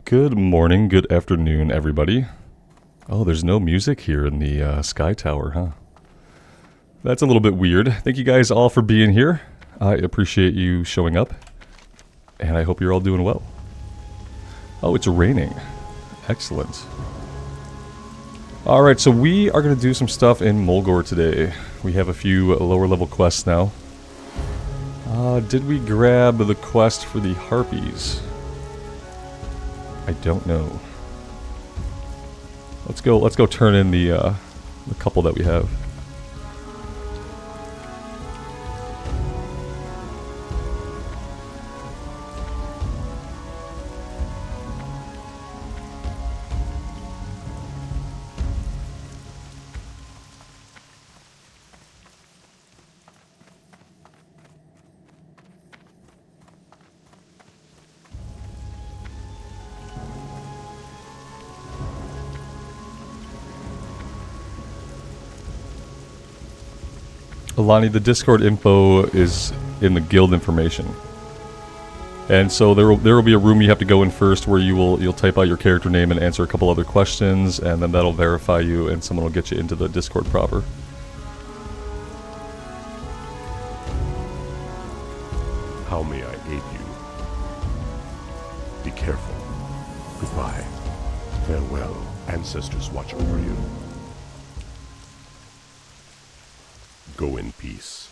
Good morning, good afternoon, everybody. Oh, there's no music here in the Sky Tower, huh? That's a little bit weird. Thank you guys all for being here. I appreciate you showing up. And I hope you're all doing well. Oh, it's raining. Excellent. Alright, so we are going to do some stuff in Mulgore today. We have a few lower level quests now. Did we grab the quest for the Harpies? I don't know. Let's go turn in the couple that we have. Alani, the Discord info is in the guild information, and so there will be a room you have to go in first where you'll type out your character name and answer a couple other questions, and then that'll verify you, and someone will get you into the Discord proper. How may I aid you? Be careful. Goodbye. Farewell. Ancestors watch over you. Go in peace.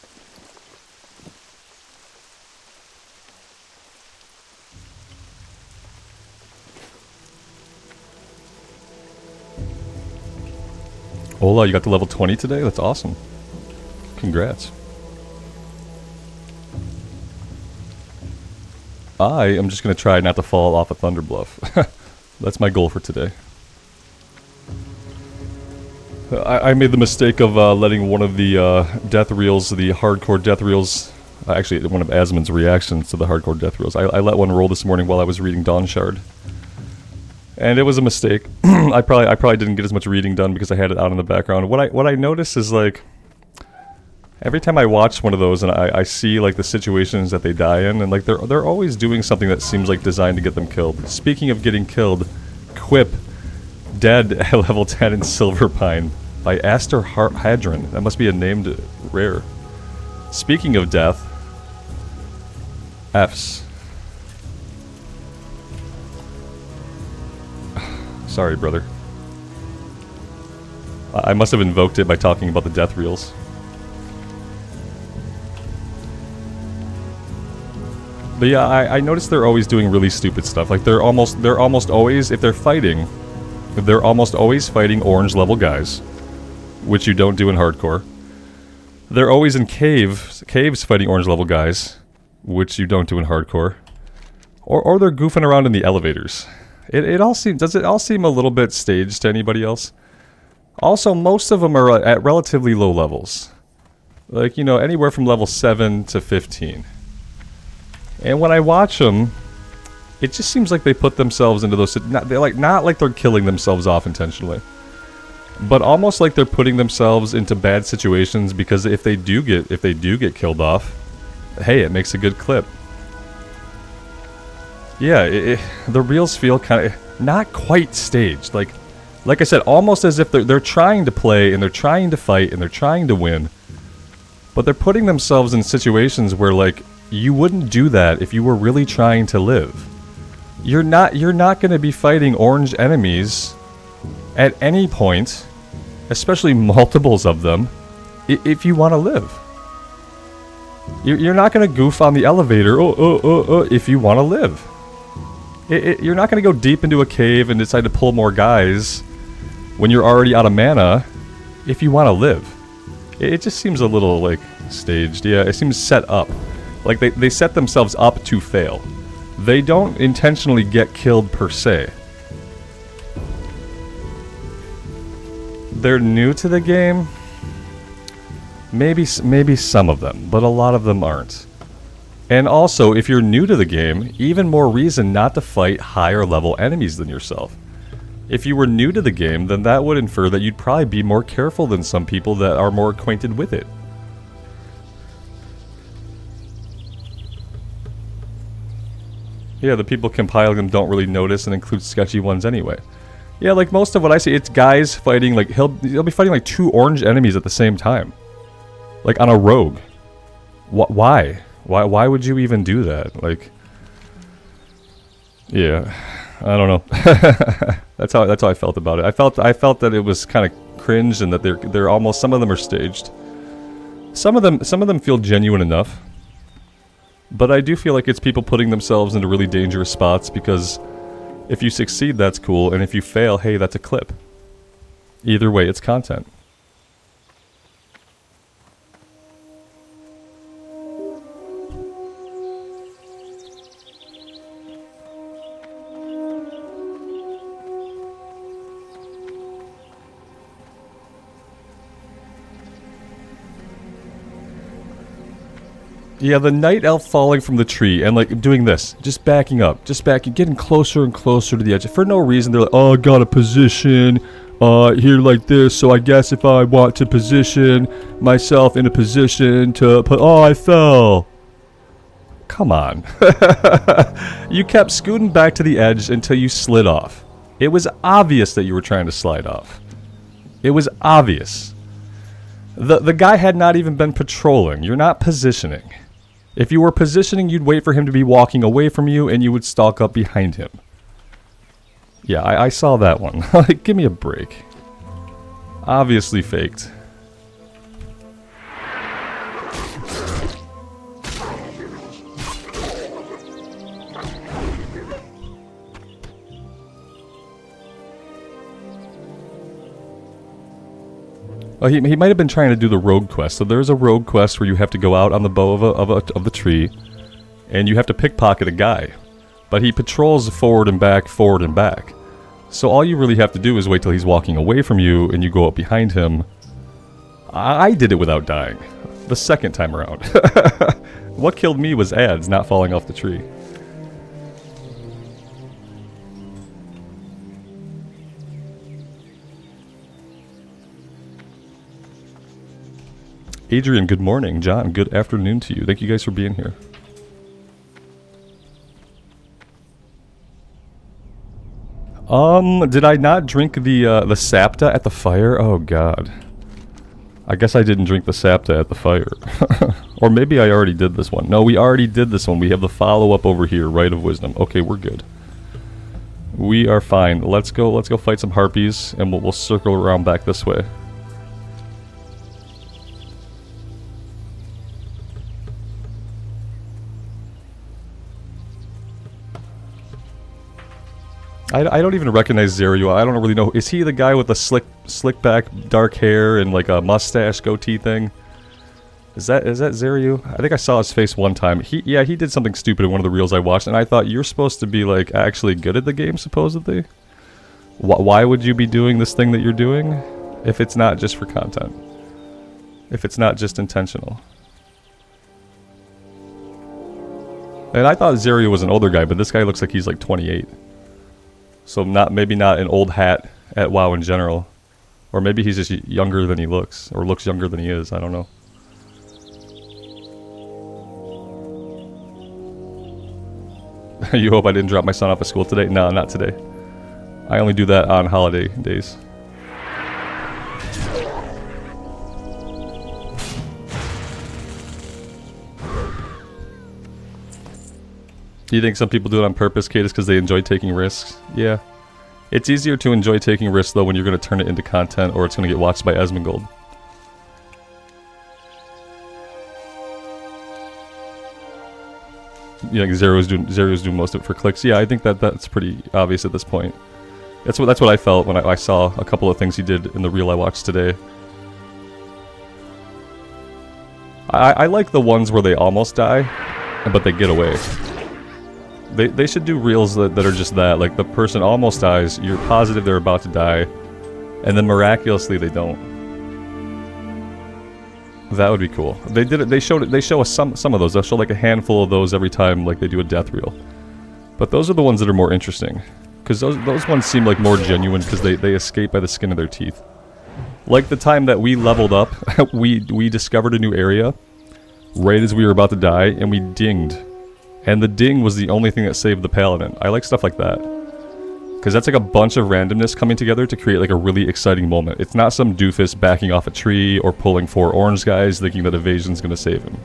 Ola, you got to level 20 today? That's awesome. Congrats. I am just going to try not to fall off a Thunder Bluff. That's my goal for today. I made the mistake of letting one of the death reels, the hardcore death reels, actually one of Asmon's reactions to the hardcore death reels. I let one roll this morning while I was reading Dawn Shard. And it was a mistake. I probably didn't get as much reading done because I had it out in the background. What I notice is, like, every time I watch one of those and I see like the situations that they die in, and like they're always doing something that seems like designed to get them killed. Speaking of getting killed, Quip Dead at level 10 in Silverpine by Aster Hadron. That must be a named rare. Speaking of death, Fs. Sorry, brother. I must have invoked it by talking about the death reels. But yeah, I noticed they're always doing really stupid stuff. Like they're almost always, if they're fighting, they're almost always fighting orange level guys, which you don't do in hardcore. They're always in caves fighting orange level guys, which you don't do in hardcore. Or they're goofing around in the elevators. Does it all seem a little bit staged to anybody else? Also, most of them are at relatively low levels. Like, you know, anywhere from level 7 to 15. And when I watch them, it just seems like they put themselves into those, not like they're killing themselves off intentionally, but almost like they're putting themselves into bad situations because if they do get killed off, hey, it makes a good clip. Yeah, the reels feel kind of not quite staged. Like I said, almost as if they're trying to play and they're trying to fight and they're trying to win, but they're putting themselves in situations where, like, you wouldn't do that if you were really trying to live. You're not going to be fighting orange enemies at any point, especially multiples of them, if you want to live. You're not going to goof on the elevator if you want to live. You're not going to go deep into a cave and decide to pull more guys when you're already out of mana if you want to live. It just seems a little, like, staged. Yeah, it seems set up. Like they set themselves up to fail. They don't intentionally get killed per se. They're new to the game. Maybe some of them, but a lot of them aren't. And also, if you're new to the game, even more reason not to fight higher level enemies than yourself. If you were new to the game, then that would infer that you'd probably be more careful than some people that are more acquainted with it. Yeah, the people compiling them don't really notice and include sketchy ones anyway. Yeah, like most of what I see, it's guys fighting, like, he'll be fighting like 2 orange enemies at the same time. Like, on a rogue. Why? Why would you even do that? Like... Yeah, I don't know. That's how I felt about it. I felt that it was kind of cringe and that they're almost, some of them are staged. Some of them feel genuine enough. But I do feel like it's people putting themselves into really dangerous spots because if you succeed, that's cool, and if you fail, hey, that's a clip. Either way, it's content. Yeah, the night elf falling from the tree and like doing this, just backing up, getting closer and closer to the edge for no reason. They're like, oh, I got a position here like this, so I guess if I want to position myself in a position to put, oh, I fell. Come on. You kept scooting back to the edge until you slid off. It was obvious that you were trying to slide off. It was obvious. The guy had not even been patrolling. You're not positioning. If you were positioning, you'd wait for him to be walking away from you, and you would stalk up behind him. Yeah, I saw that one. Like, give me a break. Obviously faked. Well, he might have been trying to do the rogue quest. So there's a rogue quest where you have to go out on the bow of the tree, and you have to pickpocket a guy. But he patrols forward and back, forward and back. So all you really have to do is wait till he's walking away from you, and you go up behind him. I did it without dying. The second time around. What killed me was Addons not falling off the tree. Adrian, good morning. John, good afternoon to you. Thank you guys for being here. Did I not drink the sapta at the fire? Oh god. I guess I didn't drink the sapta at the fire. Or maybe I already did this one. No, we already did this one. We have the follow-up over here, Rite of Wisdom. Okay, we're good. We are fine. Let's go fight some harpies, and we'll circle around back this way. I don't even recognize Zeriu. I don't really know. Is he the guy with the slick back, dark hair, and like a mustache goatee thing? Is that Zeriu? I think I saw his face one time. He did something stupid in one of the reels I watched, and I thought you're supposed to be like actually good at the game, supposedly. Why would you be doing this thing that you're doing if it's not just for content? If it's not just intentional? And I thought Zeriu was an older guy, but this guy looks like he's like 28. So maybe not an old hat at WoW in general. Or maybe he's just younger than he looks. Or looks younger than he is. I don't know. You hope I didn't drop my son off at school today? No, not today. I only do that on holiday days. Do you think some people do it on purpose, Cadis, because they enjoy taking risks? Yeah. It's easier to enjoy taking risks, though, when you're going to turn it into content or it's going to get watched by Esmongold. Yeah, Zero's doing most of it for clicks. Yeah, I think that's pretty obvious at this point. That's what I felt when I saw a couple of things he did in the reel I watched today. I like the ones where they almost die, but they get away. They should do reels that are just that, like the person almost dies, you're positive they're about to die, and then miraculously they don't. That would be cool. They did it. They show us some of those. They'll show like a handful of those every time, like they do a death reel. But those are the ones that are more interesting, because those ones seem like more genuine because they escape by the skin of their teeth. Like the time that we leveled up, we discovered a new area right as we were about to die, and we dinged. And the ding was the only thing that saved the paladin. I like stuff like that. Because that's like a bunch of randomness coming together to create like a really exciting moment. It's not some doofus backing off a tree or pulling 4 orange guys thinking that evasion's going to save him.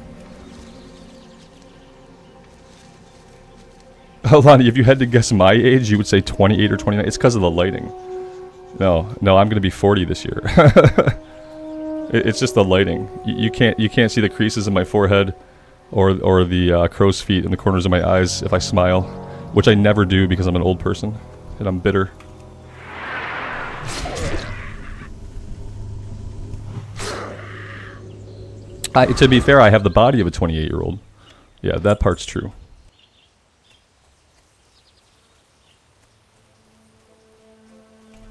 Alani, if you had to guess my age, you would say 28 or 29. It's because of the lighting. No, I'm going to be 40 this year. It's just the lighting. You can't see the creases in my forehead or the crow's feet in the corners of my eyes if I smile, which I never do because I'm an old person and I'm bitter. To be fair, I have the body of a 28-year-old. Yeah, that part's true.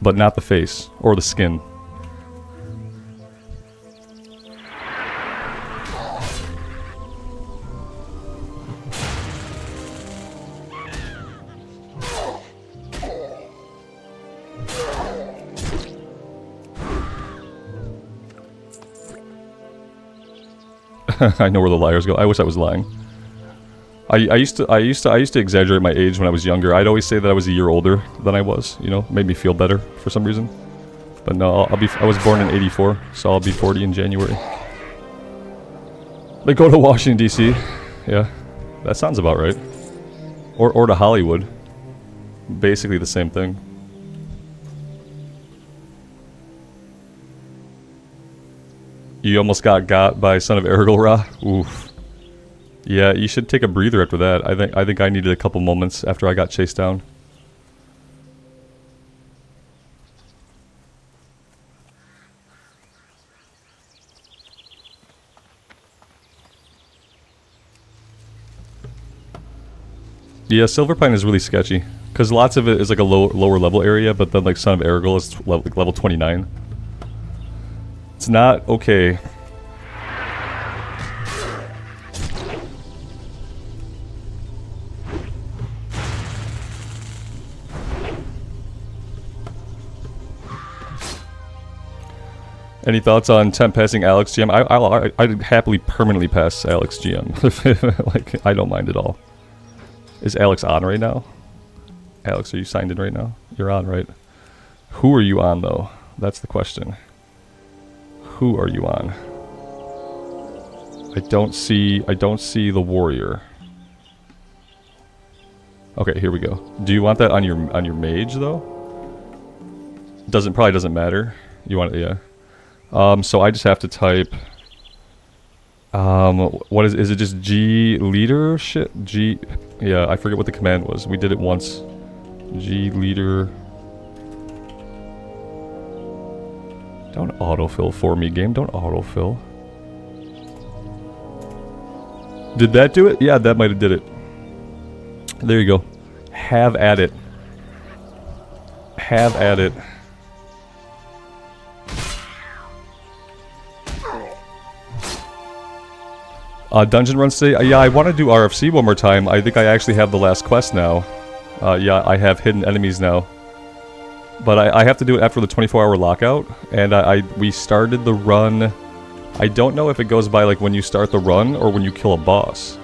But not the face or the skin. I know where the liars go. I wish I was lying. I used to exaggerate my age when I was younger. I'd always say that I was a year older than I was. You know, made me feel better for some reason. But no, I was born in '84, so I'll be 40 in January. They go to Washington D.C. Yeah, that sounds about right. Or to Hollywood. Basically the same thing. You almost got by Son of Ergolra. Oof. Yeah, you should take a breather after that. I think I needed a couple moments after I got chased down. Yeah, Silverpine is really sketchy because lots of it is like a lower level area, but then like Son of Ergol is level 29. It's not okay. Any thoughts on temp passing Alex GM? I'd happily permanently pass Alex GM. Like, I don't mind at all. Is Alex on right now? Alex, are you signed in right now? You're on, right? Who are you on, though? That's the question. Who are you on? I don't see the warrior. Okay, here we go. Do you want that on your mage though? Probably doesn't matter. You want it, yeah. So I just have to type what is it just G leader shit? G, yeah, I forget what the command was. We did it once. G leader. Don't autofill for me, game. Don't autofill. Did that do it? Yeah, that might have did it. There you go. Have at it. Have at it. Dungeon runs today? Yeah, I want to do RFC one more time. I think I actually have the last quest now. Yeah, I have hidden enemies now. But I have to do it after the 24-hour lockout, and we started the run. I don't know if it goes by like when you start the run or when you kill a boss.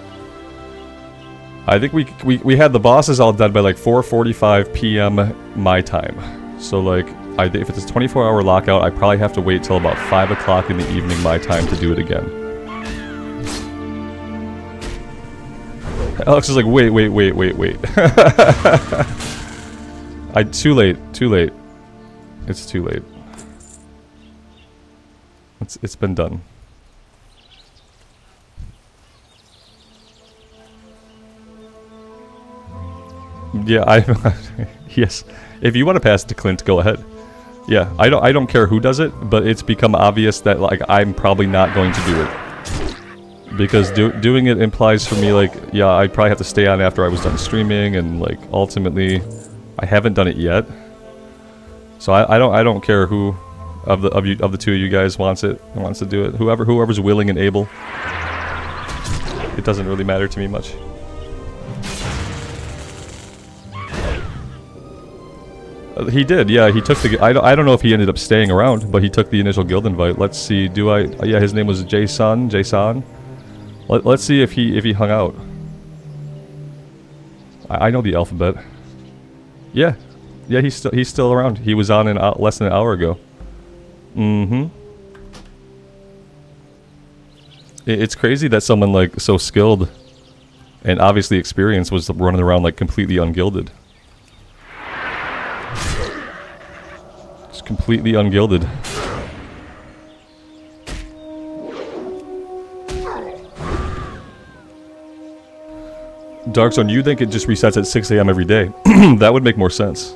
I think we had the bosses all done by like 4:45 p.m. my time. So like, if it's a 24-hour lockout, I probably have to wait till about 5 o'clock in the evening my time to do it again. Alex is like, wait. Too late. It's too late. It's been done. Yeah, yes. If you want to pass it to Clint, go ahead. Yeah, I don't care who does it, but it's become obvious that like I'm probably not going to do it. Because doing it implies for me like, yeah, I'd probably have to stay on after I was done streaming, and like ultimately I haven't done it yet. So I don't care who of the two of you guys wants to do it. Whoever's willing and able. It doesn't really matter to me much. He did, yeah. He took the. I don't know if he ended up staying around, but he took the initial guild invite. Let's see. Yeah, his name was Jason. Let's see if he hung out. I know the alphabet. Yeah. Yeah, he's still around. He was on less than an hour ago. Mm-hmm. It's crazy that someone like so skilled and obviously experienced was running around like completely ungilded. Just completely ungilded. Dark Zone, you think it just resets at 6 a.m. every day? That would make more sense.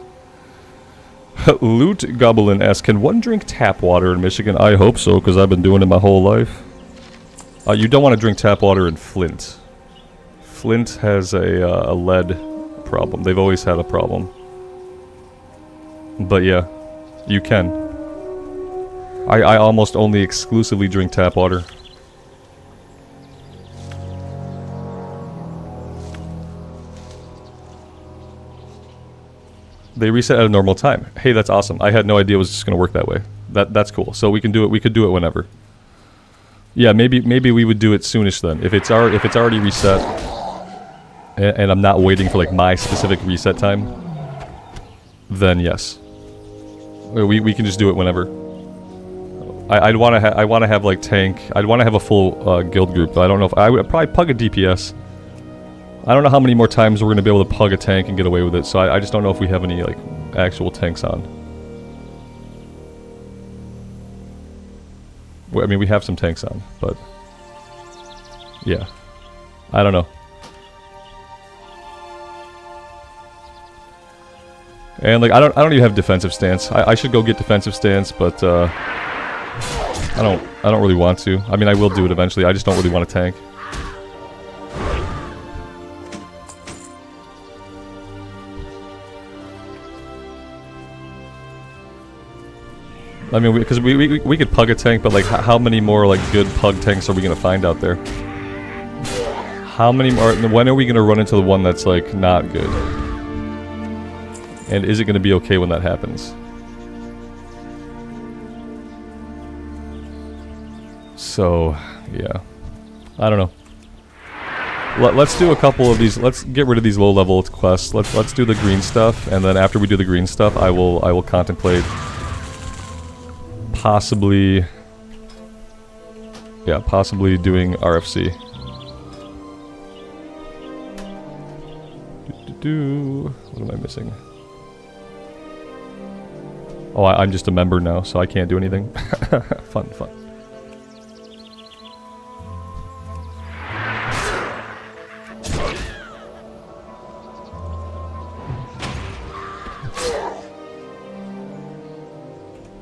Loot Goblin asks, can one drink tap water in Michigan? I hope so, because I've been doing it my whole life. You don't want to drink tap water in Flint. Flint has a lead problem. They've always had a problem. But yeah, you can. I almost only exclusively drink tap water. They reset at a normal time. Hey, that's awesome. I had no idea it was just going to work that way. That's cool. So we can do it. We could do it whenever. Yeah, maybe we would do it soonish then. If it's already reset, and I'm not waiting for like my specific reset time, then yes, we can just do it whenever. I want to have like tank. I'd want to have a full guild group. But I don't know if I would probably pug a DPS. I don't know how many more times we're going to be able to pug a tank and get away with it, so I just don't know if we have any, like, actual tanks on. Well, I mean, we have some tanks on, but... yeah. I don't know. And, like, I don't even have defensive stance. I should go get defensive stance, but, I don't really want to. I mean, I will do it eventually, I just don't really want to tank. I mean, because we could pug a tank, but like, how many more like good pug tanks are we gonna find out there? How many more? When are we gonna run into the one that's like not good? And is it gonna be okay when that happens? So, yeah, I don't know. Let's do a couple of these. Let's get rid of these low-level quests. Let's do the green stuff, and then after we do the green stuff, I will contemplate. Possibly doing RFC. What am I missing? Oh, I'm just a member now, so I can't do anything. Fun.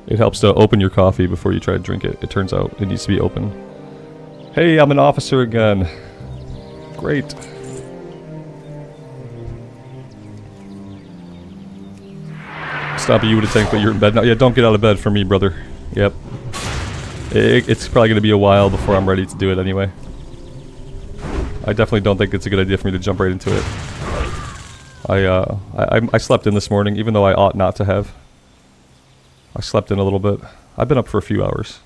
It helps to open your coffee before you try to drink it. It turns out it needs to be open. Hey, I'm an officer again. Great. Stop you with a tank, but you're in bed now. Yeah, don't get out of bed for me, brother. Yep. It's probably going to be a while before I'm ready to do it anyway. I definitely don't think it's a good idea for me to jump right into it. I slept in this morning, even though I ought not to have. I slept in a little bit. I've been up for a few hours.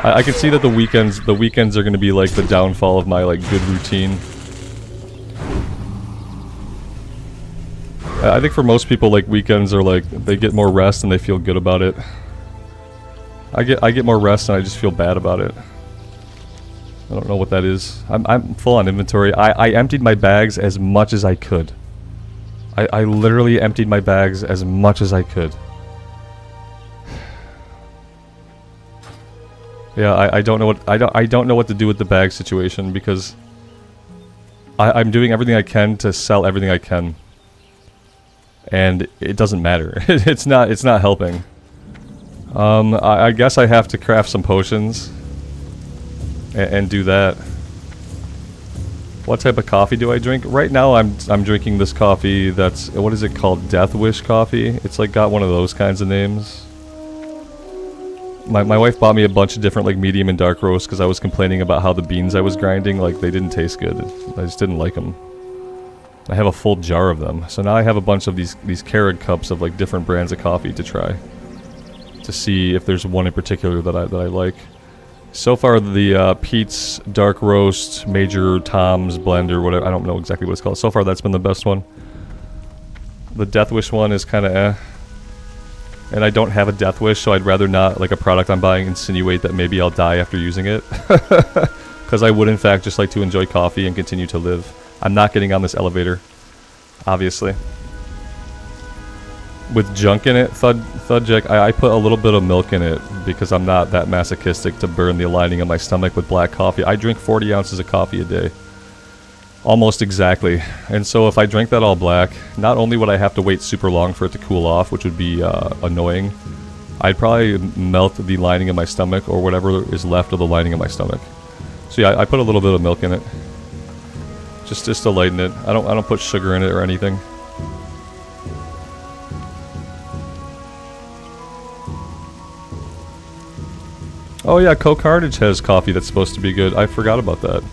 I can see that the weekends are going to be like the downfall of my like good routine. I think for most people, like, weekends are like, they get more rest and they feel good about it. I get more rest and I just feel bad about it. I don't know what that is. I'm full on inventory. I emptied my bags as much as I could. I literally emptied my bags as much as I could. Yeah, I don't know what I don't know what to do with the bag situation because I'm doing everything I can to sell everything I can. And it doesn't matter. it's not helping. I guess I have to craft some potions and do that. What type of coffee do I drink? Right now I'm drinking this coffee that's, what is it called? Death Wish coffee? It's like got one of those kinds of names. My wife bought me a bunch of different like medium and dark roast because I was complaining about how the beans I was grinding, like they didn't taste good. I just didn't like them. I have a full jar of them. So now I have a bunch of these Keurig cups of like different brands of coffee to try. To see if there's one in particular that I like. So far, the Pete's Dark Roast, Major Tom's Blend, or whatever, I don't know exactly what it's called. So far, that's been the best one. The Death Wish one is kind of eh. And I don't have a Death Wish, so I'd rather not, like a product I'm buying, insinuate that maybe I'll die after using it. Because I would, in fact, just like to enjoy coffee and continue to live. I'm not getting on this elevator, obviously. With junk in it, Thudjack, I put a little bit of milk in it because I'm not that masochistic to burn the lining of my stomach with black coffee. I drink 40 ounces of coffee a day. Almost exactly. And so if I drank that all black, not only would I have to wait super long for it to cool off, which would be annoying, I'd probably melt the lining of my stomach or whatever is left of the lining of my stomach. So yeah, I put a little bit of milk in it. Just to lighten it. I don't put sugar in it or anything. Oh yeah, Coke Carnage has coffee that's supposed to be good. I forgot about that.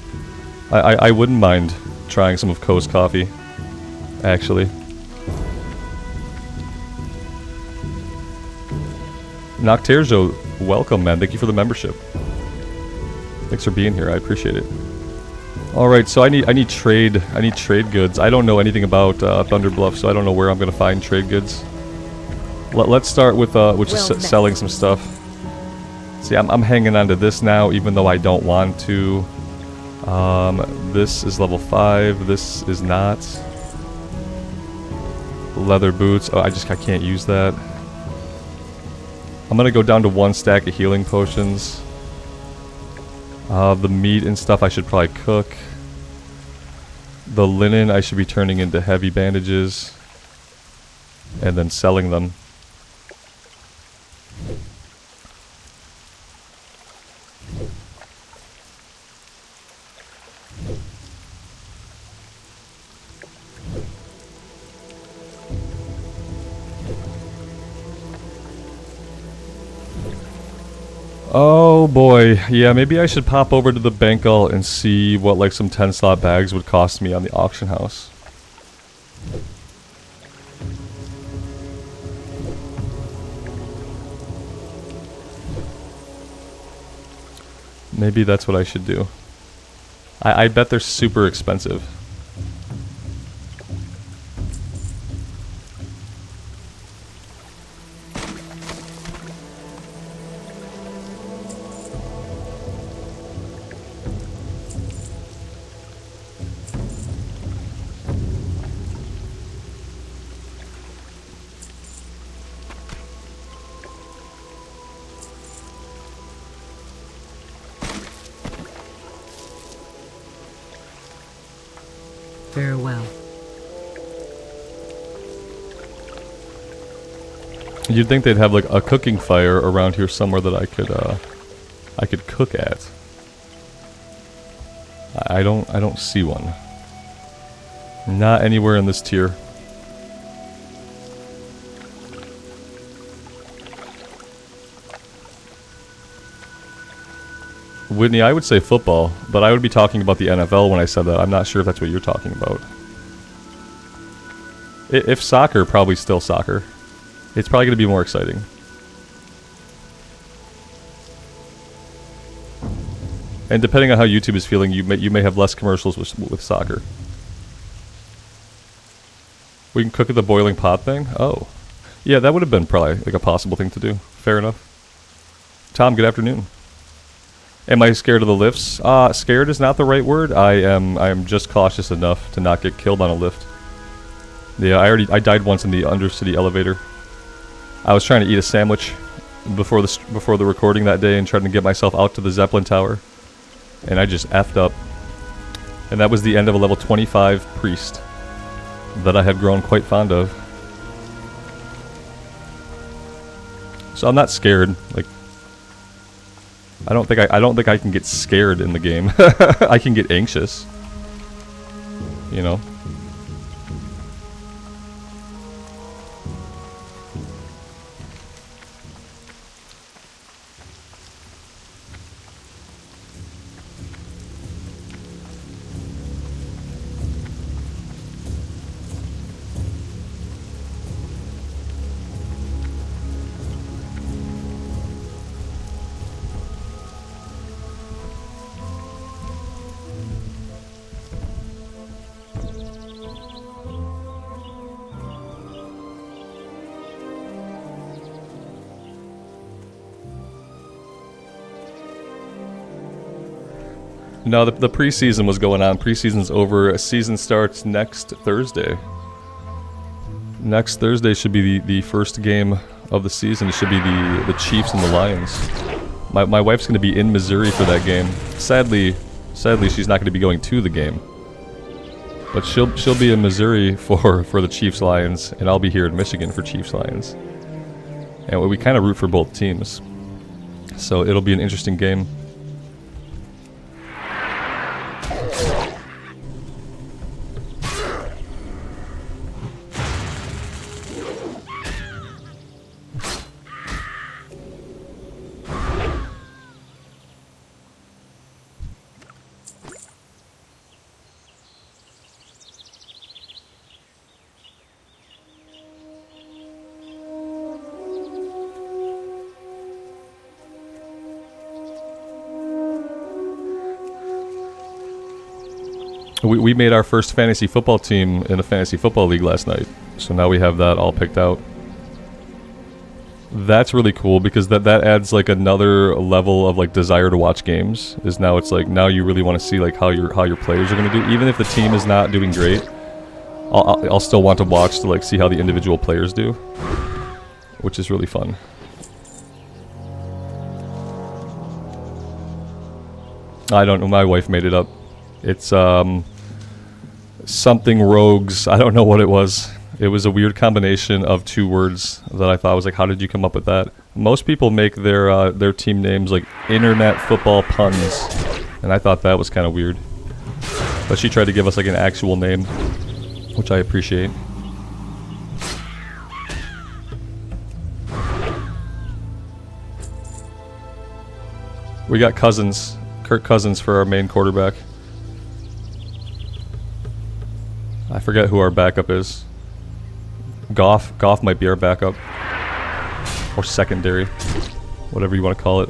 I wouldn't mind trying some of Co's coffee, actually. Nocterzo, welcome, man. Thank you for the membership. Thanks for being here. I appreciate it. All right, so I need trade goods. I don't know anything about Thunder Bluff, so I don't know where I'm gonna find trade goods. Let's start with just selling some stuff. See, I'm hanging on to this now, even though I don't want to. This is level 5. This is not. Leather boots. Oh, I can't use that. I'm gonna go down to 1 stack of healing potions. The meat and stuff I should probably cook. The linen I should be turning into heavy bandages. And then selling them. Oh boy, yeah, maybe I should pop over to the Bankal and see what like some 10 slot bags would cost me on the auction house. Maybe that's what I should do. I bet they're super expensive. Farewell. You'd think they'd have like a cooking fire around here somewhere that I could cook at. I don't see one. Not anywhere in this tier. Whitney, I would say football, but I would be talking about the NFL when I said that. I'm not sure if that's what you're talking about. If soccer, probably still soccer. It's probably going to be more exciting. And depending on how YouTube is feeling, you may have less commercials with soccer. We can cook at the boiling pot thing? Oh. Yeah, that would have been probably like a possible thing to do. Fair enough. Tom, good afternoon. Am I scared of the lifts? Scared is not the right word. I am just cautious enough to not get killed on a lift. Yeah, I died once in the Undercity elevator. I was trying to eat a sandwich before the recording that day and trying to get myself out to the Zeppelin Tower. And I just effed up. And that was the end of a level 25 priest that I had grown quite fond of. So I'm not scared. Like, I don't think I can get scared in the game. I can get anxious. You know. No, the preseason was going on. Preseason's over. Season starts next Thursday. Next Thursday should be the first game of the season. It should be the Chiefs and the Lions. My wife's going to be in Missouri for that game. Sadly, she's not going to be going to the game. But she'll be in Missouri for the Chiefs Lions, and I'll be here in Michigan for Chiefs Lions. And we kind of root for both teams, so it'll be an interesting game. We made our first fantasy football team in a fantasy football league last night, so now we have that all picked out. That's really cool because that adds like another level of like desire to watch games. Is now it's like now you really want to see like how your players are going to do, even if the team is not doing great. I'll still want to watch to like see how the individual players do, which is really fun. I don't know. My wife made it up. It's something rogues. I don't know what it was. It was a weird combination of two words that I thought was like, how did you come up with that? Most people make their team names like internet football puns, and I thought that was kind of weird. But she tried to give us like an actual name, which I appreciate. We got Cousins, Kirk Cousins for our main quarterback. I forget who our backup is. Goff might be our backup. Or secondary. Whatever you want to call it.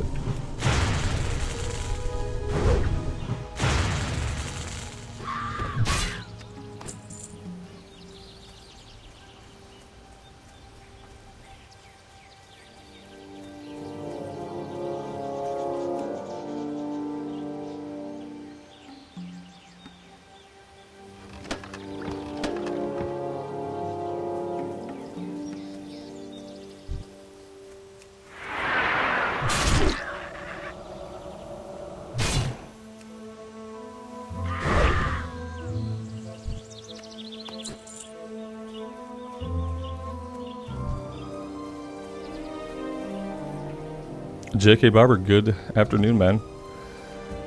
JK Barber, good afternoon, man.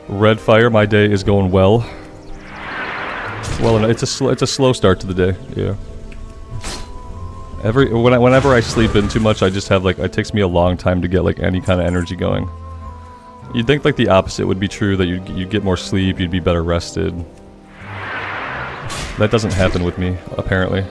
Red Fire, my day is going well. Well, it's a slow start to the day. Yeah. Whenever I sleep in too much, I just have like it takes me a long time to get like any kind of energy going. You'd think like the opposite would be true, that you'd get more sleep, you'd be better rested. That doesn't happen with me, apparently.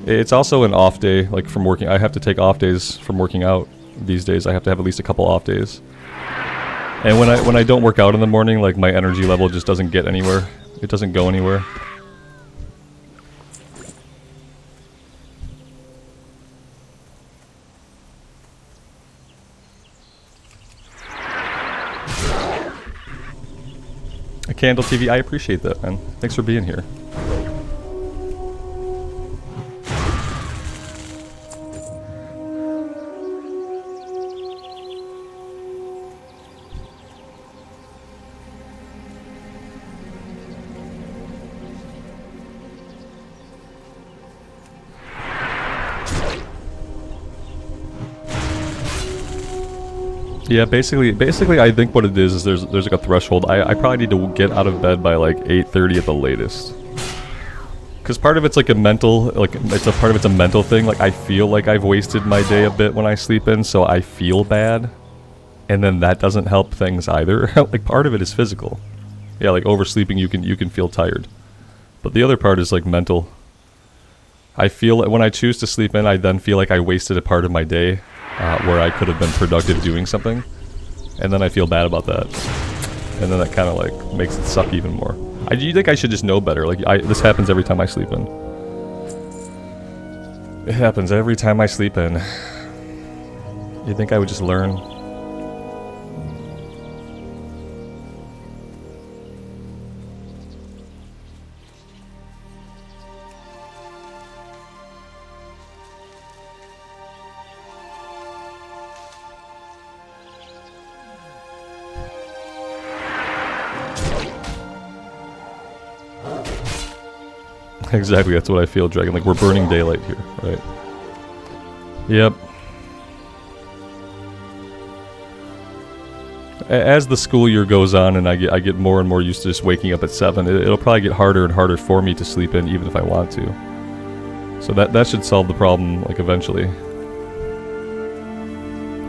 It's also an off day, like from working. I have to take off days from working out these days. I have to have at least a couple off days. And when I don't work out in the morning, like my energy level just doesn't get anywhere. It doesn't go anywhere. A Candle TV, I appreciate that, man. Thanks for being here. Yeah, basically, I think what it is there's like a threshold. I probably need to get out of bed by like 8:30 at the latest. Cause part of it's like a mental, part of it's a mental thing. Like I feel like I've wasted my day a bit when I sleep in, so I feel bad, and then that doesn't help things either. Like part of it is physical. Yeah, like oversleeping, you can feel tired, but the other part is like mental. I feel like when I choose to sleep in, I then feel like I wasted a part of my day. Where I could have been productive doing something, and then I feel bad about that, and then that kind of like makes it suck even more. Do you think I should just know better? Like this happens every time I sleep in. It happens every time I sleep in. You think I would just learn? Exactly, that's what I feel, Dragon. Like, we're burning daylight here, right? Yep. As the school year goes on and I get more and more used to just waking up at 7, it'll probably get harder and harder for me to sleep in, even if I want to. So that should solve the problem, like, eventually.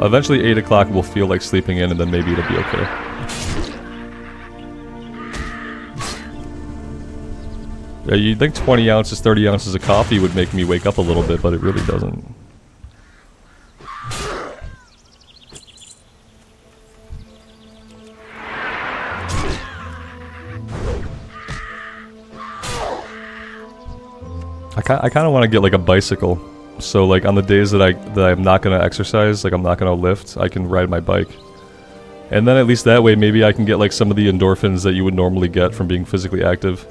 Eventually 8 o'clock will feel like sleeping in, and then maybe it'll be okay. Yeah, you'd think 20 ounces, 30 ounces of coffee would make me wake up a little bit, but it really doesn't. I kind of want to get like a bicycle, so like on the days that I'm not gonna exercise, like I'm not gonna lift, I can ride my bike, and then at least that way maybe I can get like some of the endorphins that you would normally get from being physically active.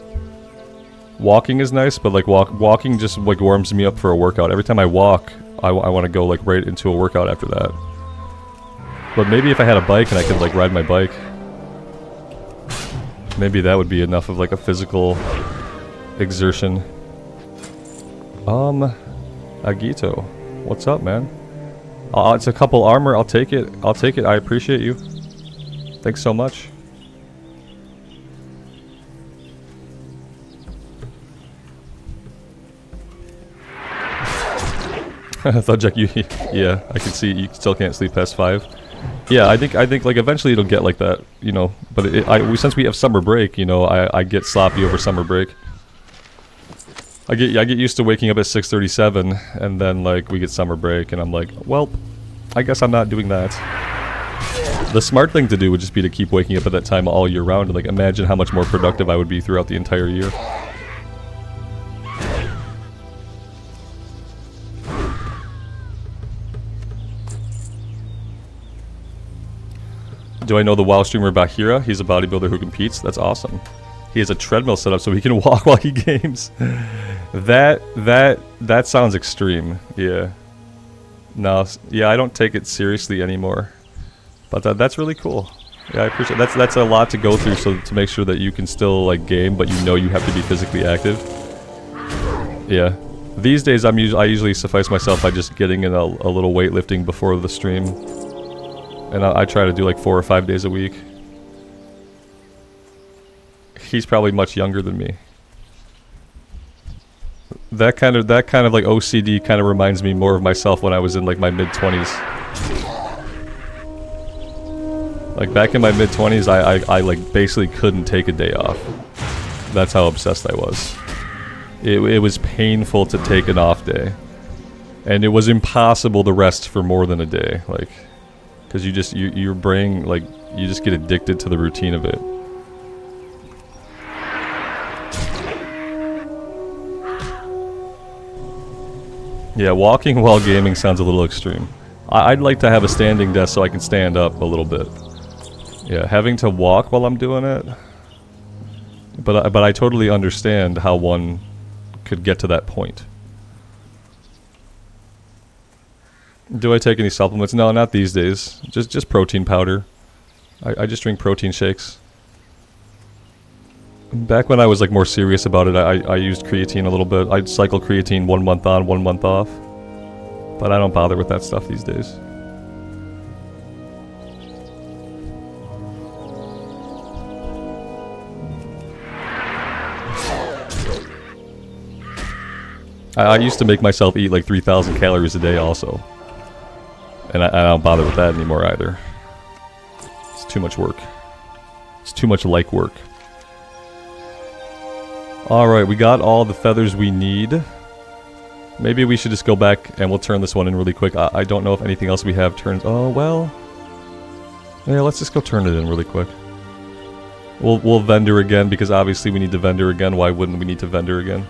Walking is nice, but like walking just like warms me up for a workout. Every time I walk, I want to go like right into a workout after that. But maybe if I had a bike and I could like ride my bike, maybe that would be enough of like a physical exertion. Agito, what's up, man? It's a couple armor. I'll take it. I'll take it. I appreciate you. Thanks so much. I thought, Jack, yeah, I can see you still can't sleep past 5. Yeah, I think like eventually it'll get like that, you know. But since we have summer break, you know, I get sloppy over summer break. I get used to waking up at 6:37, and then like we get summer break, and I'm like, well, I guess I'm not doing that. The smart thing to do would just be to keep waking up at that time all year round, and like imagine how much more productive I would be throughout the entire year. Do I know the WoW streamer Bahira? He's a bodybuilder who competes. That's awesome. He has a treadmill set up so he can walk while he games. That sounds extreme. Yeah. No. Yeah, I don't take it seriously anymore. But that's really cool. Yeah, I appreciate it. That's a lot to go through, so to make sure that you can still like game, but you know you have to be physically active. Yeah. These days I usually suffice myself by just getting in a little weightlifting before the stream. And I try to do like 4 or 5 days a week. He's probably much younger than me. That kind of like OCD kind of reminds me more of myself when I was in like my mid-20s. Like back in my mid-20s, I like basically couldn't take a day off. That's how obsessed I was. It was painful to take an off day. And it was impossible to rest for more than a day. Like, because your brain, like, you just get addicted to the routine of it. Yeah, walking while gaming sounds a little extreme. I'd like to have a standing desk so I can stand up a little bit. Yeah, having to walk while I'm doing it. But I totally understand how one could get to that point. Do I take any supplements? No, not these days. Just protein powder. I just drink protein shakes. Back when I was like more serious about it, I used creatine a little bit. I'd cycle creatine 1 month on, 1 month off. But I don't bother with that stuff these days. I used to make myself eat like 3,000 calories a day also. And I don't bother with that anymore either. It's too much work. It's too much like work. Alright, we got all the feathers we need. Maybe we should just go back and we'll turn this one in really quick. I don't know if anything else we have turns... Oh, well... Yeah, let's just go turn it in really quick. We'll vendor again because obviously we need to vendor again. Why wouldn't we need to vendor again?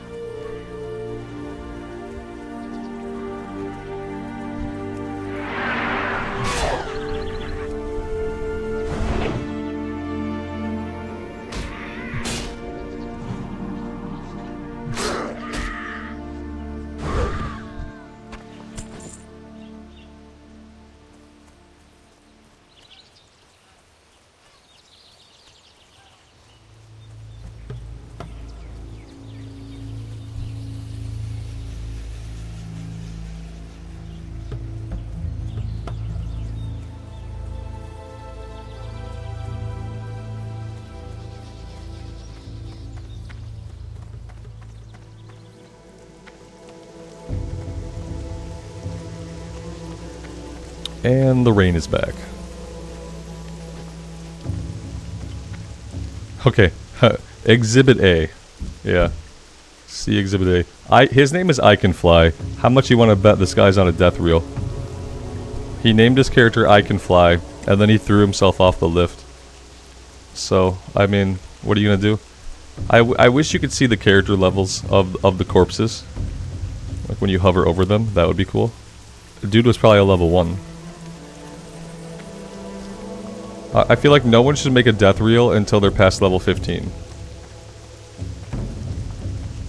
And the rain is back. Okay, Exhibit A. Yeah. See Exhibit A. His name is I Can Fly. How much you want to bet this guy's on a death reel? He named his character I Can Fly, and then he threw himself off the lift. So, I mean, what are you gonna do? I wish you could see the character levels of the corpses. Like when you hover over them, that would be cool. The dude was probably a level 1. I feel like no one should make a death reel until they're past level 15.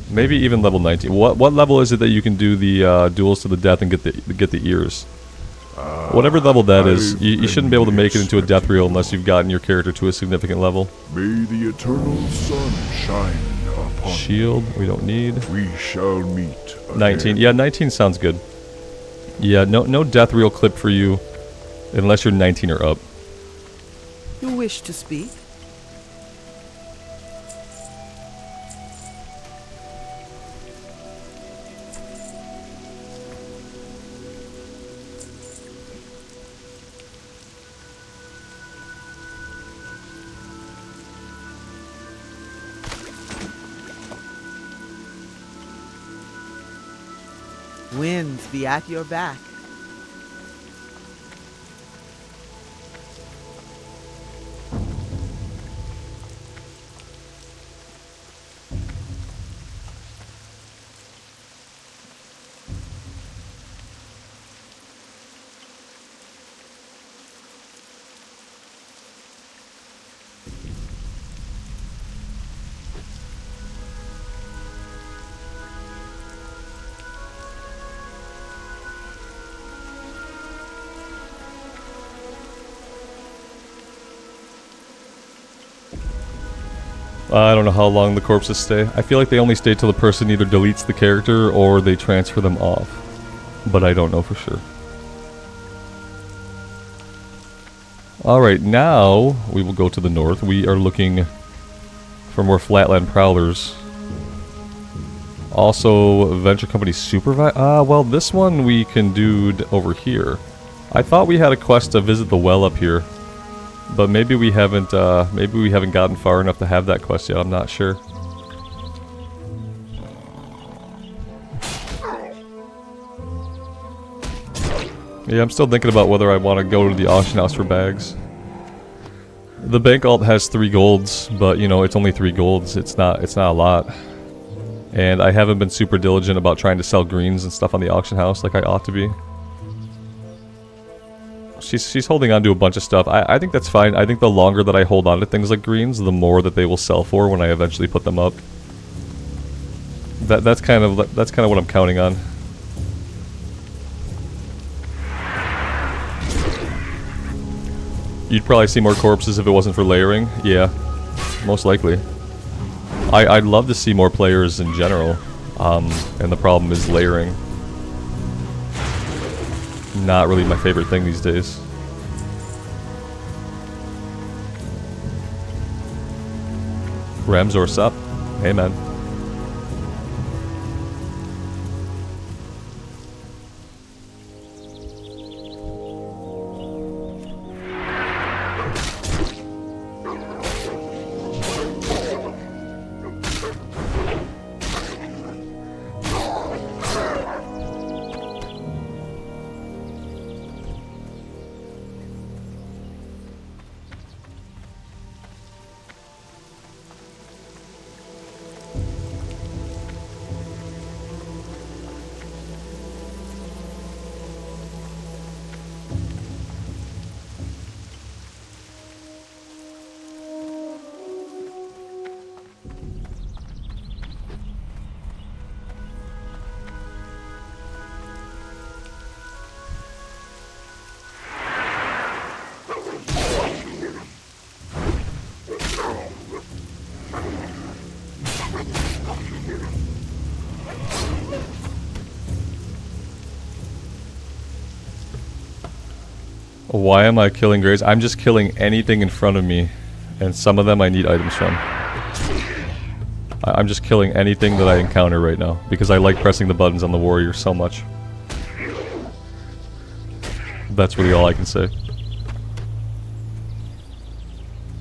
Maybe even level 19. What level is it that you can do the duels to the death and get the ears? Whatever level that is, you shouldn't be able to make it into a death reel unless you've gotten your character to a significant level. May the eternal sun shine upon Shield, we don't need. We shall meet again. 19. Yeah, 19 sounds good. Yeah, no death reel clip for you unless you're 19 or up. You wish to speak? Winds be at your back. I don't know how long the corpses stay. I feel like they only stay till the person either deletes the character or they transfer them off. But I don't know for sure. Alright, now we will go to the north. We are looking for more flatland prowlers. Also, Venture Company Supervisor. Well, this one we can do over here. I thought we had a quest to visit the well up here. But maybe we haven't gotten far enough to have that quest yet, I'm not sure. Yeah, I'm still thinking about whether I want to go to the auction house for bags. The bank alt has 3 golds, but you know, it's only 3 golds, it's not a lot. And I haven't been super diligent about trying to sell greens and stuff on the auction house like I ought to be. She's holding on to a bunch of stuff. I think that's fine. I think the longer that I hold on to things like greens, the more that they will sell for when I eventually put them up. That's kind of what I'm counting on. You'd probably see more corpses if it wasn't for layering. Yeah, most likely. I'd love to see more players in general, and the problem is layering. Not really my favorite thing these days. Ramzor sup? Hey man. Why am I killing grays? I'm just killing anything in front of me, and some of them I need items from. I'm just killing anything that I encounter right now, because I like pressing the buttons on the warrior so much. That's really all I can say.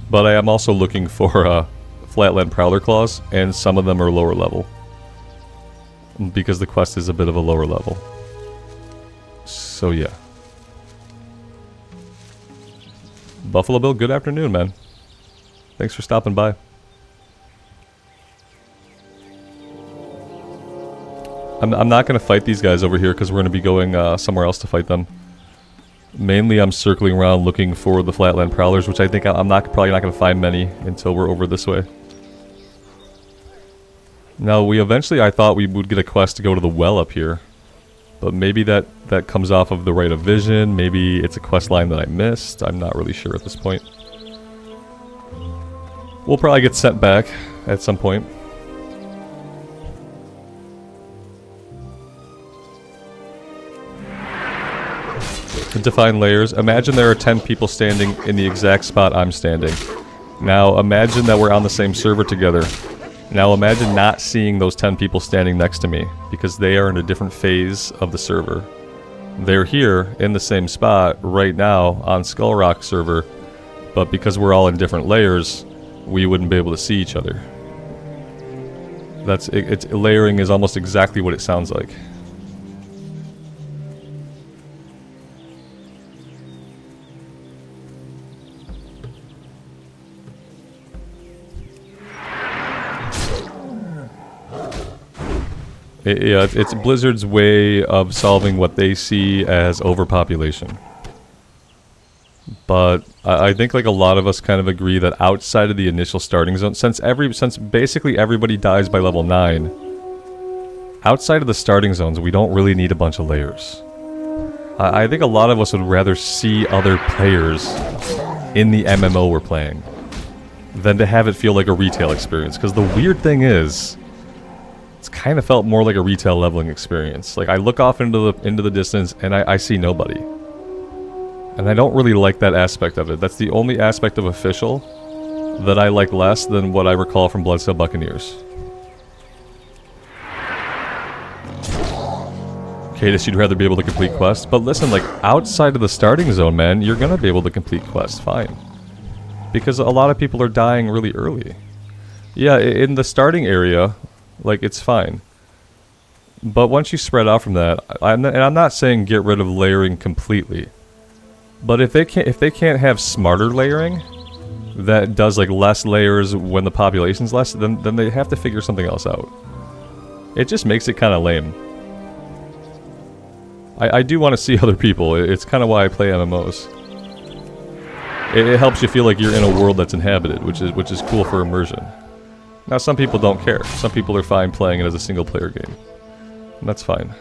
But I am also looking for Flatland Prowler Claws, and some of them are lower level. Because the quest is a bit of a lower level. So yeah. Buffalo Bill, good afternoon, man. Thanks for stopping by. I'm not going to fight these guys over here because we're going to be going somewhere else to fight them. Mainly I'm circling around looking for the Flatland Prowlers, which I think I'm probably not going to find many until we're over this way. Now, I thought we would get a quest to go to the well up here. But maybe that comes off of the Rite of Vision. Maybe it's a quest line that I missed. I'm not really sure at this point. We'll probably get sent back at some point. Define layers. Imagine there are 10 people standing in the exact spot I'm standing. Now imagine that we're on the same server together. Now imagine not seeing those 10 people standing next to me, because they are in a different phase of the server. They're here in the same spot right now on Skull Rock server, but because we're all in different layers, we wouldn't be able to see each other. Layering is almost exactly what it sounds like. Yeah, it's Blizzard's way of solving what they see as overpopulation. But I think like a lot of us kind of agree that outside of the initial starting zone, since basically everybody dies by level 9, outside of the starting zones, we don't really need a bunch of layers. I think a lot of us would rather see other players in the MMO we're playing than to have it feel like a retail experience. Because the weird thing is, it's kind of felt more like a retail leveling experience. Like I look off into the distance and I see nobody. And I don't really like that aspect of it. That's the only aspect of official that I like less than what I recall from Bloodstone Buccaneers. Cadis, you'd rather be able to complete quests. But listen, like outside of the starting zone, man, you're gonna be able to complete quests fine. Because a lot of people are dying really early. Yeah, in the starting area, like, it's fine. But once you spread out from that, and I'm not saying get rid of layering completely. But if they can't have smarter layering that does like less layers when the population's less, then they have to figure something else out. It just makes it kind of lame. I do want to see other people. It's kind of why I play MMOs. It helps you feel like you're in a world that's inhabited, which is cool for immersion. Now, some people don't care. Some people are fine playing it as a single-player game. And that's fine.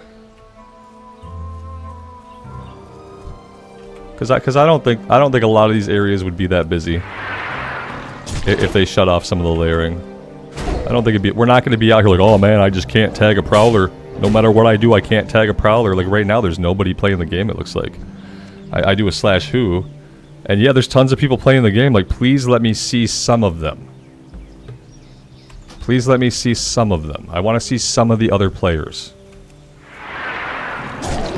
Because I don't think a lot of these areas would be that busy if they shut off some of the layering. I don't think we're not going to be out here like, oh man, I just can't tag a prowler. No matter what I do, I can't tag a prowler. Like right now, there's nobody playing the game. It looks like I do a /who, and yeah, there's tons of people playing the game. Like, please let me see some of them. Please let me see some of them. I want to see some of the other players.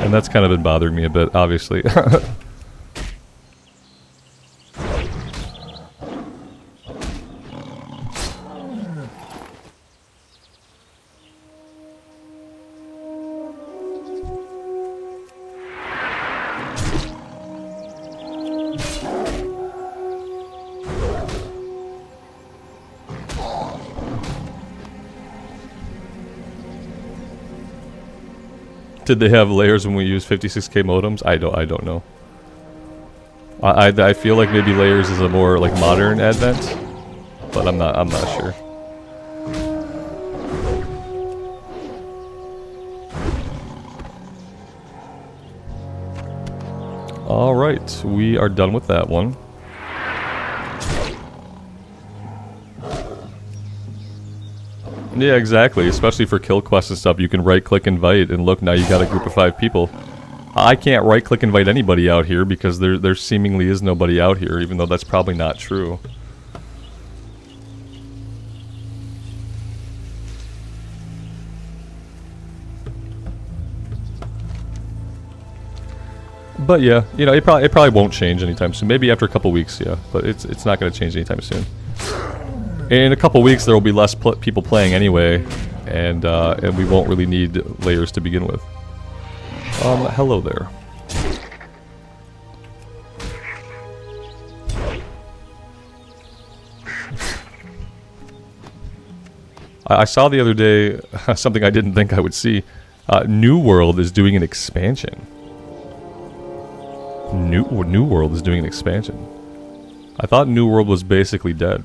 And that's kind of been bothering me a bit, obviously. Did they have layers when we used 56k modems? I don't know. I feel like maybe layers is a more like modern advent, but I'm not sure. All right, we are done with that one. Yeah, exactly. Especially for kill quests and stuff, you can right-click invite, and look, now you got a group of 5 people. I can't right-click invite anybody out here because there seemingly is nobody out here, even though that's probably not true. But yeah, you know, it probably won't change anytime soon. Maybe after a couple weeks, yeah. But it's not going to change anytime soon. In a couple weeks, there will be less people playing anyway, and we won't really need layers to begin with. Hello there. I saw the other day something I didn't think I would see. New World is doing an expansion. New World is doing an expansion. I thought New World was basically dead.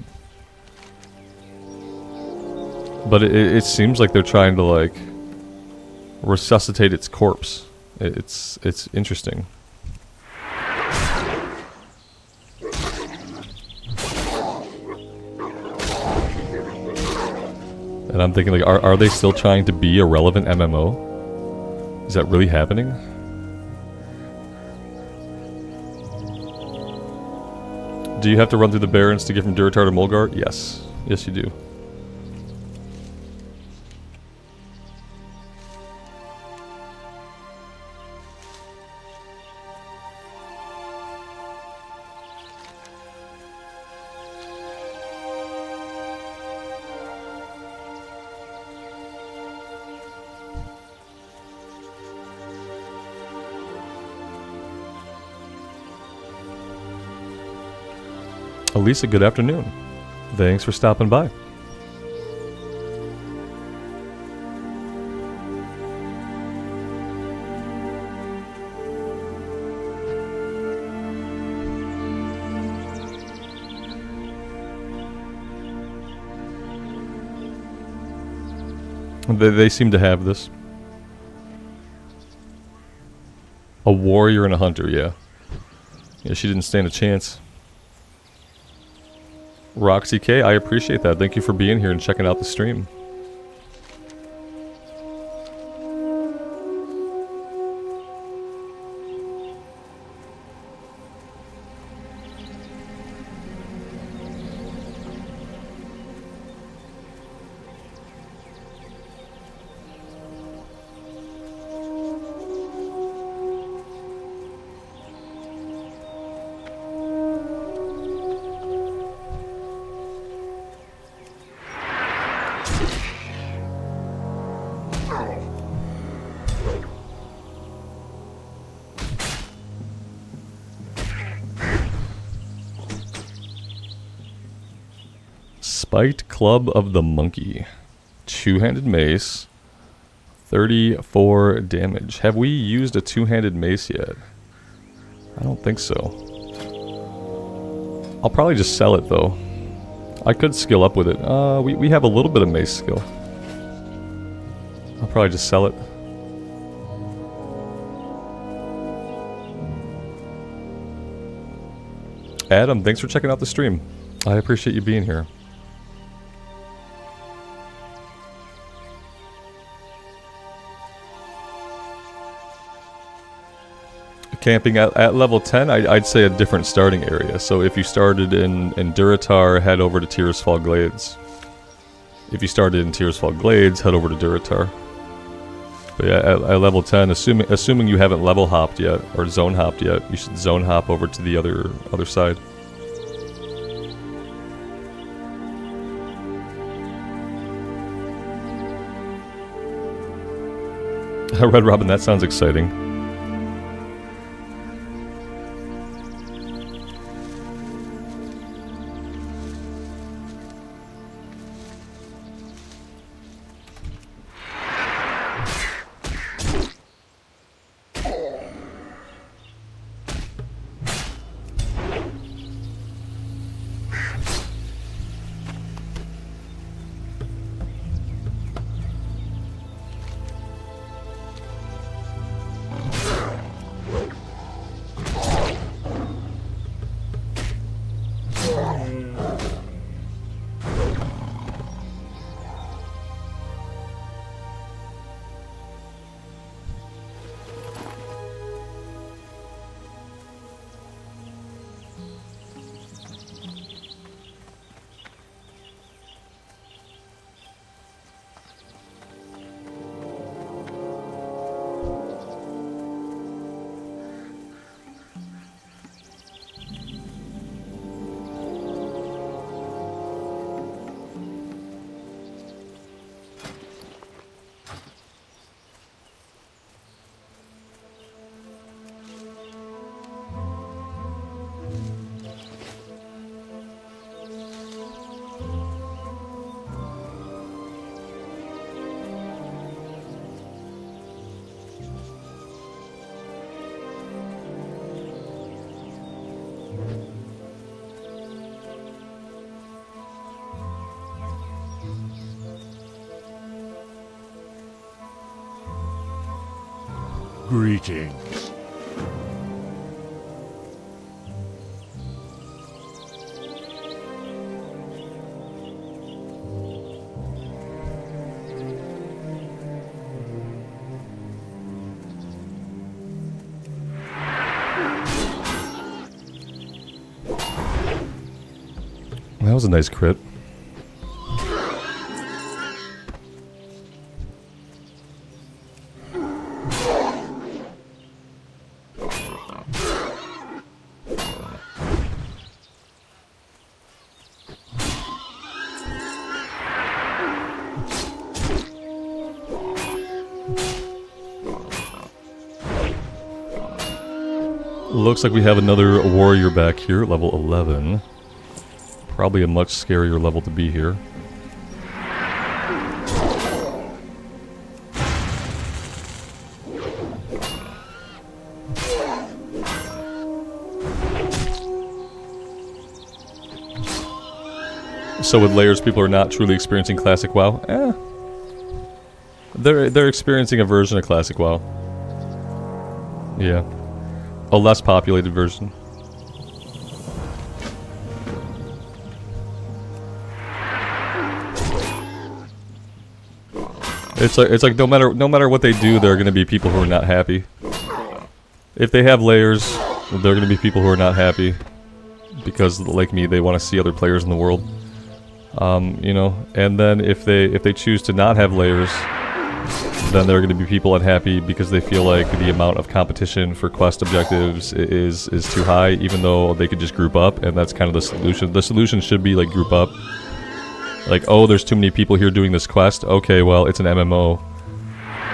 But it seems like they're trying to, like, resuscitate its corpse. It's interesting. And I'm thinking, like, are they still trying to be a relevant MMO? Is that really happening? Do you have to run through the Barrens to get from Durotar to Mulgar? Yes. Yes, you do. Elisa, good afternoon. Thanks for stopping by. They seem to have this. A warrior and a hunter, yeah. Yeah, she didn't stand a chance. Roxy K, I appreciate that. Thank you for being here and checking out the stream. Spiked Club of the Monkey. Two-handed mace. 34 damage. Have we used a two-handed mace yet? I don't think so. I'll probably just sell it though. I could skill up with it. We have a little bit of mace skill. I'll probably just sell it. Adam, thanks for checking out the stream. I appreciate you being here. Camping at level 10, I'd say a different starting area. So if you started in Durotar, head over to Tearsfall Glades. If you started in Tearsfall Glades, head over to Durotar. But yeah, at level 10, assuming you haven't level hopped yet, or zone hopped yet, you should zone hop over to the other side. Red Robin, that sounds exciting. Greetings. That was a nice crit. Looks like we have another warrior back here, level 11. Probably a much scarier level to be here. So with layers, people are not truly experiencing Classic WoW? They're experiencing a version of Classic WoW. Yeah. A less populated version. It's like no matter what they do, there are going to be people who are not happy. If they have layers, there are going to be people who are not happy because, like me, they want to see other players in the world. You know, and then if they choose to not have layers, then there are going to be people unhappy because they feel like the amount of competition for quest objectives is too high, even though they could just group up, and that's kind of the solution. The solution should be like group up. Like, oh, there's too many people here doing this quest. Okay, well, it's an MMO,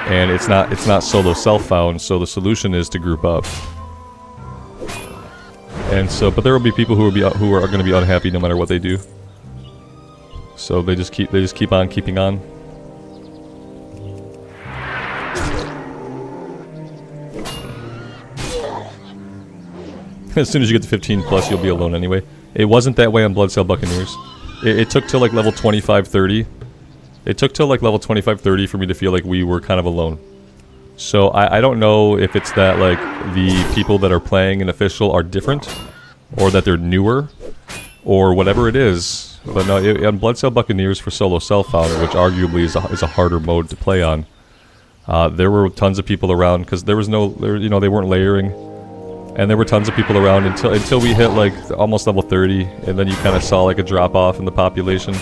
and it's not solo self-found. So the solution is to group up. And so, but there will be people who are going to be unhappy no matter what they do. So they just keep on keeping on. As soon as you get to 15 plus, you'll be alone anyway. It wasn't that way on Bloodsail Buccaneers. It took till like level 25-30. It took till like level 25-30 for me to feel like we were kind of alone. So I don't know if it's that like the people that are playing an official are different, or that they're newer, or whatever it is. But no, on Bloodsail Buccaneers for solo self-found, which arguably is a harder mode to play on, there were tons of people around because there was no, you know, they weren't layering. And there were tons of people around until we hit like almost level 30, and then you kind of saw like a drop off in the population.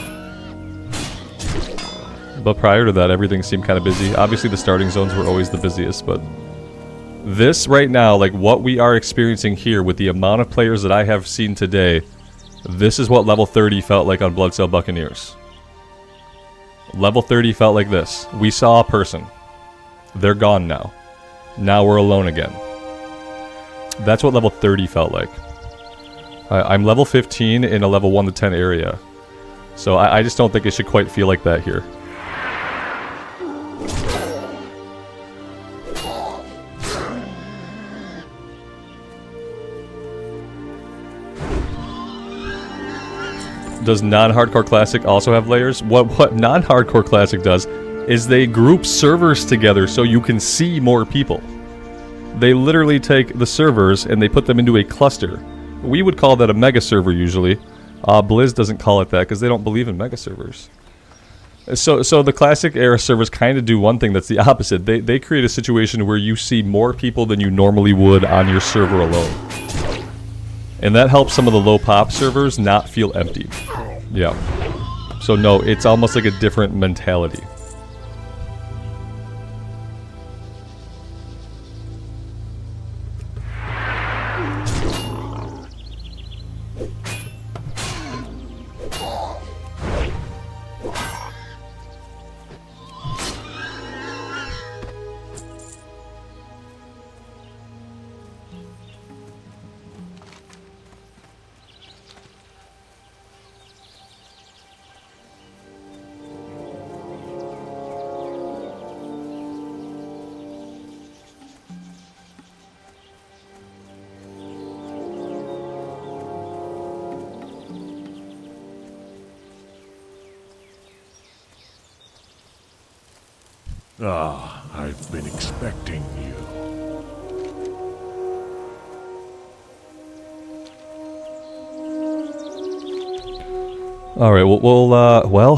But prior to that, everything seemed kind of busy. Obviously the starting zones were always the busiest, but this right now, like what we are experiencing here with the amount of players that I have seen today, this is what level 30 felt like on Bloodsail Buccaneers. Level 30 felt like this. We saw a person. They're gone now. Now we're alone again. That's what level 30 felt like. I'm level 15 in a level 1 to 10 area. So I just don't think it should quite feel like that here. Does non-hardcore classic also have layers? What non-hardcore classic does is they group servers together so you can see more people. They literally take the servers and they put them into a cluster. We would call that a mega server usually. Blizz doesn't call it that because they don't believe in mega servers. So the classic era servers kind of do one thing that's the opposite. They create a situation where you see more people than you normally would on your server alone. And that helps some of the low pop servers not feel empty. Yeah. So no, it's almost like a different mentality. Ah, I've been expecting you. All right. Well,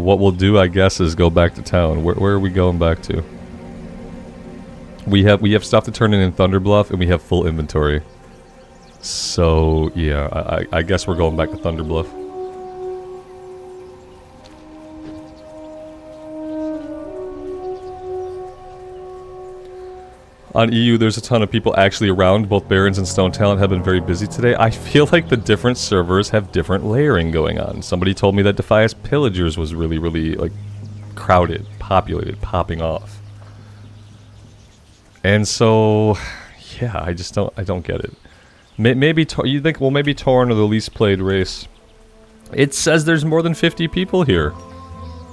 what we'll do, I guess, is go back to town. Where are we going back to? We have stuff to turn in Thunderbluff, and we have full inventory. So yeah, I guess we're going back to Thunderbluff. On EU, there's a ton of people actually around. Both Barons and Stone Talent have been very busy today. I feel like the different servers have different layering going on. Somebody told me that Defias Pillagers was really, really, like, crowded, populated, popping off. And so, yeah, I don't get it. Maybe, you think, well, maybe Torn are the least played race. It says there's more than 50 people here.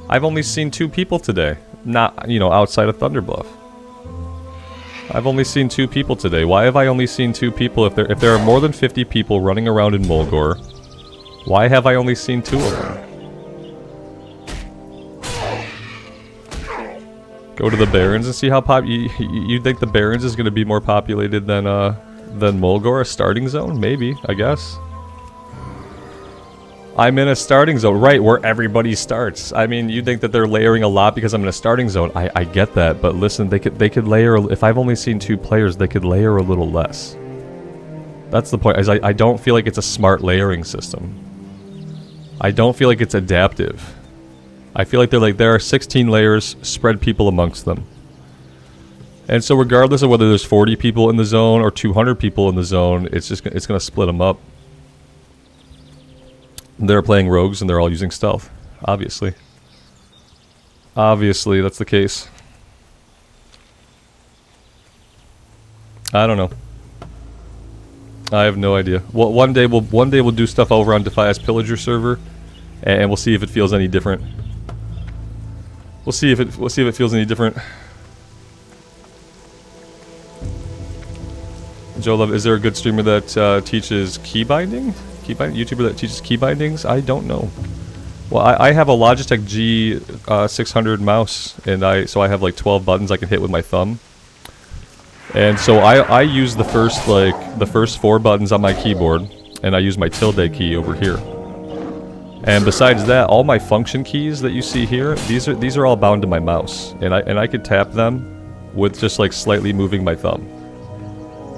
I've only seen 2 people today. Not, you know, outside of Thunderbluff. I've only seen 2 people today. Why have I only seen 2 people? If there are more than 50 people running around in Mulgore, why have I only seen 2 of them? Go to the Barrens and see how you think the Barrens is going to be more populated than Mulgore, a starting zone? Maybe, I guess. I'm in a starting zone, right, where everybody starts. I mean, you think that they're layering a lot because I'm in a starting zone. I get that, but listen, they could layer, if I've only seen 2 players, they could layer a little less. That's the point, is I don't feel like it's a smart layering system. I don't feel like it's adaptive. I feel like there are 16 layers, spread people amongst them. And so regardless of whether there's 40 people in the zone or 200 people in the zone, it's going to split them up. They're playing rogues and they're all using stealth, obviously. Obviously, that's the case. I don't know. I have no idea. Well, one day we'll do stuff over on Defias Pillager server, and we'll see if it feels any different. We'll see if it feels any different. Joe Love, is there a good streamer that teaches key binding? YouTuber that teaches key bindings? I don't know. Well, I have a Logitech G600 mouse, and so I have like 12 buttons I can hit with my thumb. And so I use the first 4 buttons on my keyboard, and I use my tilde key over here. And besides that, all my function keys that you see here, these are all bound to my mouse, and I could tap them with just like slightly moving my thumb.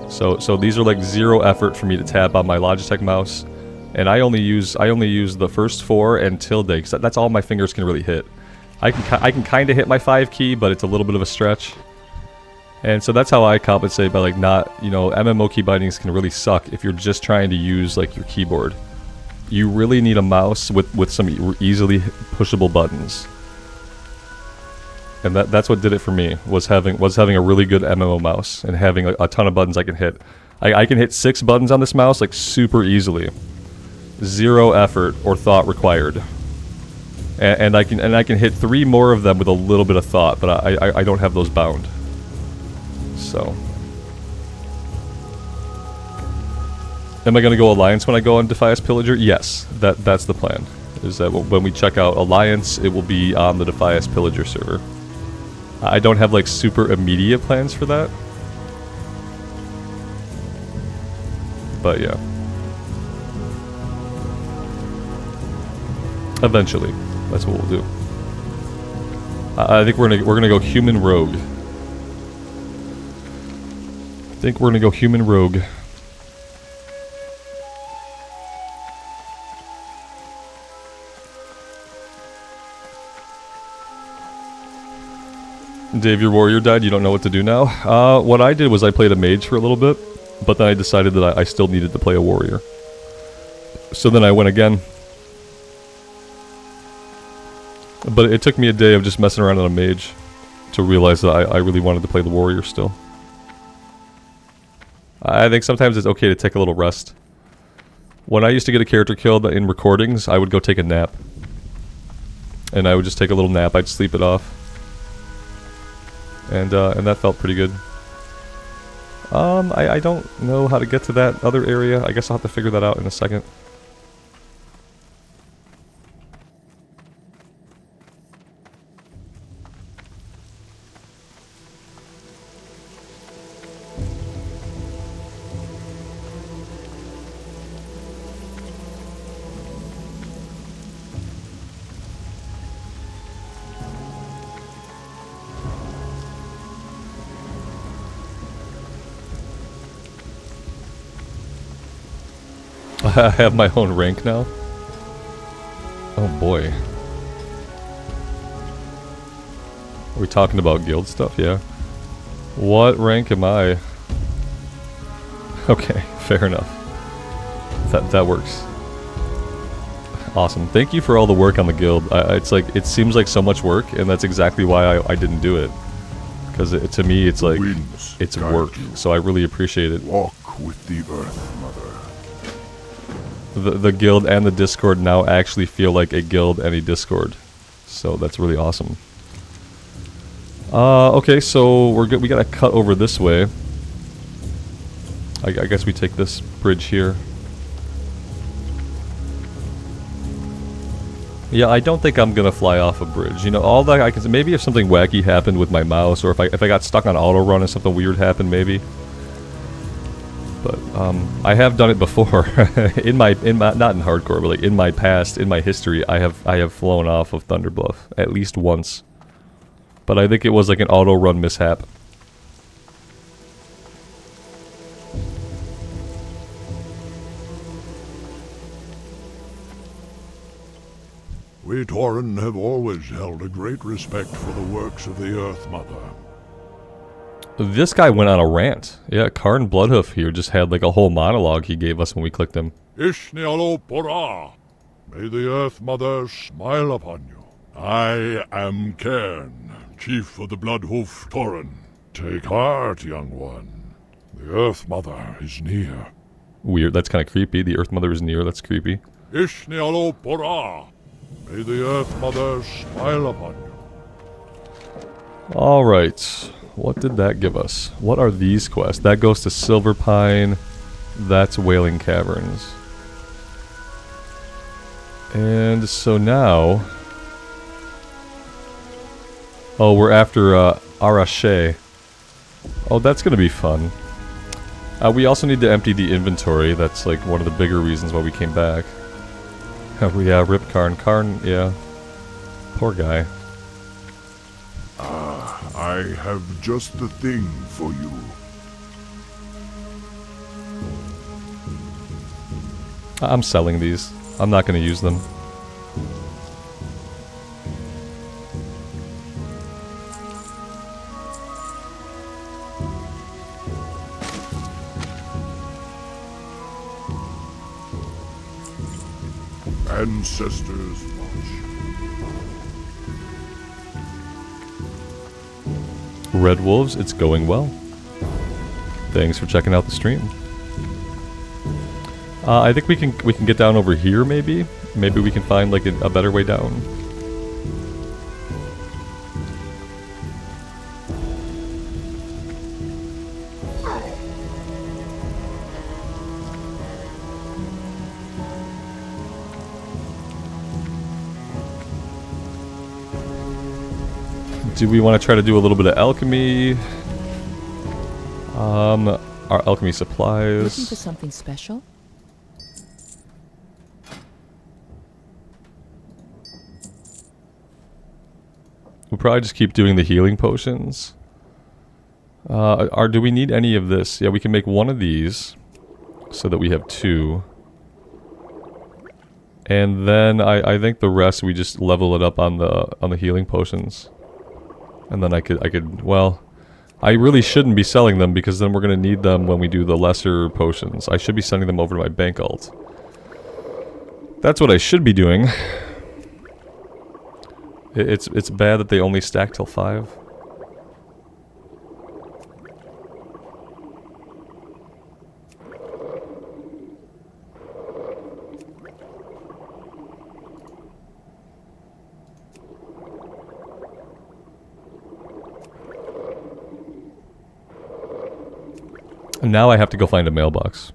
So these are like 0 effort for me to tap on my Logitech mouse. And I only use the first 4 and tilde, because that's all my fingers can really hit. I can kind of hit my 5 key, but it's a little bit of a stretch. And so that's how I compensate by like not, you know, MMO key bindings can really suck if you're just trying to use like your keyboard. You really need a mouse with some easily pushable buttons. And that's what did it for me, was having a really good MMO mouse and having a ton of buttons I can hit. I can hit 6 buttons on this mouse like super easily. 0 effort or thought required, and I can hit 3 more of them with a little bit of thought, but I don't have those bound. So, am I gonna go Alliance when I go on Defias Pillager? Yes, that's the plan. Is that when we check out Alliance, it will be on the Defias Pillager server. I don't have like super immediate plans for that, but yeah. Eventually, that's what we'll do. I think we're gonna go human rogue. I think we're gonna go human rogue. Dave, your warrior died. You don't know what to do now. What I did was I played a mage for a little bit, but then I decided that I still needed to play a warrior. So then I went again. But it took me a day of just messing around on a mage to realize that I really wanted to play the warrior still. I think sometimes it's okay to take a little rest. When I used to get a character killed in recordings, I would go take a nap. And I would just take a little nap, I'd sleep it off. And that felt pretty good. I don't know how to get to that other area. I guess I'll have to figure that out in a second. I have my own rank now? Oh boy. Are we talking about guild stuff? Yeah. What rank am I? Okay, fair enough. That works. Awesome. Thank you for all the work on the guild. It's like, it seems like so much work, and that's exactly why I didn't do it. Because to me, it's like, Winds it's guide work. you. So I really appreciate it. Walk with the Earth Mother. The guild and the Discord now actually feel like a guild and a Discord. So that's really awesome. Okay, so we're good. We gotta cut over this way. I guess we take this bridge here. Yeah, I don't think I'm gonna fly off a bridge. You know, all that I can say, maybe if something wacky happened with my mouse, or if I got stuck on auto run and something weird happened, maybe. But I have done it before. in my not in hardcore, but like in my past, in my history, I have flown off of Thunder Bluff at least once. But I think it was like an auto run mishap. We Tauren have always held a great respect for the works of the Earth Mother. This guy went on a rant. Yeah, Karn Bloodhoof here just had like a whole monologue he gave us when we clicked him. Ishnialo Porah! May the Earth Mother smile upon you. I am Cairn, chief of the Bloodhoof Tauren. Take heart, young one. The Earth Mother is near. Weird, that's kind of creepy. The Earth Mother is near, that's creepy. Ishnialo Porah! May the Earth Mother smile upon you. Alright, what did that give us? What are these quests? That goes to Silver Pine. That's Wailing Caverns. And so now... Oh, we're after RFC. Oh, that's gonna be fun. We also need to empty the inventory. That's like one of the bigger reasons why we came back. Yeah, rip Karn. Karn, yeah. Poor guy. I have just the thing for you. I'm selling these. I'm not gonna use them. Ancestors watch. Red Wolves, it's going well. Thanks for checking out the stream. I think we can get down over here maybe. Maybe we can find like a better way down. Do we want to try to do a little bit of alchemy? Our alchemy supplies. Looking for something special? We'll probably just keep doing the healing potions. Do we need any of this? Yeah, we can make one of these so that we have two. And then I think the rest we just level it up on the healing potions. And then I could well, I really shouldn't be selling them because then we're gonna need them when we do the lesser potions. I should be sending them over to my bank alt. That's what I should be doing. It's bad that they only stack till 5. And now I have to go find a mailbox.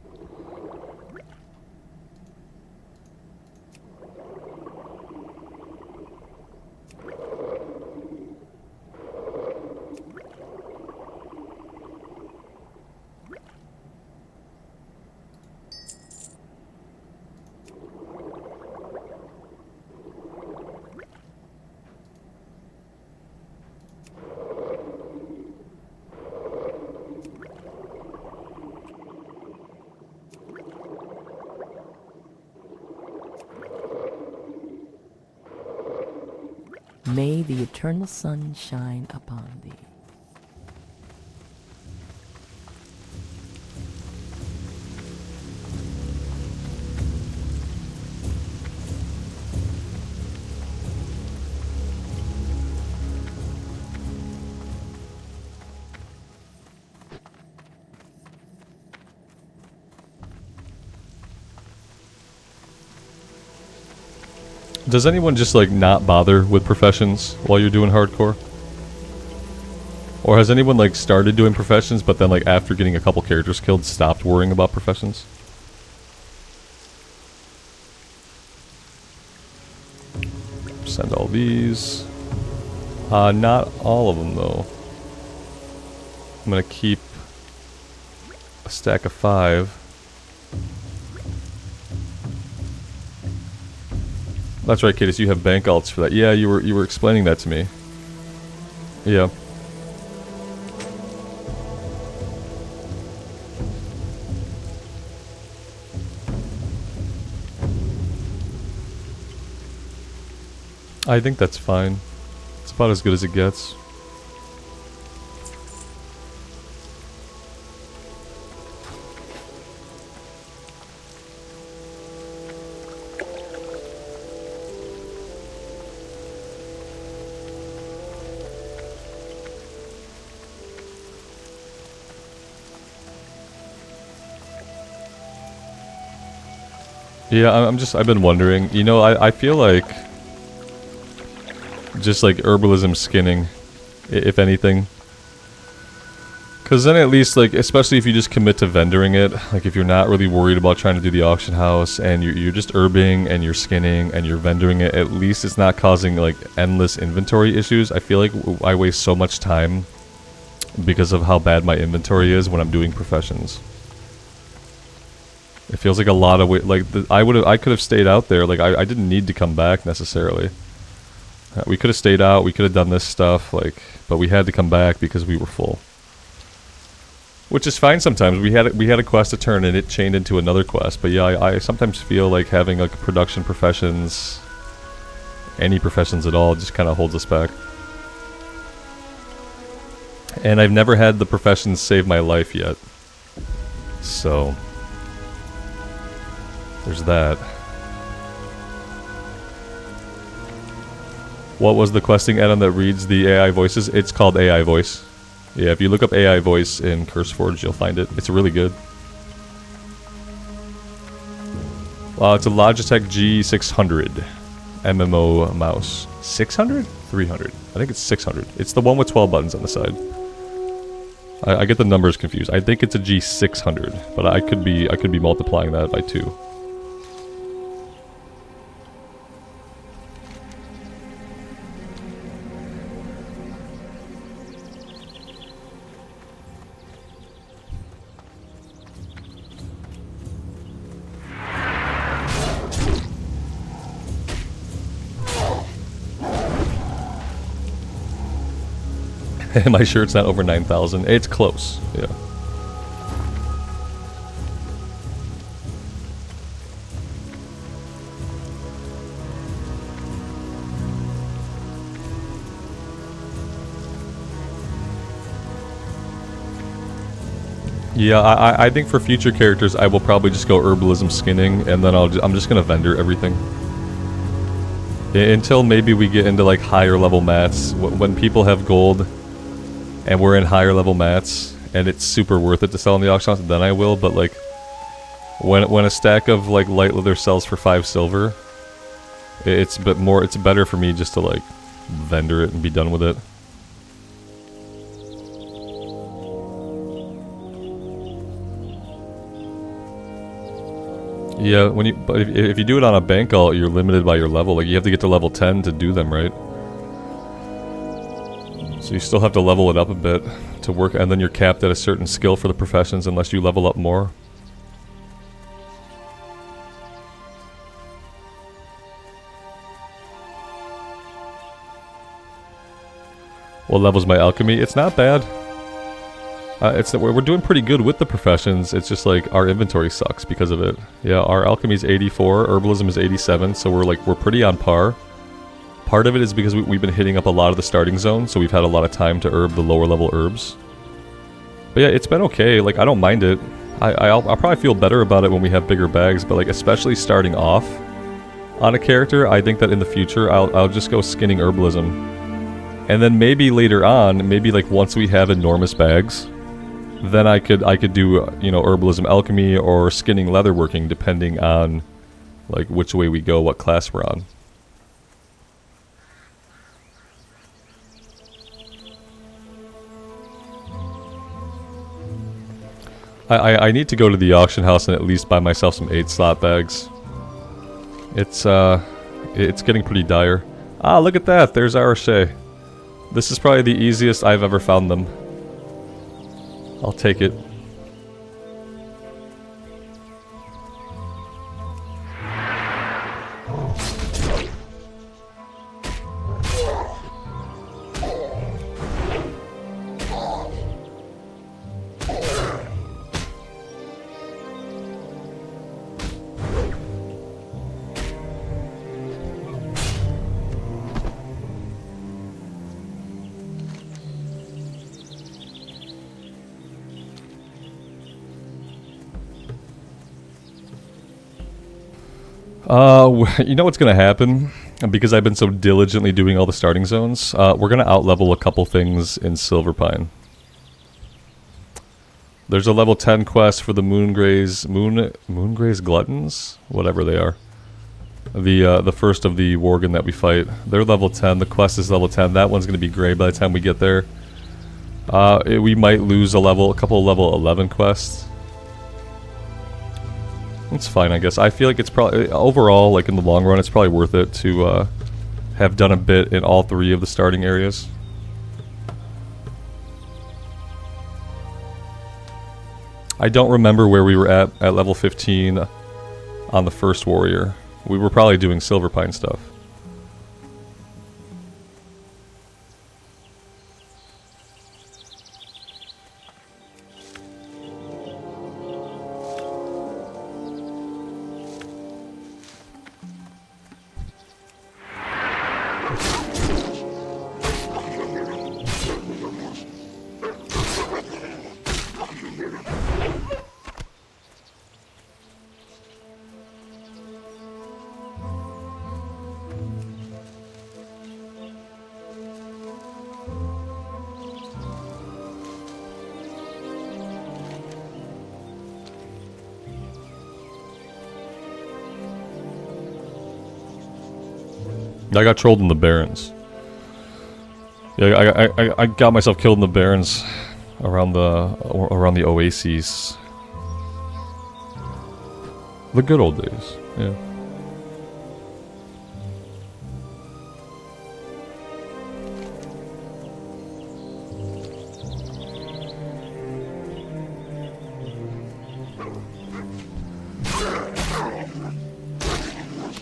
May the eternal sun shine upon thee. Does anyone just like not bother with professions while you're doing hardcore? Or has anyone like started doing professions but then like after getting a couple characters killed stopped worrying about professions? Send all these. Not all of them though. I'm gonna keep a stack of 5. That's right, Cadis, you have bank alts for that. Yeah, you were explaining that to me. Yeah. I think that's fine. It's about as good as it gets. Yeah, I've been wondering, you know, I feel like just like herbalism skinning, if anything. Because then at least, like, especially if you just commit to vendoring it, like if you're not really worried about trying to do the auction house and you're just herbing and you're skinning and you're vendoring it, at least it's not causing like endless inventory issues. I feel like I waste so much time because of how bad my inventory is when I'm doing professions. It feels like a lot of like I could have stayed out there. Like I didn't need to come back necessarily. We could have stayed out. We could have done this stuff. Like, but we had to come back because we were full. Which is fine sometimes. We had a quest to turn and it chained into another quest. But yeah, I sometimes feel like having like production professions, any professions at all, just kind of holds us back. And I've never had the professions save my life yet. So there's that. What was the questing add-on that reads the AI voices? It's called AI Voice. Yeah, if you look up AI Voice in CurseForge, you'll find it. It's really good. It's a Logitech G600 MMO mouse. 600? 300. I think it's 600. It's the one with 12 buttons on the side. I get the numbers confused. I think it's a G600, but I could be multiplying that by 2. Am I sure it's not over 9,000? It's close, yeah. Yeah, I think for future characters I will probably just go herbalism skinning, and then I'm just gonna vendor everything. Until maybe we get into like higher level mats, when people have gold and we're in higher level mats and it's super worth it to sell in the auction house, then I will. But like when a stack of like light leather sells for 5 silver, it's better for me just to like vendor it and be done with it. Yeah, but if you do it on a bank alt, you're limited by your level. Like you have to get to level 10 to do them, right? So you still have to level it up a bit to work, and then you're capped at a certain skill for the professions unless you level up more. What level's my alchemy? It's not bad. We're doing pretty good with the professions. It's just like our inventory sucks because of it. Yeah, our alchemy is 84, herbalism is 87, so we're pretty on par Part of it is because we've been hitting up a lot of the starting zone, so we've had a lot of time to herb the lower level herbs. But yeah, it's been okay. Like, I don't mind it. I'll probably feel better about it when we have bigger bags, but like, especially starting off on a character, I think that in the future, I'll just go skinning Herbalism. And then maybe later on, maybe like once we have enormous bags, then I could do, you know, Herbalism Alchemy or skinning leatherworking, depending on like which way we go, what class we're on. I need to go to the auction house and at least buy myself some 8-slot bags. It's getting pretty dire. Ah, look at that! There's RFC. This is probably the easiest I've ever found them. I'll take it. You know what's going to happen? Because I've been so diligently doing all the starting zones, we're going to outlevel a couple things in Silverpine. There's a level 10 quest for the Moongraze Gluttons? Whatever they are. The first of the Worgen that we fight. They're level 10, the quest is level 10, that one's going to be gray by the time we get there. We might lose a couple of level 11 quests. It's fine, I guess. I feel like it's probably, overall, like in the long run, it's probably worth it to have done a bit in all 3 of the starting areas. I don't remember where we were at level 15 on the first warrior. We were probably doing Silverpine stuff. I got trolled in the Barrens. Yeah, I got myself killed in the Barrens around the oases. The good old days, yeah.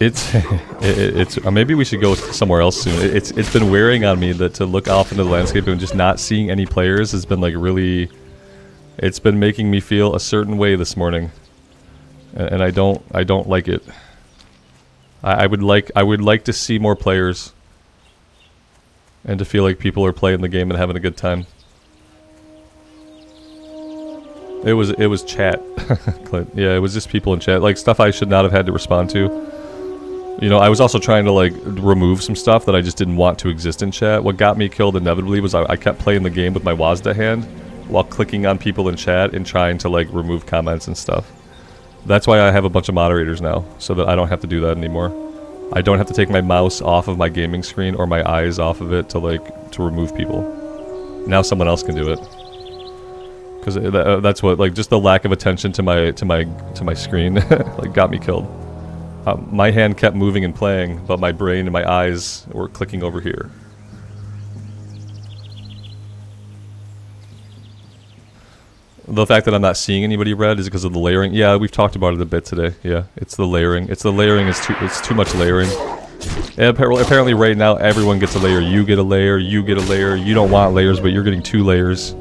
It's maybe we should go somewhere else soon. It's been wearing on me that to look off into the landscape and just not seeing any players has been like really. It's been making me feel a certain way this morning, and I don't like it. I would like to see more players, and to feel like people are playing the game and having a good time. It was chat, Clint. Yeah, it was just people in chat, like stuff I should not have had to respond to. You know, I was also trying to like remove some stuff that I just didn't want to exist in chat. What got me killed inevitably was I kept playing the game with my Wazda hand while clicking on people in chat and trying to like remove comments and stuff. That's why I have a bunch of moderators now, so that I don't have to do that anymore. I don't have to take my mouse off of my gaming screen or my eyes off of it to remove people. Now someone else can do it. Because that's what, like, just the lack of attention to my screen like got me killed. My hand kept moving and playing, but my brain and my eyes were clicking over here. The fact that I'm not seeing anybody red is because of the layering. Yeah, we've talked about it a bit today. Yeah, it's the layering. It's too much layering. And apparently right now everyone gets a layer. You get a layer, you get a layer. You don't want layers, but you're getting 2 layers.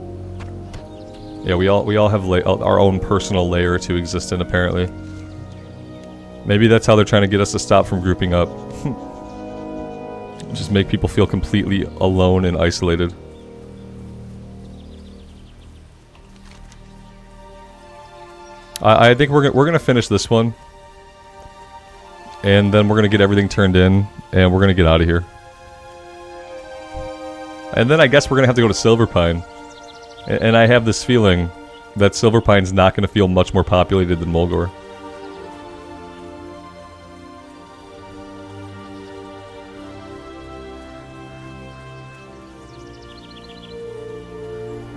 Yeah, we all have our own personal layer to exist in, apparently. Maybe that's how they're trying to get us to stop from grouping up. just make people feel completely alone and isolated. I think we're gonna finish this one, and then we're gonna get everything turned in, and we're gonna get out of here. And then I guess we're gonna have to go to Silverpine, and I have this feeling that Silverpine's not gonna feel much more populated than Mulgore.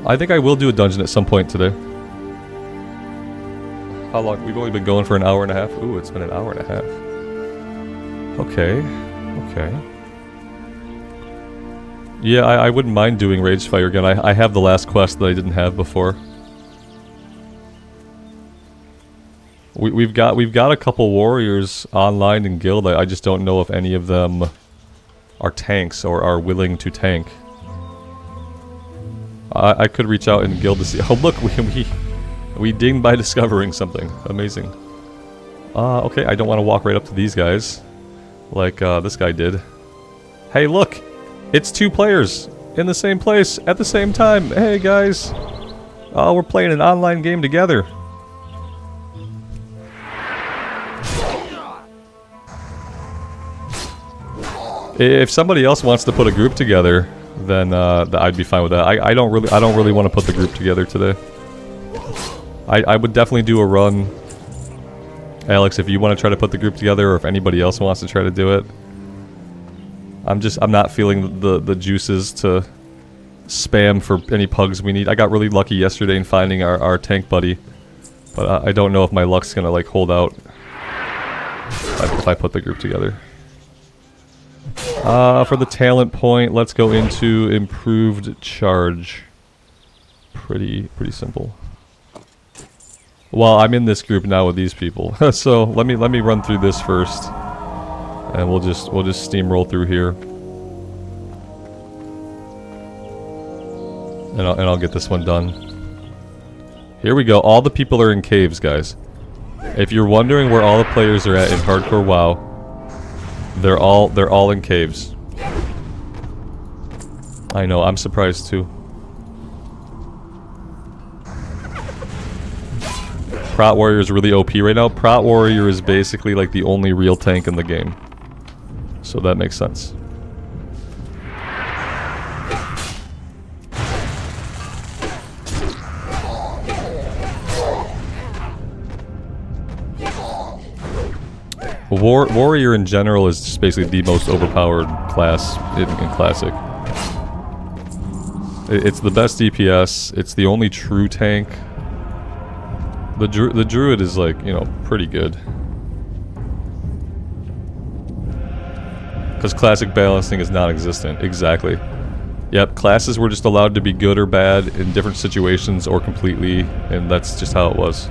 I think I will do a dungeon at some point today. How long? We've only been going for an hour and a half. Ooh, it's been an hour and a half. Okay. Okay. Yeah, I wouldn't mind doing Ragefire again. I have the last quest that I didn't have before. We've got a couple warriors online in guild. I just don't know if any of them are tanks or are willing to tank. I could reach out in guild to see. Oh look, we dinged by discovering something. Amazing. Okay, I don't want to walk right up to these guys like this guy did. Hey, look! It's 2 players in the same place at the same time. Hey, guys! Oh, we're playing an online game together. If somebody else wants to put a group together, then I'd be fine with that. I don't really want to put the group together today. I would definitely do a run. Alex, if you want to try to put the group together, or if anybody else wants to try to do it. I'm not feeling the juices to spam for any pugs we need. I got really lucky yesterday in finding our tank buddy, but I don't know if my luck's gonna like hold out if I put the group together. For the talent point, let's go into improved charge. Pretty simple. Well, I'm in this group now with these people, so let me run through this first, and we'll just steamroll through here, and I'll get this one done. Here we go. All the people are in caves, guys. If you're wondering where all the players are at in Hardcore WoW, they're all in caves. I know. I'm surprised too. Prot Warrior is really OP right now. Prot Warrior is basically like the only real tank in the game. So that makes sense. Warrior in general is just basically the most overpowered class in Classic. It's the best DPS. It's the only true tank. The Druid is like, you know, pretty good. Because Classic balancing is non-existent. Exactly. Yep, classes were just allowed to be good or bad in different situations or completely, and that's just how it was.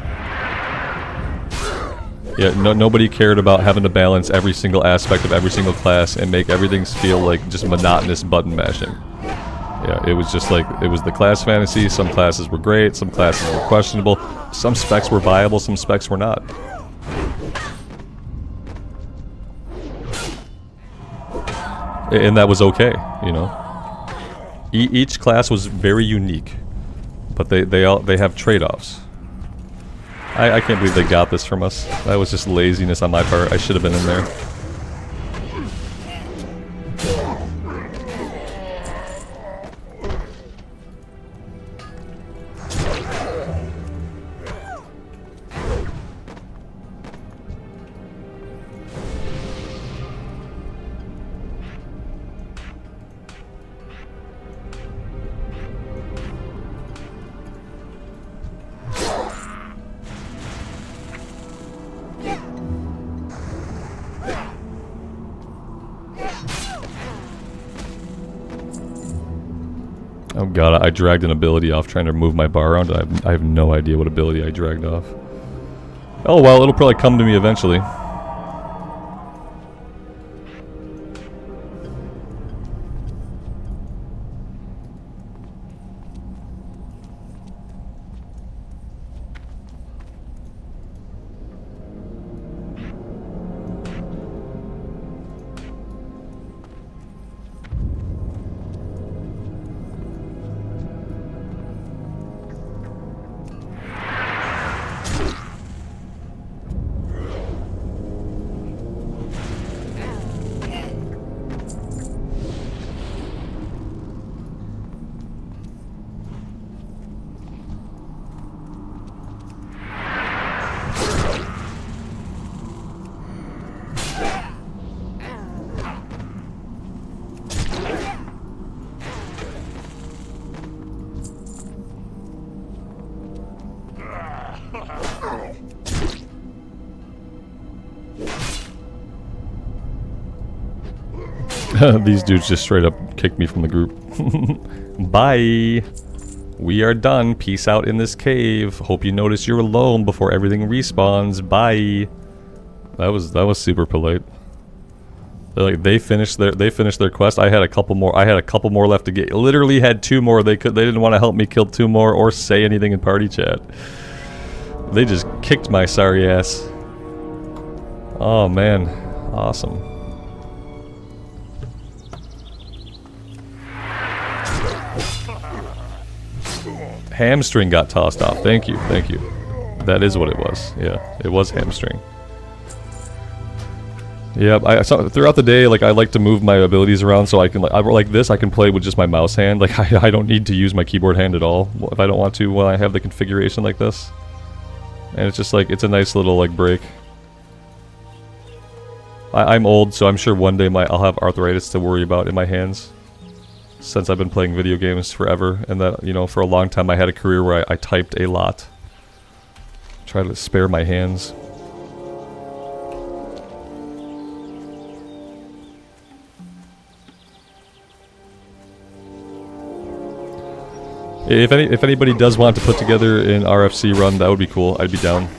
Yeah, nobody cared about having to balance every single aspect of every single class and make everything feel like just monotonous button mashing. Yeah, it was just like, it was the class fantasy. Some classes were great, some classes were questionable, some specs were viable, some specs were not. And that was okay, you know. Each class was very unique, but they have trade-offs. I can't believe they got this from us. That was just laziness on my part. I should have been in there. Oh god, I dragged an ability off trying to move my bar around. I have no idea what ability I dragged off. Oh well, it'll probably come to me eventually. These dudes just straight up kicked me from the group. Bye. We are done. Peace out in this cave. Hope you notice you're alone before everything respawns. Bye. That was super polite. They finished their quest. I had a couple more. I had a couple more left to get. Literally had 2 more. They didn't want to help me kill 2 more or say anything in party chat. They just kicked my sorry ass. Oh man, awesome. Hamstring got tossed off. Thank you, thank you. That is what it was. Yeah, it was hamstring. Yeah, so throughout the day, like I like to move my abilities around so I can like this. I can play with just my mouse hand. Like I don't need to use my keyboard hand at all if I don't want to when I have the configuration like this. And it's just like it's a nice little like break. I'm old, so I'm sure one day I'll have arthritis to worry about in my hands. Since I've been playing video games forever, and that, you know, for a long time I had a career where I typed a lot. Try to spare my hands. If anybody does want to put together an RFC run, that would be cool. I'd be down.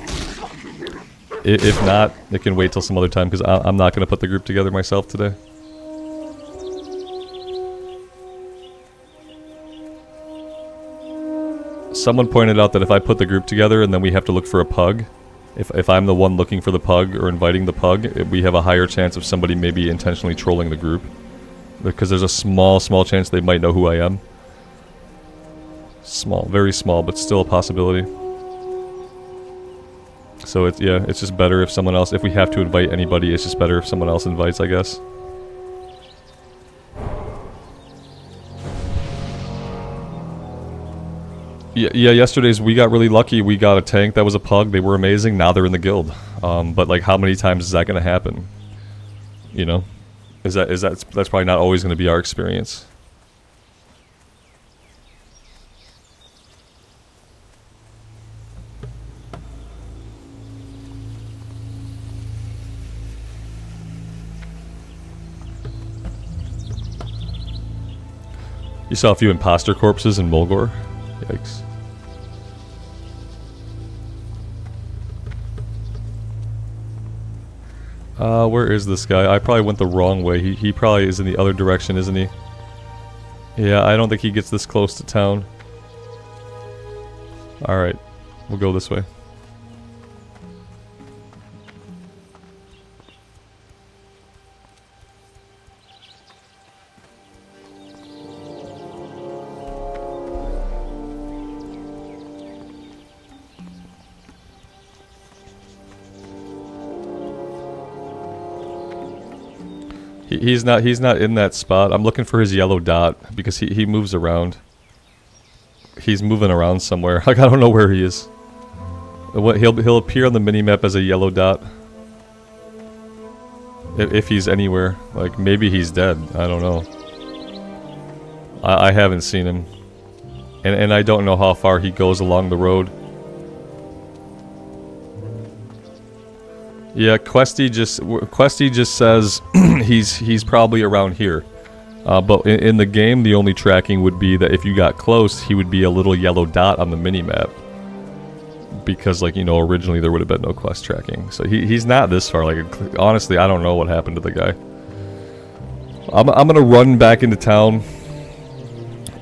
If not, it can wait till some other time, because I'm not going to put the group together myself today. Someone pointed out that if I put the group together and then we have to look for a pug, if I'm the one looking for the pug or inviting the pug, we have a higher chance of somebody maybe intentionally trolling the group. Because there's a small chance they might know who I am. Small, very small, but still a possibility. So it's just better if someone else, if we have to invite anybody, it's just better if someone else invites, I guess. Yeah, yesterday's we got really lucky. We got a tank that was a pug. They were amazing. Now they're in the guild. But like, how many times is that going to happen? You know, that's probably not always going to be our experience. You saw a few imposter corpses in Mulgore. Yikes. Where is this guy? I probably went the wrong way. He probably is in the other direction, isn't he? Yeah, I don't think he gets this close to town. Alright, we'll go this way. He's not in that spot. I'm looking for his yellow dot because he moves around. He's moving around somewhere. Like, I don't know where he is. He'll appear on the minimap as a yellow dot. If he's anywhere. Like, maybe he's dead. I don't know. I haven't seen him. And I don't know how far he goes along the road. Yeah, Questie just says he's probably around here. But in the game, the only tracking would be that if you got close, he would be a little yellow dot on the minimap. Because, like, you know, originally there would have been no quest tracking. So he's not this far. Like, honestly, I don't know what happened to the guy. I'm gonna run back into town.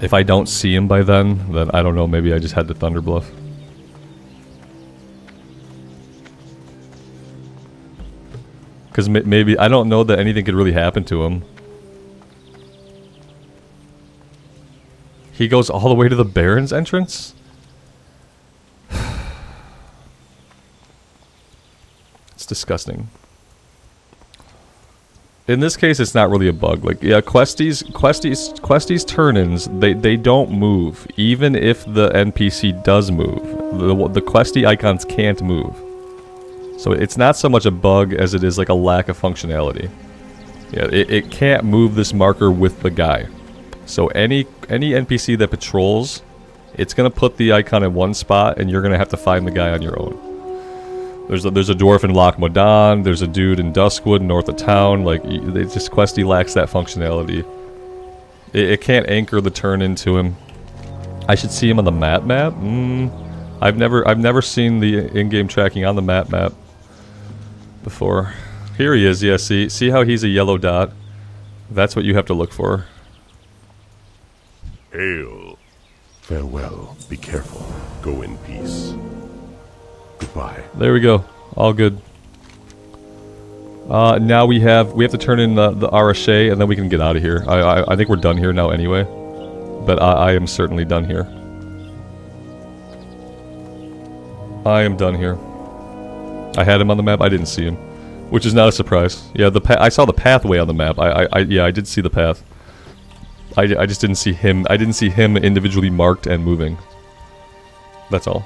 If I don't see him by then I don't know, maybe I just had to Thunder Bluff. Because maybe, I don't know that anything could really happen to him. He goes all the way to the Baron's entrance? It's disgusting. In this case, it's not really a bug. Like, yeah, Questie's turn-ins, they don't move. Even if the NPC does move. The Questie icons can't move. So it's not so much a bug as it is like a lack of functionality. Yeah, it can't move this marker with the guy. So any NPC that patrols, it's gonna put the icon in one spot and you're gonna have to find the guy on your own. There's a dwarf in Loch Modan. There's a dude in Duskwood, north of town. Like, they just Questie lacks that functionality. It can't anchor the turn into him. I should see him on the map. I've never seen the in-game tracking on the map before. Here he is. Yeah, see how he's a yellow dot? That's what you have to look for. Hail. Farewell. Be careful. Go in peace. Goodbye. There we go. All good. Now we have to turn in the RFC and then we can get out of here. I think we're done here now anyway. But I am certainly done here. I am done here. I had him on the map. I didn't see him, which is not a surprise. Yeah, I saw the pathway on the map. Yeah, I did see the path. I just didn't see him. I didn't see him individually marked and moving. That's all.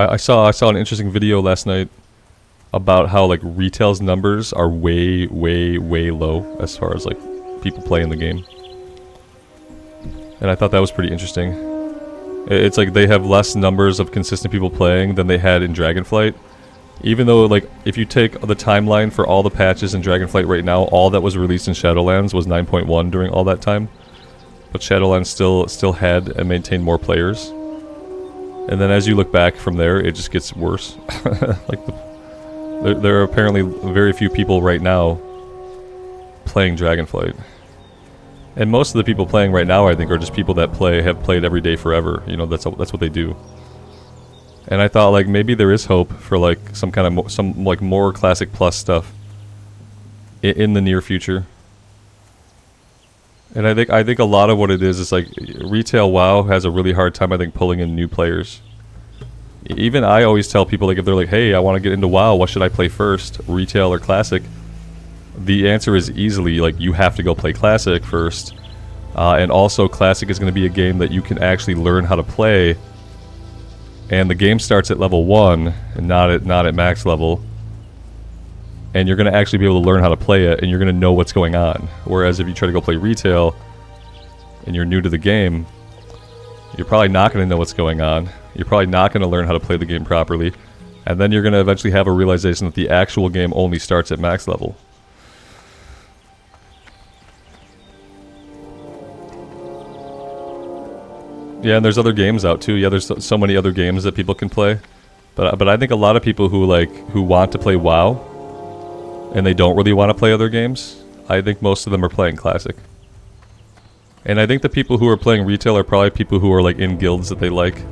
I saw an interesting video last night about how like retail's numbers are way low as far as like people playing the game, and I thought that was pretty interesting. It's like they have less numbers of consistent people playing than they had in Dragonflight, even though like if you take the timeline for all the patches in Dragonflight right now, all that was released in Shadowlands was 9.1 during all that time, but Shadowlands still had and maintained more players. And then as you look back from there, it just gets worse. Like there are apparently very few people right now playing Dragonflight. And most of the people playing right now, I think, are just people that have played every day forever. You know, that's what they do. And I thought like maybe there is hope for like some kind of more Classic Plus stuff in the near future. And I think a lot of what it is like retail WoW has a really hard time, I think, pulling in new players. Even I always tell people, like, if they're like, hey, I want to get into WoW, what should I play first, retail or Classic? The answer is easily, like, you have to go play Classic first. And also, Classic is going to be a game that you can actually learn how to play. And the game starts at level 1, and not at max level. And you're going to actually be able to learn how to play it, and you're going to know what's going on. Whereas if you try to go play retail, and you're new to the game, you're probably not going to know what's going on. You're probably not going to learn how to play the game properly. And then you're going to eventually have a realization that the actual game only starts at max level. Yeah, and there's other games out too. Yeah, there's so many other games that people can play. But I think a lot of people who want to play WoW, and they don't really want to play other games, I think most of them are playing Classic. And I think the people who are playing retail are probably people who are like in guilds that they like.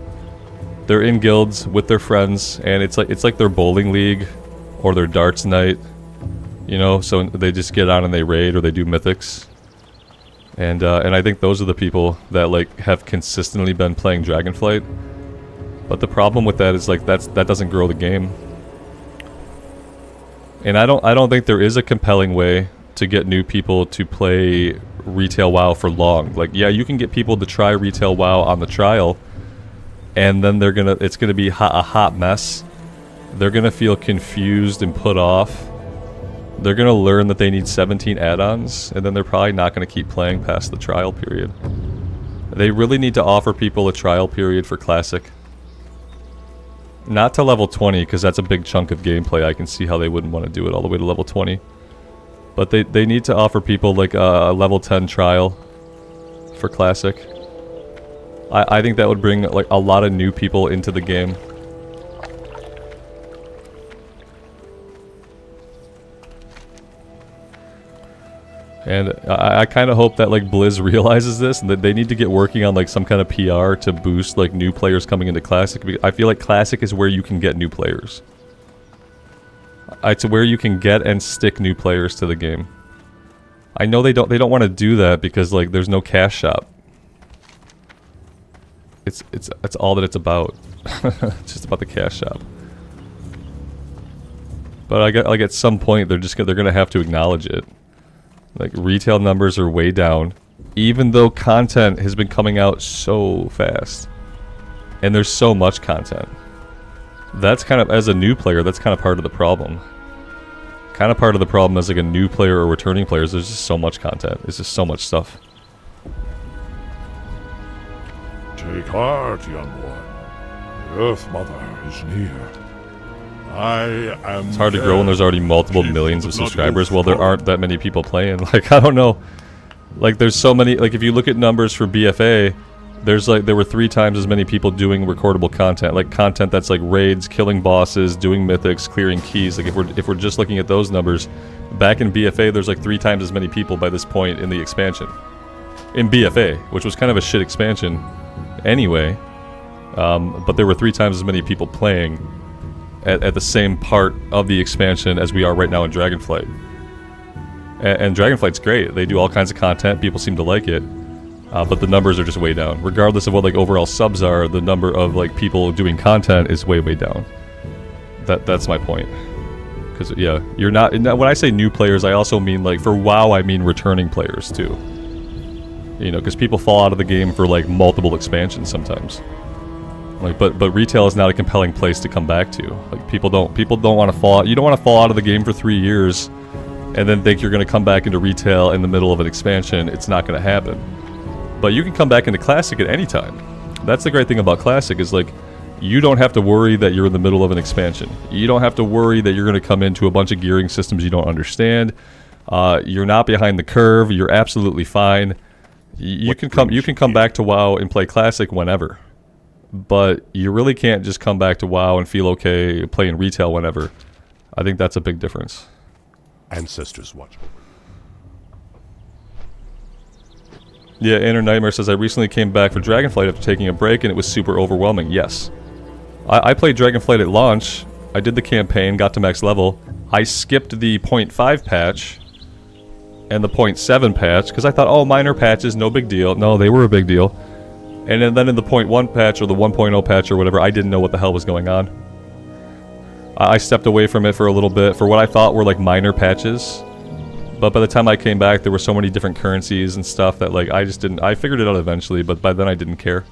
They're in guilds with their friends, and it's like their bowling league or their darts night, you know. So they just get on and they raid or they do mythics. And I think those are the people that like have consistently been playing Dragonflight. But the problem with that is like that doesn't grow the game. And I don't think there is a compelling way to get new people to play retail WoW for long. Like, yeah, you can get people to try retail WoW on the trial, and then it's gonna be a hot mess. They're gonna feel confused and put off. They're gonna learn that they need 17 add-ons, and then they're probably not gonna keep playing past the trial period. They really need to offer people a trial period for Classic. Not to level 20, because that's a big chunk of gameplay. I can see how they wouldn't want to do it all the way to level 20. But they need to offer people like a level 10 trial for Classic. I think that would bring like a lot of new people into the game. And I kind of hope that like Blizz realizes this, and that they need to get working on like some kind of PR to boost like new players coming into Classic. I feel like Classic is where you can get new players. It's where you can get and stick new players to the game. I know they don't want to do that because like there's no cash shop. It's all that it's about. It's just about the cash shop. But like at some point they're gonna have to acknowledge it. Like retail numbers are way down, even though content has been coming out so fast, and there's so much content. That's kind of, as a new player, that's kind of part of the problem. Kind of part of the problem as like a new player or returning players. There's just so much content. There's just so much stuff. Take heart, young one. The Earth Mother is near. I am. It's hard to grow when there's already multiple millions of subscribers. Well, there aren't that many people playing. Like, I don't know. Like, there's so many. Like, if you look at numbers for BFA, there were 3 times as many people doing recordable content. Like, content that's like raids, killing bosses, doing mythics, clearing keys. Like, if we're just looking at those numbers, back in BFA, there's like 3 times as many people by this point in the expansion. In BFA, which was kind of a shit expansion anyway. But there were 3 times as many people playing at the same part of the expansion as we are right now in Dragonflight. And Dragonflight's great. They do all kinds of content. People seem to like it. But the numbers are just way down. Regardless of what like overall subs are, the number of like people doing content is way down. That's my point. Because yeah, you're not. When I say new players, I also mean like for WoW, I mean returning players too. You know, because people fall out of the game for like multiple expansions sometimes. Like, but retail is not a compelling place to come back to. Like, people don't want to fall. You don't want to fall out of the game for 3 years, and then think you're going to come back into retail in the middle of an expansion. It's not going to happen. But you can come back into Classic at any time. That's the great thing about Classic is like, you don't have to worry that you're in the middle of an expansion. You don't have to worry that you're going to come into a bunch of gearing systems you don't understand. You're not behind the curve. You're absolutely fine. You can come back to WoW and play Classic whenever. But you really can't just come back to WoW and feel okay playing retail whenever. I think that's a big difference. Ancestors watch. Yeah, Inner Nightmare says, I recently came back for Dragonflight after taking a break and it was super overwhelming. Yes. I played Dragonflight at launch. I did the campaign, got to max level. I skipped the 0.5 patch and the 0.7 patch because I thought, oh, minor patches, no big deal. No, they were a big deal. And then in the 0.1 patch or the 1.0 patch or whatever, I didn't know what the hell was going on. I stepped away from it for a little bit for what I thought were like minor patches. But by the time I came back, there were so many different currencies and stuff that like I just didn't... I figured it out eventually, but by then I didn't care.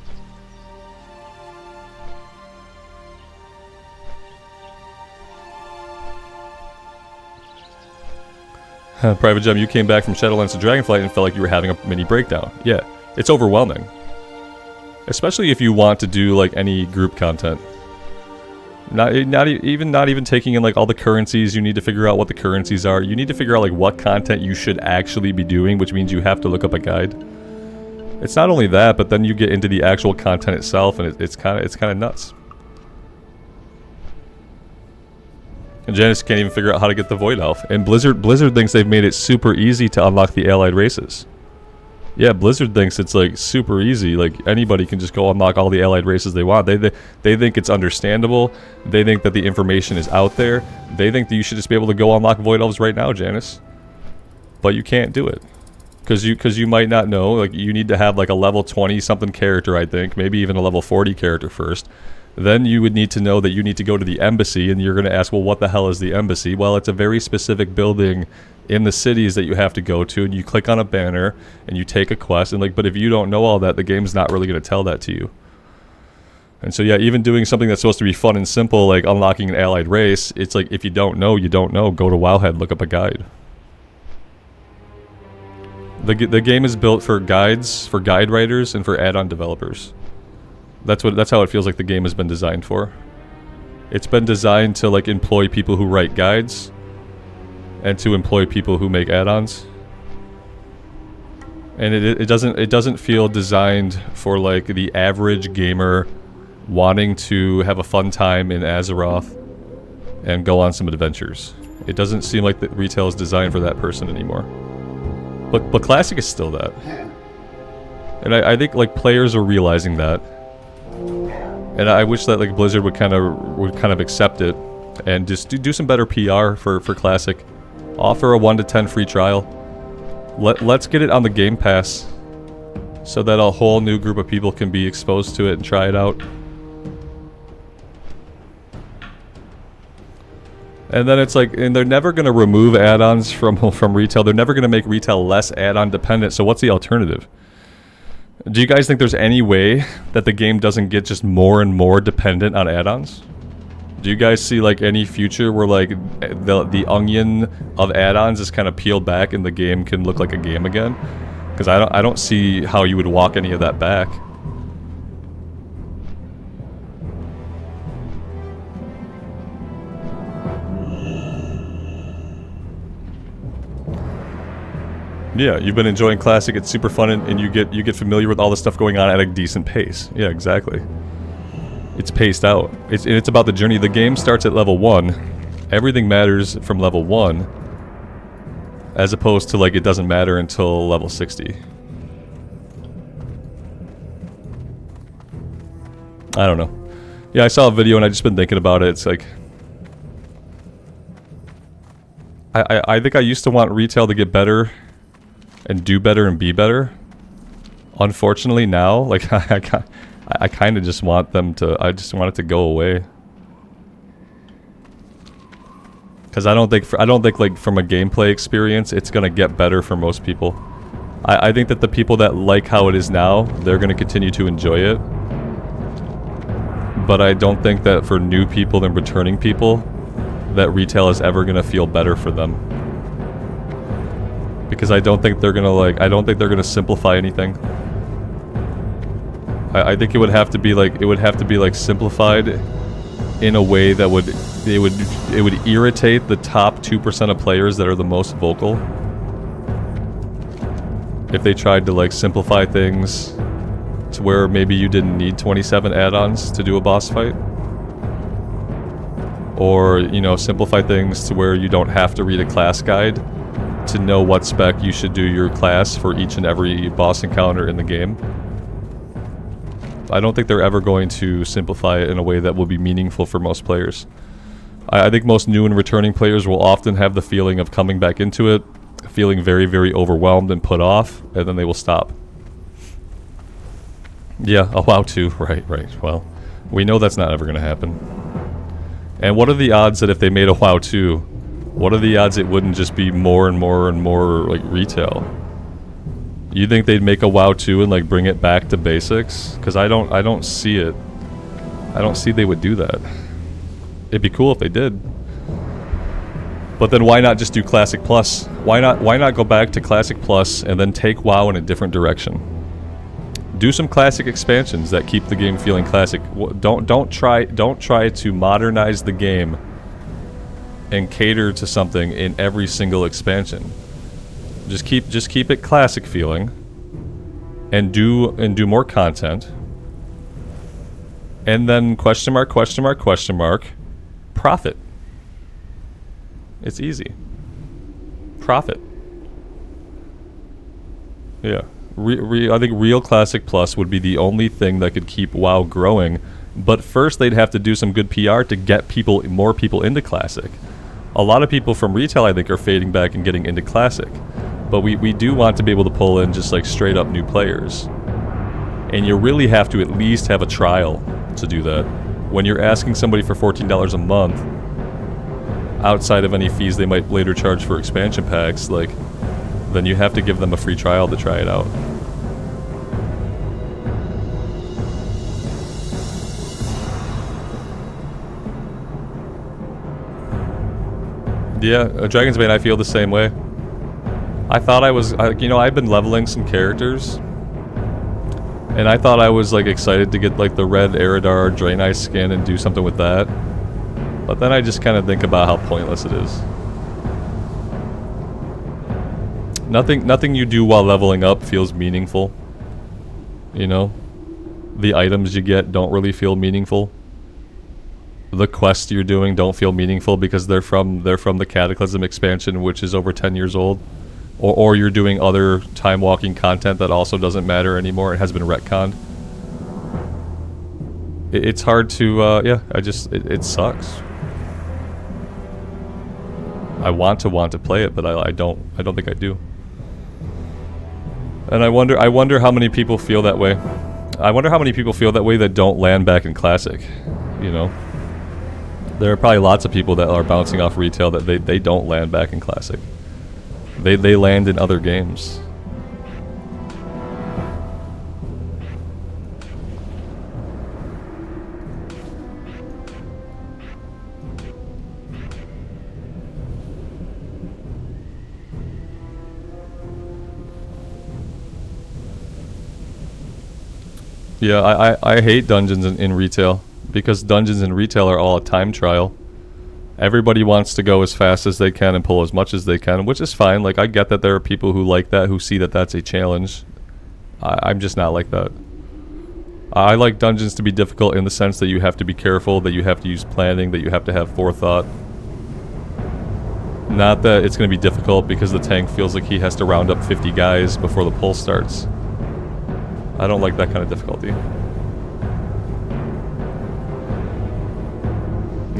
Private Gem, you came back from Shadowlands to Dragonflight and felt like you were having a mini breakdown. Yeah, it's overwhelming. Especially if you want to do like any group content. Not even taking in like all the currencies. You need to figure out what the currencies are. You need to figure out like what content you should actually be doing, which means you have to look up a guide. It's not only that, but then you get into the actual content itself, and it's kind of nuts. And Janice can't even figure out how to get the Void Elf. And Blizzard thinks they've made it super easy to unlock the allied races. Yeah, Blizzard thinks it's like super easy. Like anybody can just go unlock all the allied races they want. They think it's understandable. They think that the information is out there. They think that you should just be able to go unlock Void Elves right now, Janice. But you can't do it. Because you might not know. Like you need to have like a level 20 something character, I think. Maybe even a level 40 character first. Then you would need to know that you need to go to the embassy, and you're going to ask, well, what the hell is the embassy? Well, it's a very specific building in the cities that you have to go to, and you click on a banner and you take a quest, and like, but if you don't know all that, the game's not really going to tell that to you. And so yeah, even doing something that's supposed to be fun and simple, like unlocking an allied race, it's like if you don't know, you don't know. Go to Wowhead, look up a guide. The game is built for guides, for guide writers, and for add-on developers. That's how it feels like the game has been designed for. It's been designed to like employ people who write guides and to employ people who make add-ons. And it doesn't feel designed for like the average gamer wanting to have a fun time in Azeroth and go on some adventures. It doesn't seem like that retail is designed for that person anymore. But Classic is still that. And I think like players are realizing that. And I wish that like Blizzard would kind of accept it. and just do some better PR for Classic. Offer a 1 to 10 free trial. Let's get it on the Game Pass so that a whole new group of people can be exposed to it and try it out. And then it's like, and they're never going to remove add-ons from retail. They're never going to make retail less add-on dependent. So what's the alternative? Do you guys think there's any way that the game doesn't get just more and more dependent on add-ons? Do you guys see like any future where like the onion of add-ons is kind of peeled back and the game can look like a game again? Because I don't see how you would walk any of that back. Yeah, you've been enjoying Classic. It's super fun, and you get familiar with all the stuff going on at a decent pace. Yeah, exactly. It's paced out. It's about the journey. The game starts at level 1. Everything matters from level 1, as opposed to like it doesn't matter until level 60. I don't know. Yeah, I saw a video and I just been thinking about it. It's like I think I used to want retail to get better and do better and be better. Unfortunately now, like I kind of just want them to, I just want it to go away. Cuz I don't think like from a gameplay experience it's going to get better for most people. I think that the people that like how it is now, they're going to continue to enjoy it. But I don't think that for new people and returning people that retail is ever going to feel better for them. Because I don't think they're gonna like, I don't think they're gonna simplify anything. I think it would have to be like, simplified in a way that it would irritate the top 2% of players that are the most vocal. If they tried to like simplify things to where maybe you didn't need 27 add-ons to do a boss fight. Or, you know, simplify things to where you don't have to read a class guide to know what spec you should do your class for each and every boss encounter in the game. I don't think they're ever going to simplify it in a way that will be meaningful for most players. I think most new and returning players will often have the feeling of coming back into it, feeling very, very overwhelmed and put off, and then they will stop. Yeah, a WoW 2, right. Well, we know that's not ever going to happen. And what are the odds that if they made a WoW 2, what are the odds it wouldn't just be more and more and more like retail? You think they'd make a WoW 2 and like bring it back to basics? Because I don't see it. I don't see they would do that. It'd be cool if they did. But then why not just do Classic Plus? Why not go back to Classic Plus and then take WoW in a different direction? Do some classic expansions that keep the game feeling classic. Don't try to modernize the game and cater to something in every single expansion. Just keep it classic feeling, and do more content, and then question mark, profit. It's easy. Profit. Yeah. I think Real Classic Plus would be the only thing that could keep WoW growing, but first they'd have to do some good PR to get more people into Classic. A lot of people from retail, I think, are fading back and getting into Classic. But we do want to be able to pull in just like straight up new players. And you really have to at least have a trial to do that. When you're asking somebody for $14 a month, outside of any fees they might later charge for expansion packs, like, then you have to give them a free trial to try it out. Yeah, Dragon's Bane, I feel the same way. I thought I've been leveling some characters, and I thought I was like excited to get like the red Eridar Draenei skin and do something with that. But then I just kind of think about how pointless it is. Nothing you do while leveling up feels meaningful. You know? The items you get don't really feel meaningful. The quests you're doing don't feel meaningful because they're from the Cataclysm expansion, which is over 10 years old. Or you're doing other time-walking content that also doesn't matter anymore. It has been retconned. It's hard to, yeah, it sucks. I want to play it, but I don't think I do. And I wonder how many people feel that way. I wonder how many people feel that way that don't land back in Classic, you know? There are probably lots of people that are bouncing off retail that they don't land back in Classic. They land in other games. Yeah, I hate dungeons in retail, because dungeons in retail are all a time trial. Everybody wants to go as fast as they can and pull as much as they can, which is fine. Like, I get that there are people who like that, who see that that's a challenge. I'm just not like that. I like dungeons to be difficult in the sense that you have to be careful, that you have to use planning, that you have to have forethought. Not that it's going to be difficult because the tank feels like he has to round up 50 guys before the pull starts. I don't like that kind of difficulty.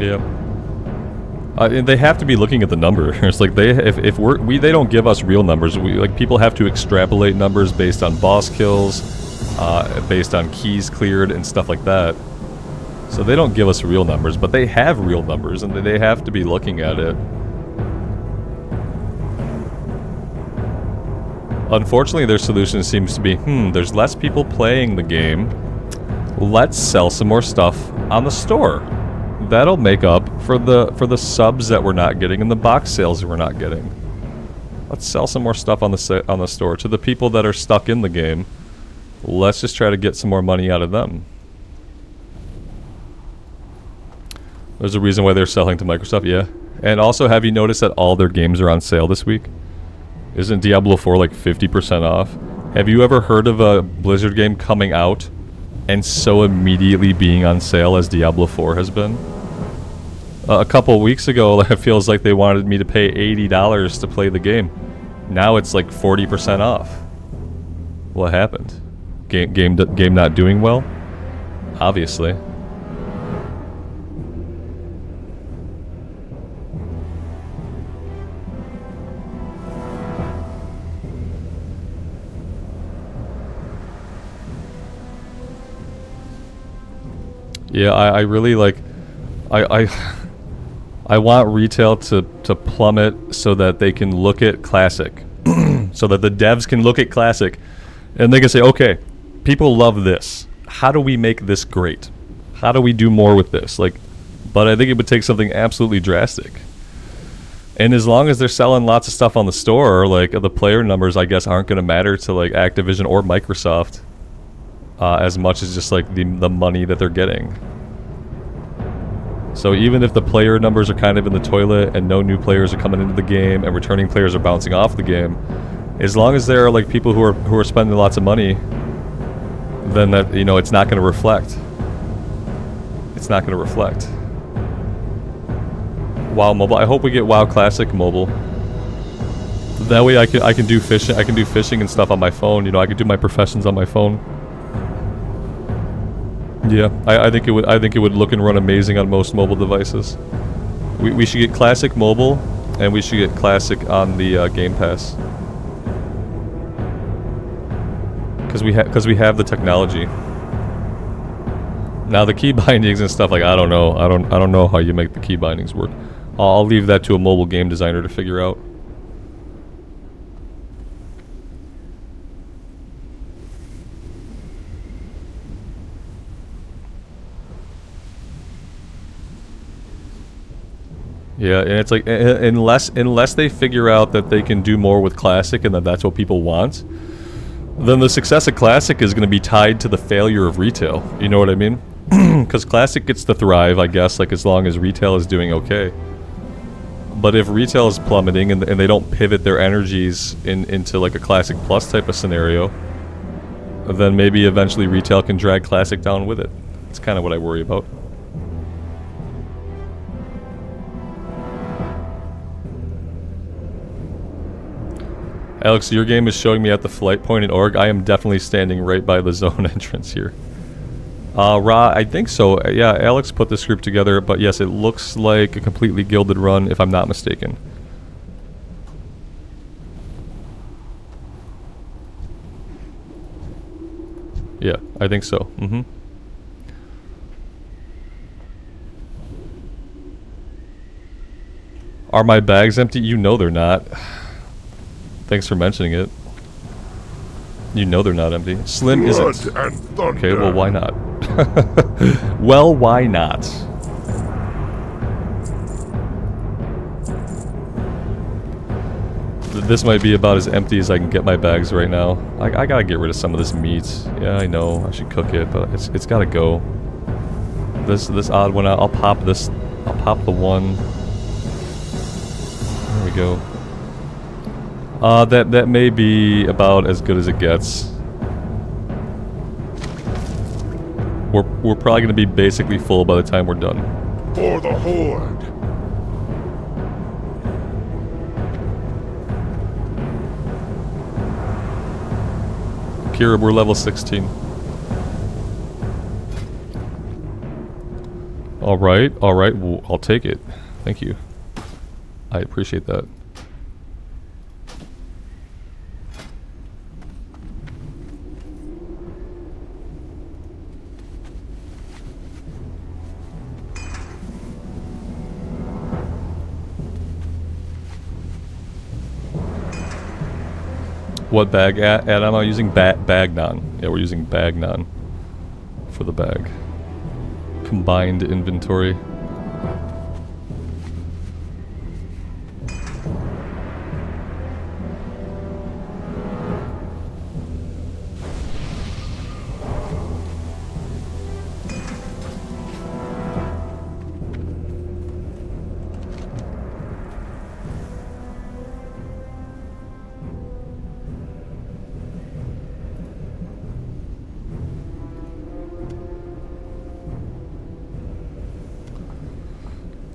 Yeah. And they have to be looking at the numbers. Like, if they don't give us real numbers. People have to extrapolate numbers based on boss kills, based on keys cleared and stuff like that. So they don't give us real numbers, but they have real numbers, and they have to be looking at it. Unfortunately, their solution seems to be, there's less people playing the game. Let's sell some more stuff on the store. That'll make up for the subs that we're not getting and the box sales that we're not getting. Let's sell some more stuff on the store to the people that are stuck in the game. Let's just try to get some more money out of them. There's a reason why they're selling to Microsoft, yeah. And also, have you noticed that all their games are on sale this week? Isn't Diablo 4 like 50% off? Have you ever heard of a Blizzard game coming out and so immediately being on sale as Diablo 4 has been? A couple weeks ago, it feels like they wanted me to pay $80 to play the game. Now it's like 40% off. What happened? Game not doing well? Obviously. Yeah, I really like, I want retail to plummet so that they can look at Classic, so that the devs can look at Classic, and they can say, okay, people love this. How do we make this great? How do we do more with this? Like, but I think it would take something absolutely drastic. And as long as they're selling lots of stuff on the store, like, the player numbers, I guess, aren't going to matter to like Activision or Microsoft. As much as just like the money that they're getting. So even if the player numbers are kind of in the toilet and no new players are coming into the game and returning players are bouncing off the game, as long as there are like people who are spending lots of money, then that, you know, it's not going to reflect. It's not going to reflect. WoW Mobile. I hope we get WoW Classic Mobile. That way I can do fishing. I can do fishing and stuff on my phone. You know, I can do my professions on my phone. Yeah, I think it would look and run amazing on most mobile devices. We should get Classic Mobile, and we should get Classic on the Game Pass. Because we have the technology. Now the key bindings and stuff, like, I don't know how you make the key bindings work. I'll leave that to a mobile game designer to figure out. Yeah, and it's like, unless they figure out that they can do more with Classic and that that's what people want, then the success of Classic is going to be tied to the failure of retail. You know what I mean? Because Classic gets to thrive, I guess, like, as long as retail is doing okay. But if retail is plummeting and they don't pivot their energies into like a Classic Plus type of scenario, then maybe eventually retail can drag Classic down with it. It's kind of what I worry about. Alex, your game is showing me at the flight point in Org. I am definitely standing right by the zone entrance here. Ra, I think so. Yeah, Alex put this group together, but yes, it looks like a completely gilded run, if I'm not mistaken. Yeah, I think so. Mm-hmm. Are my bags empty? You know they're not. Thanks for mentioning it. You know they're not empty. Slim Blood isn't. and thunder. Okay, well, why not? Well, why not? This might be about as empty as I can get my bags right now. I gotta get rid of some of this meat. Yeah, I know. I should cook it, but it's gotta go. This odd one, I'll pop this. I'll pop the one. There we go. That may be about as good as it gets. We're probably gonna be basically full by the time we're done. For the Horde. Kira, we're level 16. Alright, well, I'll take it. Thank you. I appreciate that. What bag am I using? Bagnon. Yeah, we're using Bagnon for the bag. Combined inventory.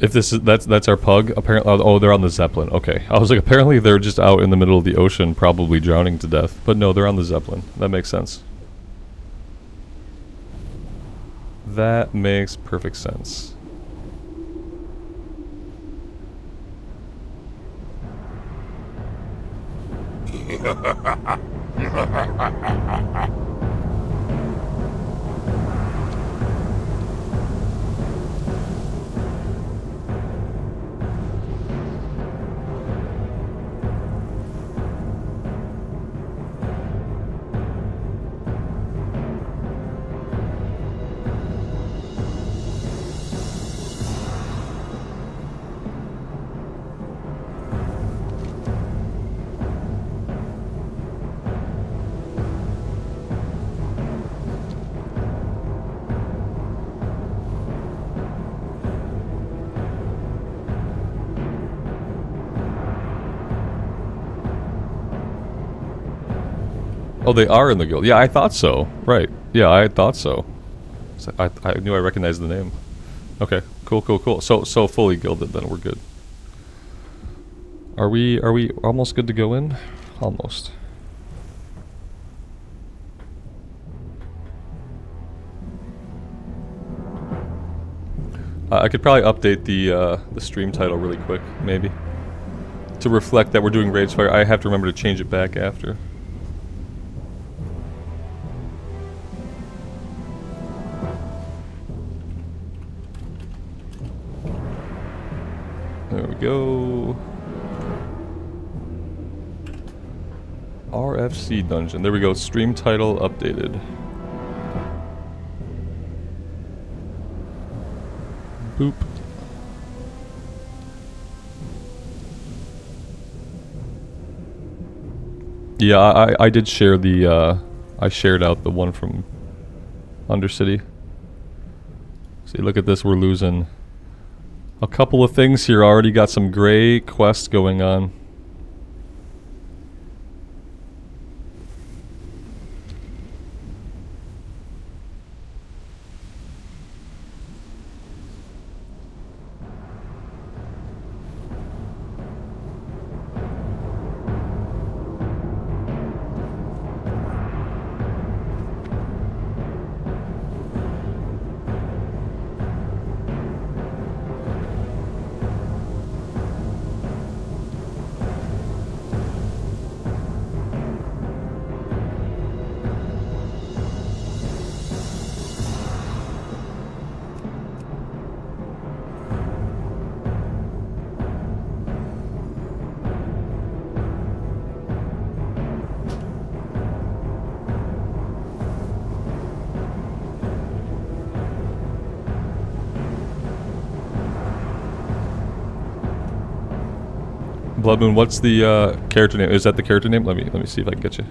If that's our pug, apparently. Oh, they're on the Zeppelin. Okay, I was like, apparently they're just out in the middle of the ocean, probably drowning to death. But no, they're on the Zeppelin. That makes sense. That makes perfect sense. Oh, they are in the guild. Yeah, I thought so. Right. Yeah, I thought so. I knew I recognized the name. Okay. Cool. So fully gilded then. We're good. Are we almost good to go in? Almost. I could probably update the stream title really quick, maybe, to reflect that we're doing Ragefire. I have to remember to change it back after. There we go. RFC dungeon. There we go. Stream title updated. Boop. Yeah, I did share the, I shared out the one from Undercity. See, look at this, we're losing a couple of things here. Already got some gray quests going on. Blood Moon, what's the character name? Is that the character name? Let me see if I can get you.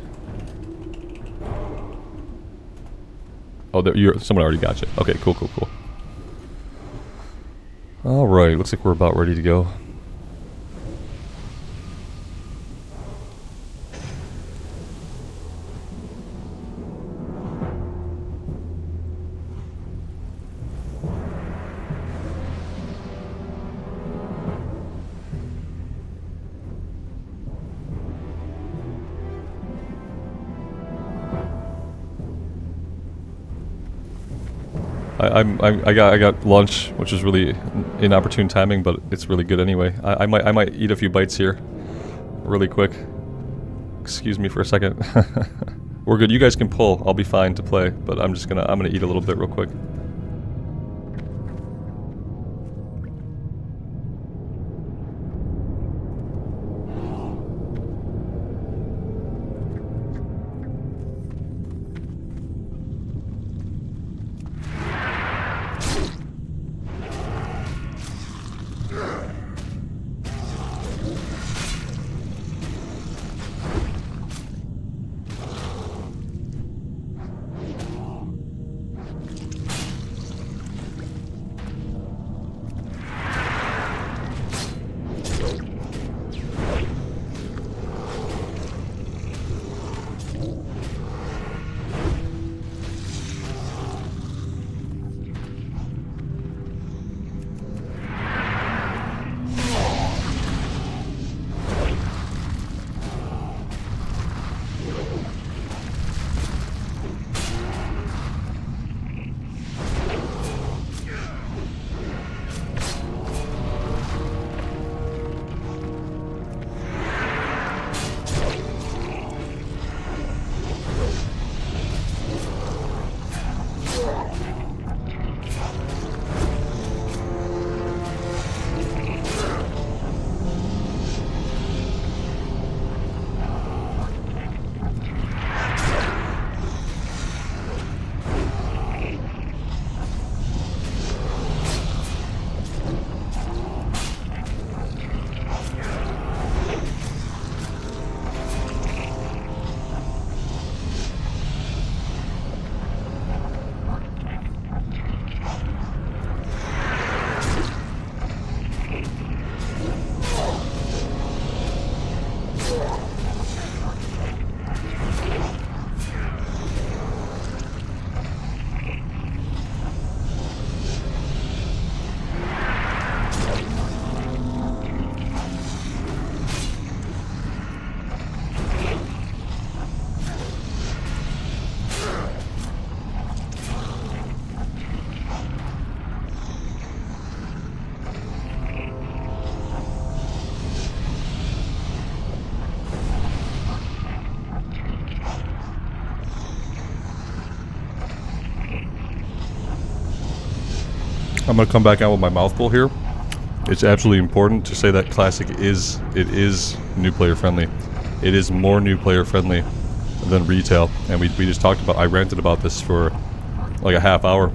Oh, someone already got you. Okay, cool. All right, looks like we're about ready to go. I got lunch, which is really inopportune timing, but it's really good anyway. I might eat a few bites here, really quick. Excuse me for a second. We're good. You guys can pull. I'll be fine to play, but I'm gonna eat a little bit real quick. I'm gonna come back out with my mouthful here. It's absolutely important to say that Classic is new player friendly. It is more new player friendly than retail, and we just talked about. I ranted about this for like a half hour.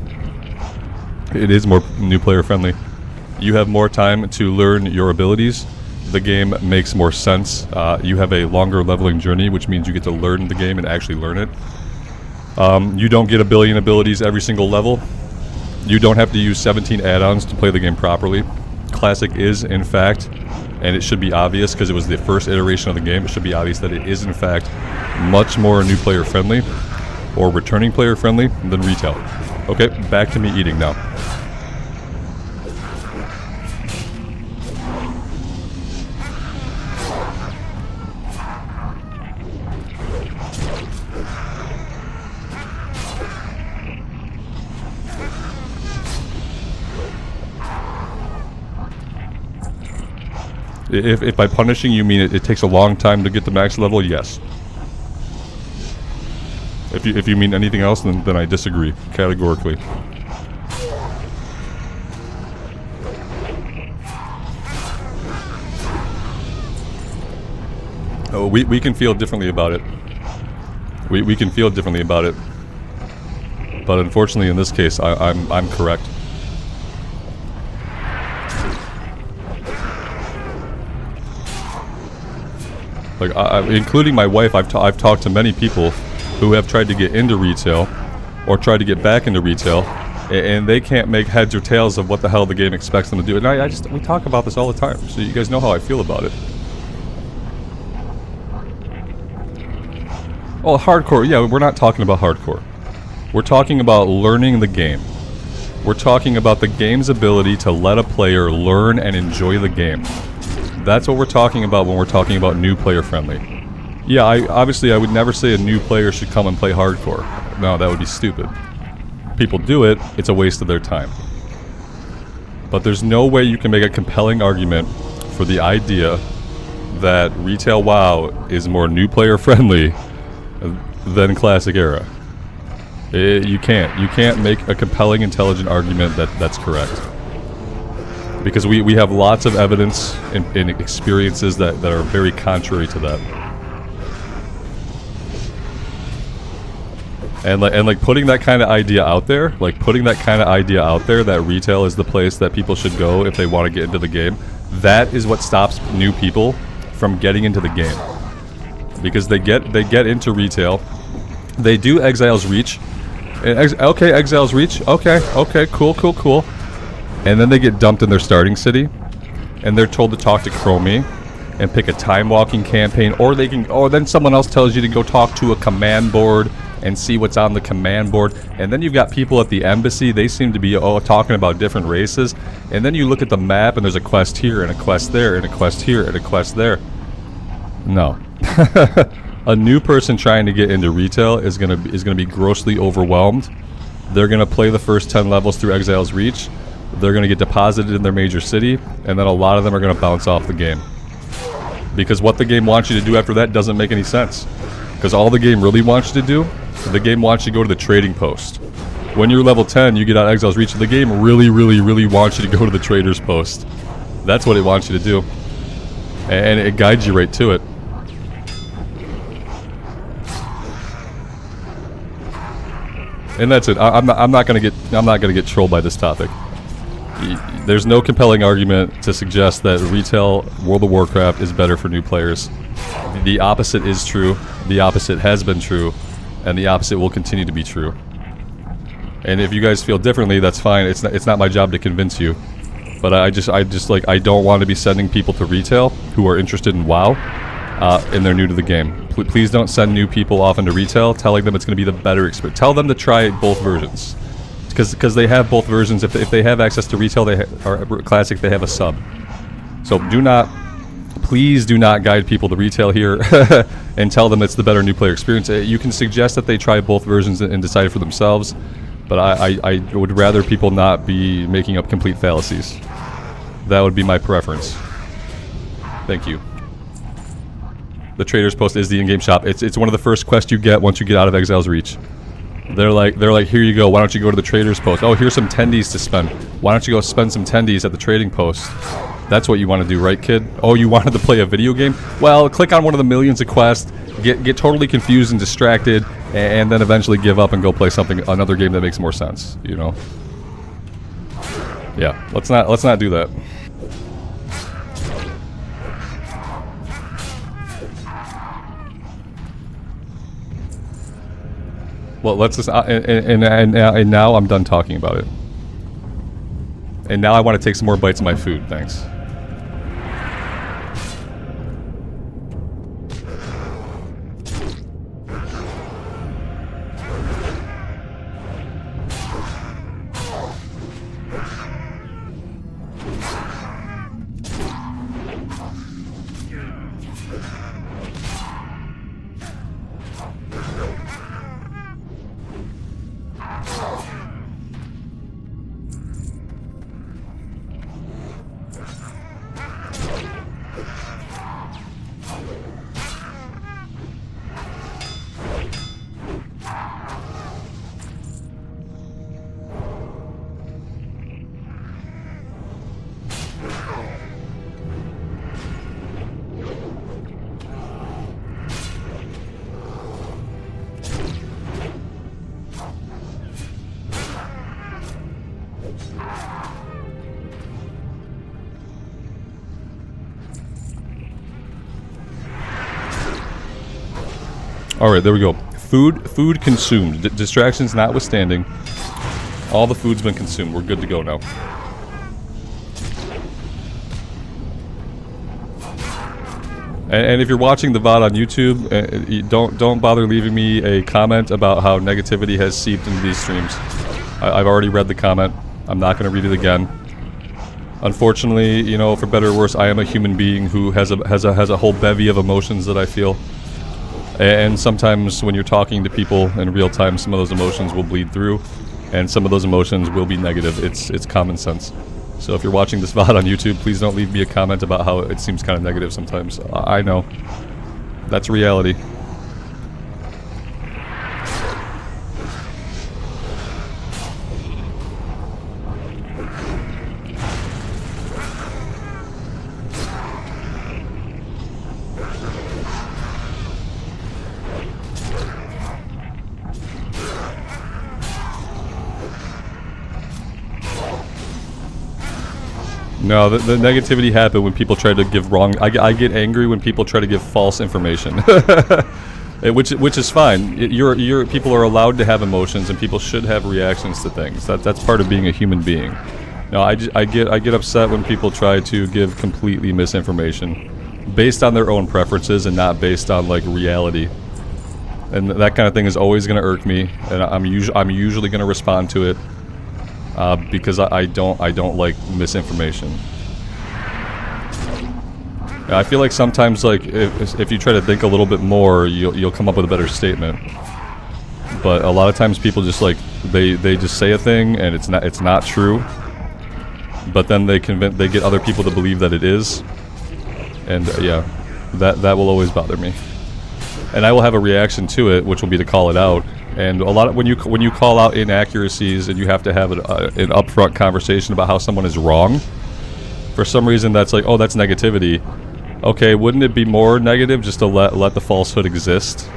It is more new player friendly. You have more time to learn your abilities. The game makes more sense. You have a longer leveling journey, which means you get to learn the game and actually learn it. You don't get a billion abilities every single level. You don't have to use 17 add-ons to play the game properly. Classic is, in fact, and it should be obvious because it was the first iteration of the game, it should be obvious that it is, in fact, much more new player friendly or returning player friendly than retail. Okay, back to me eating now. If by punishing you mean it takes a long time to get to max level, yes. If you mean anything else, then I disagree categorically. Oh, we can feel differently about it. We can feel differently about it. But unfortunately, in this case, I'm correct. Like, including my wife, I've talked to many people who have tried to get into retail or tried to get back into retail, and they can't make heads or tails of what the hell the game expects them to do. And we talk about this all the time, so you guys know how I feel about it. Oh, hardcore. Yeah, we're not talking about hardcore. We're talking about learning the game. We're talking about the game's ability to let a player learn and enjoy the game. That's what we're talking about when we're talking about new player friendly. Yeah, obviously I would never say a new player should come and play hardcore. No, that would be stupid. People do it, it's a waste of their time. But there's no way you can make a compelling argument for the idea that retail WoW is more new player friendly than classic era. You can't make a compelling, intelligent argument that's correct. Because we have lots of evidence and experiences that are very contrary to that. And like putting that kind of idea out there, that retail is the place that people should go if they want to get into the game, that is what stops new people from getting into the game. Because they get into retail, they do Exile's Reach, and Exile's Reach, okay, cool. And then they get dumped in their starting city, and they're told to talk to Chromie and pick a time walking campaign, or then someone else tells you to go talk to a command board and see what's on the command board. And then you've got people at the embassy, they seem to be talking about different races, and then you look at the map and there's a quest here and a quest there and a quest here and a quest there. No. A new person trying to get into retail is gonna be grossly overwhelmed. They're gonna play the first 10 levels through Exile's Reach. They're going to get deposited in their major city, and then a lot of them are going to bounce off the game. Because what the game wants you to do after that doesn't make any sense. Because all the game really wants you to do, the game wants you to go to the trading post. When you're level 10, you get out of Exile's Reach, the game really wants you to go to the trader's post. That's what it wants you to do. And it guides you right to it. And that's it. I'm not gonna get trolled by this topic. There's no compelling argument to suggest that retail World of Warcraft is better for new players. The opposite is true. The opposite has been true, and the opposite will continue to be true. And if you guys feel differently, that's fine. It's not my job to convince you. But I don't want to be sending people to retail who are interested in WoW, and they're new to the game. Please don't send new people off into retail telling them it's going to be the better experience. Tell them to try both versions. Because they have both versions. If they have access to retail or classic, they have a sub. So please do not guide people to retail here and tell them it's the better new player experience. You can suggest that they try both versions and decide for themselves, but I would rather people not be making up complete fallacies. That would be my preference. Thank you. The Trader's Post is the in-game shop. It's one of the first quests you get once you get out of Exile's Reach. They're like, here you go. Why don't you go to the Trader's Post? Oh, here's some tendies to spend. Why don't you go spend some tendies at the trading post? That's what you want to do, right, kid? Oh, you wanted to play a video game? Well, click on one of the millions of quests, get totally confused and distracted, and then eventually give up and go play another game that makes more sense. You know? Yeah. Let's not do that. Well, let's just and now I'm done talking about it. And now I want to take some more bites of my food. Thanks. Alright, there we go. Food consumed. Distractions notwithstanding. All the food's been consumed. We're good to go now. And if you're watching the VOD on YouTube, don't bother leaving me a comment about how negativity has seeped into these streams. I've already read the comment. I'm not going to read it again. Unfortunately, you know, for better or worse, I am a human being who has a whole bevy of emotions that I feel. And sometimes when you're talking to people in real time, some of those emotions will bleed through, and some of those emotions will be negative. It's common sense. So if you're watching this VOD on YouTube, please don't leave me a comment about how it seems kind of negative sometimes. I know. That's reality. No, the negativity happened when people try to give wrong... I get angry when people try to give false information. which is fine. People are allowed to have emotions, and people should have reactions to things. That's part of being a human being. No, I get upset when people try to give completely misinformation based on their own preferences and not based on, like, reality. And that kind of thing is always going to irk me, and I'm usually going to respond to it. Because I don't like misinformation. I feel like sometimes, like, if you try to think a little bit more, you'll come up with a better statement. But a lot of times people just, like, they just say a thing and it's not true. But then they get other people to believe that it is. And yeah, that will always bother me. And I will have a reaction to it, which will be to call it out. And a lot of when you call out inaccuracies and you have to have an upfront conversation about how someone is wrong, for some reason that's like, oh, that's negativity. Okay, wouldn't it be more negative just to let the falsehood exist?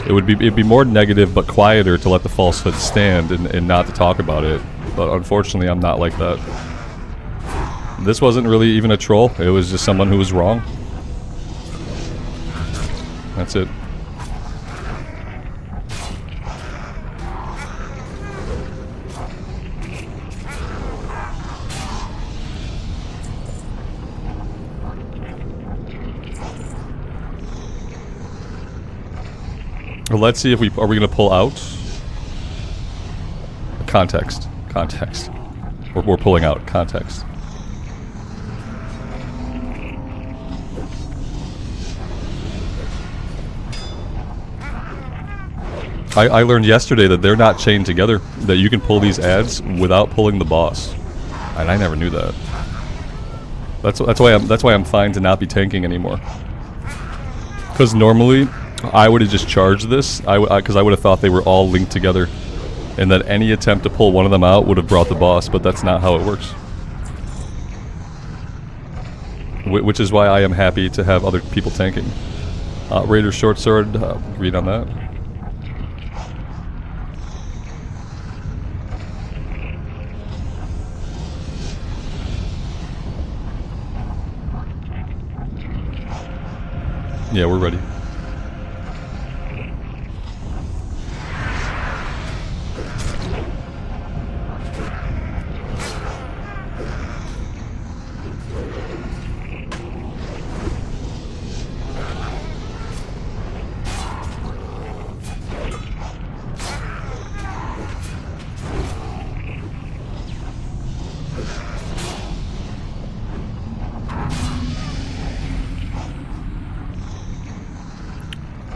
It'd be more negative but quieter to let the falsehood stand and not to talk about it. But unfortunately, I'm not like that. This wasn't really even a troll. It was just someone who was wrong. That's it. Well, let's see if are we going to pull out? Context. We're pulling out context. I learned yesterday that they're not chained together, that you can pull these ads without pulling the boss. And I never knew that. That's why I'm fine to not be tanking anymore. Because normally I would have just charged this, because I would have thought they were all linked together, and that any attempt to pull one of them out would have brought the boss, but that's not how it works. Which is why I am happy to have other people tanking. Raider Short Sword, read on that. Yeah, we're ready.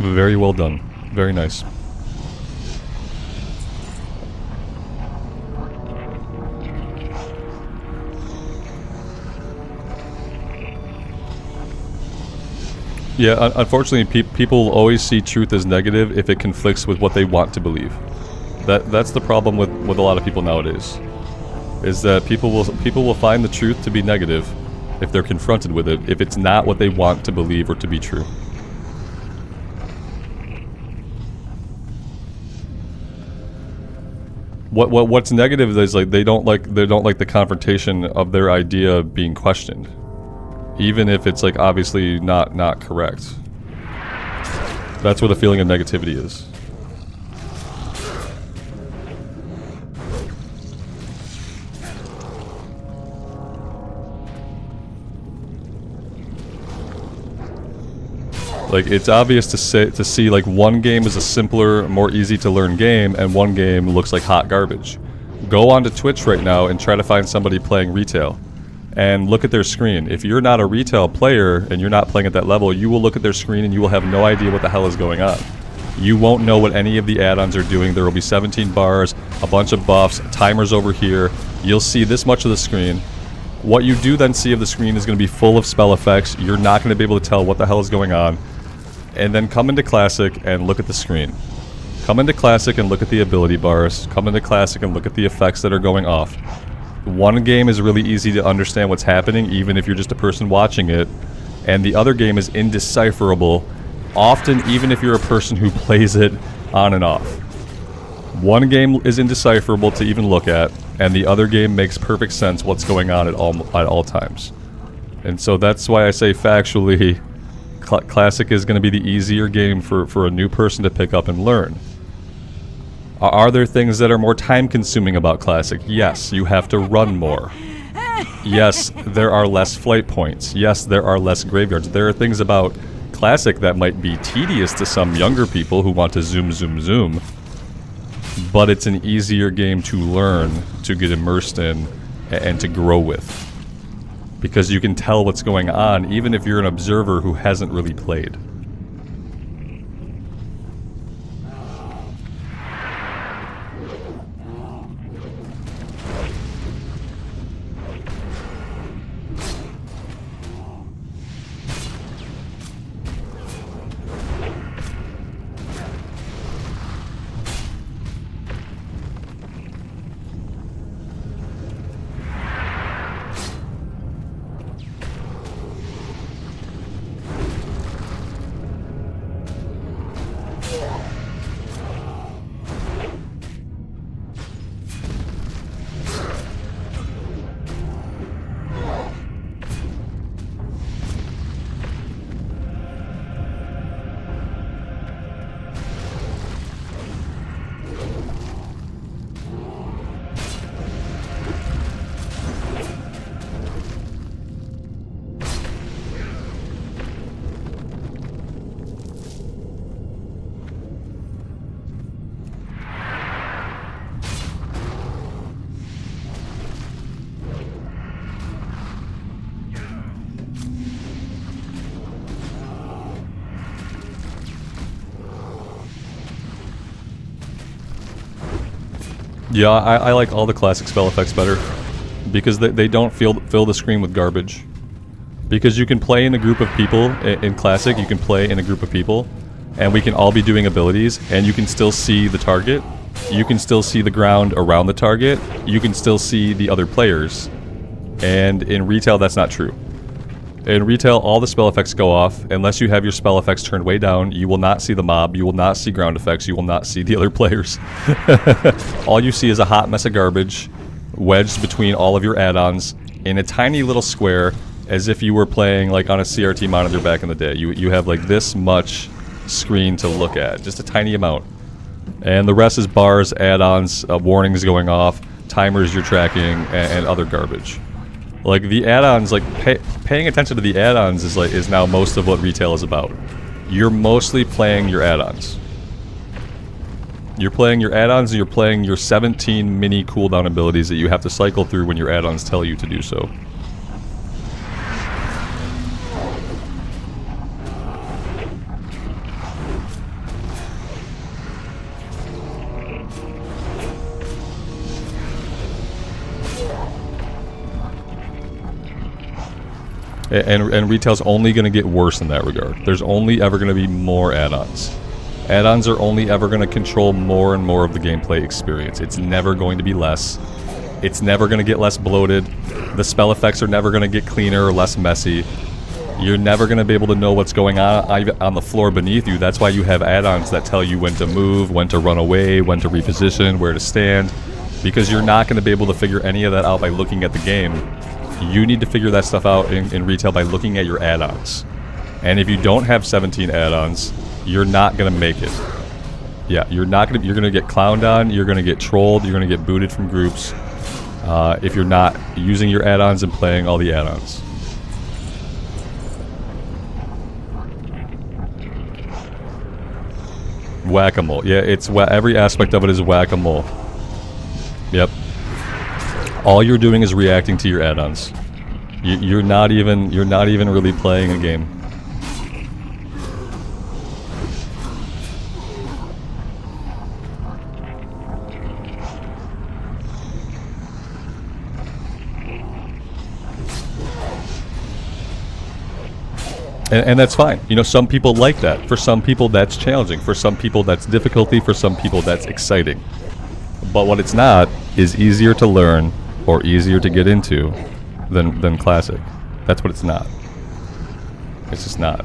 Very well done. Very nice. Yeah, unfortunately, people always see truth as negative if it conflicts with what they want to believe. That's the problem with a lot of people nowadays. Is that people will find the truth to be negative if they're confronted with it, if it's not what they want to believe or to be true. What's negative is, like, they don't like the confrontation of their idea being questioned, even if it's, like, obviously not correct. That's where the feeling of negativity is. Like, it's obvious to see like one game is a simpler, more easy to learn game, and one game looks like hot garbage. Go onto Twitch right now and try to find somebody playing retail, and look at their screen. If you're not a retail player and you're not playing at that level, you will look at their screen and you will have no idea what the hell is going on. You won't know what any of the add-ons are doing. There will be 17 bars, a bunch of buffs, timers over here. You'll see this much of the screen. What you do then see of the screen is going to be full of spell effects. You're not going to be able to tell what the hell is going on. And then come into Classic and look at the screen. Come into Classic and look at the ability bars. Come into Classic and look at the effects that are going off. One game is really easy to understand what's happening, even if you're just a person watching it. And the other game is indecipherable, often even if you're a person who plays it on and off. One game is indecipherable to even look at, and the other game makes perfect sense what's going on at all times. And so that's why I say factually, Classic is going to be the easier game for a new person to pick up and learn. Are there things that are more time consuming about Classic? Yes, you have to run more. Yes, there are less flight points. Yes, there are less graveyards. There are things about Classic that might be tedious to some younger people who want to zoom, zoom, zoom. But it's an easier game to learn, to get immersed in, and to grow with. Because you can tell what's going on, even if you're an observer who hasn't really played. Yeah, I like all the classic spell effects better, because they don't fill the screen with garbage. Because you can play in a group of people, in Classic you can play in a group of people, and we can all be doing abilities, and you can still see the target, you can still see the ground around the target, you can still see the other players. And in retail that's not true. In retail, all the spell effects go off. Unless you have your spell effects turned way down, you will not see the mob, you will not see ground effects, you will not see the other players. All you see is a hot mess of garbage wedged between all of your add-ons in a tiny little square, as if you were playing like on a CRT monitor back in the day. You have like this much screen to look at, just a tiny amount. And the rest is bars, add-ons, warnings going off, timers you're tracking, and other garbage. Like the add-ons, like paying attention to the add-ons is now most of what retail is about. You're mostly playing your add-ons. You're playing your add-ons, and you're playing your 17 mini cooldown abilities that you have to cycle through when your add-ons tell you to do so. And retail's only going to get worse in that regard. There's only ever going to be more add-ons. Add-ons are only ever going to control more and more of the gameplay experience. It's never going to be less. It's never going to get less bloated. The spell effects are never going to get cleaner or less messy. You're never going to be able to know what's going on the floor beneath you. That's why you have add-ons that tell you when to move, when to run away, when to reposition, where to stand. Because you're not going to be able to figure any of that out by looking at the game. You need to figure that stuff out in retail by looking at your add-ons. And if you don't have 17 add-ons, you're not gonna make it. Yeah, you're gonna get clowned on, you're gonna get trolled, you're gonna get booted from groups if you're not using your add-ons and playing all the add-ons. Whack-a-mole. Yeah, it's every aspect of it is whack-a-mole. Yep. All you're doing is reacting to your add-ons. You're not even really playing a game. And that's fine. You know, some people like that. For some people, that's challenging. For some people, that's difficulty. For some people, that's exciting. But what it's not is easier to learn or easier to get into than Classic. That's what it's not. It's just not.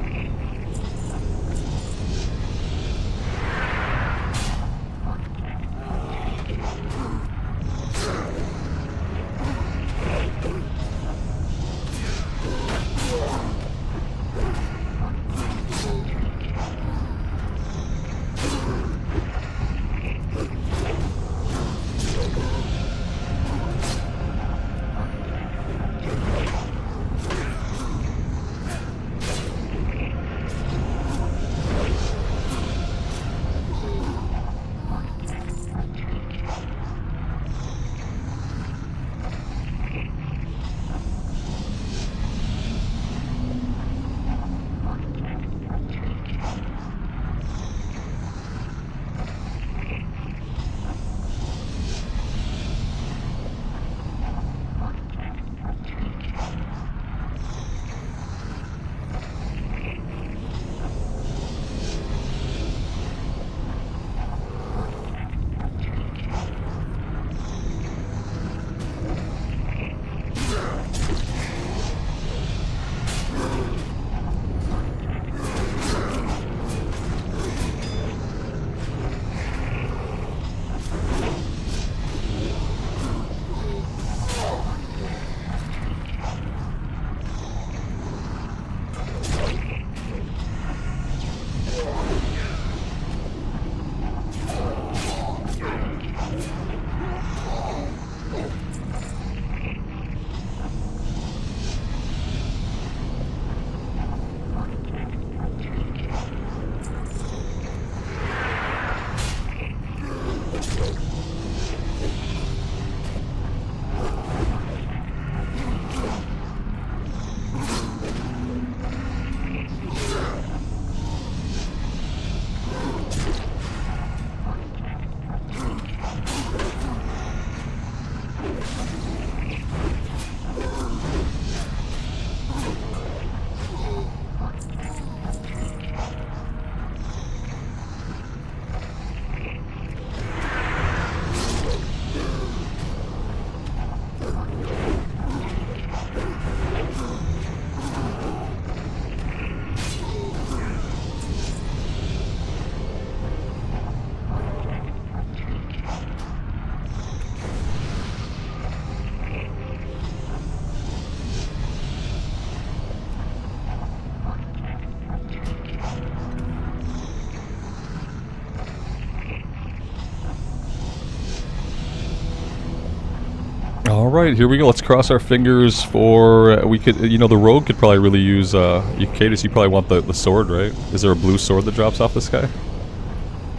Alright, here we go. Let's cross our fingers for... we could... You know, the rogue could probably really use... Cadus, you probably want the sword, right? Is there a blue sword that drops off this guy?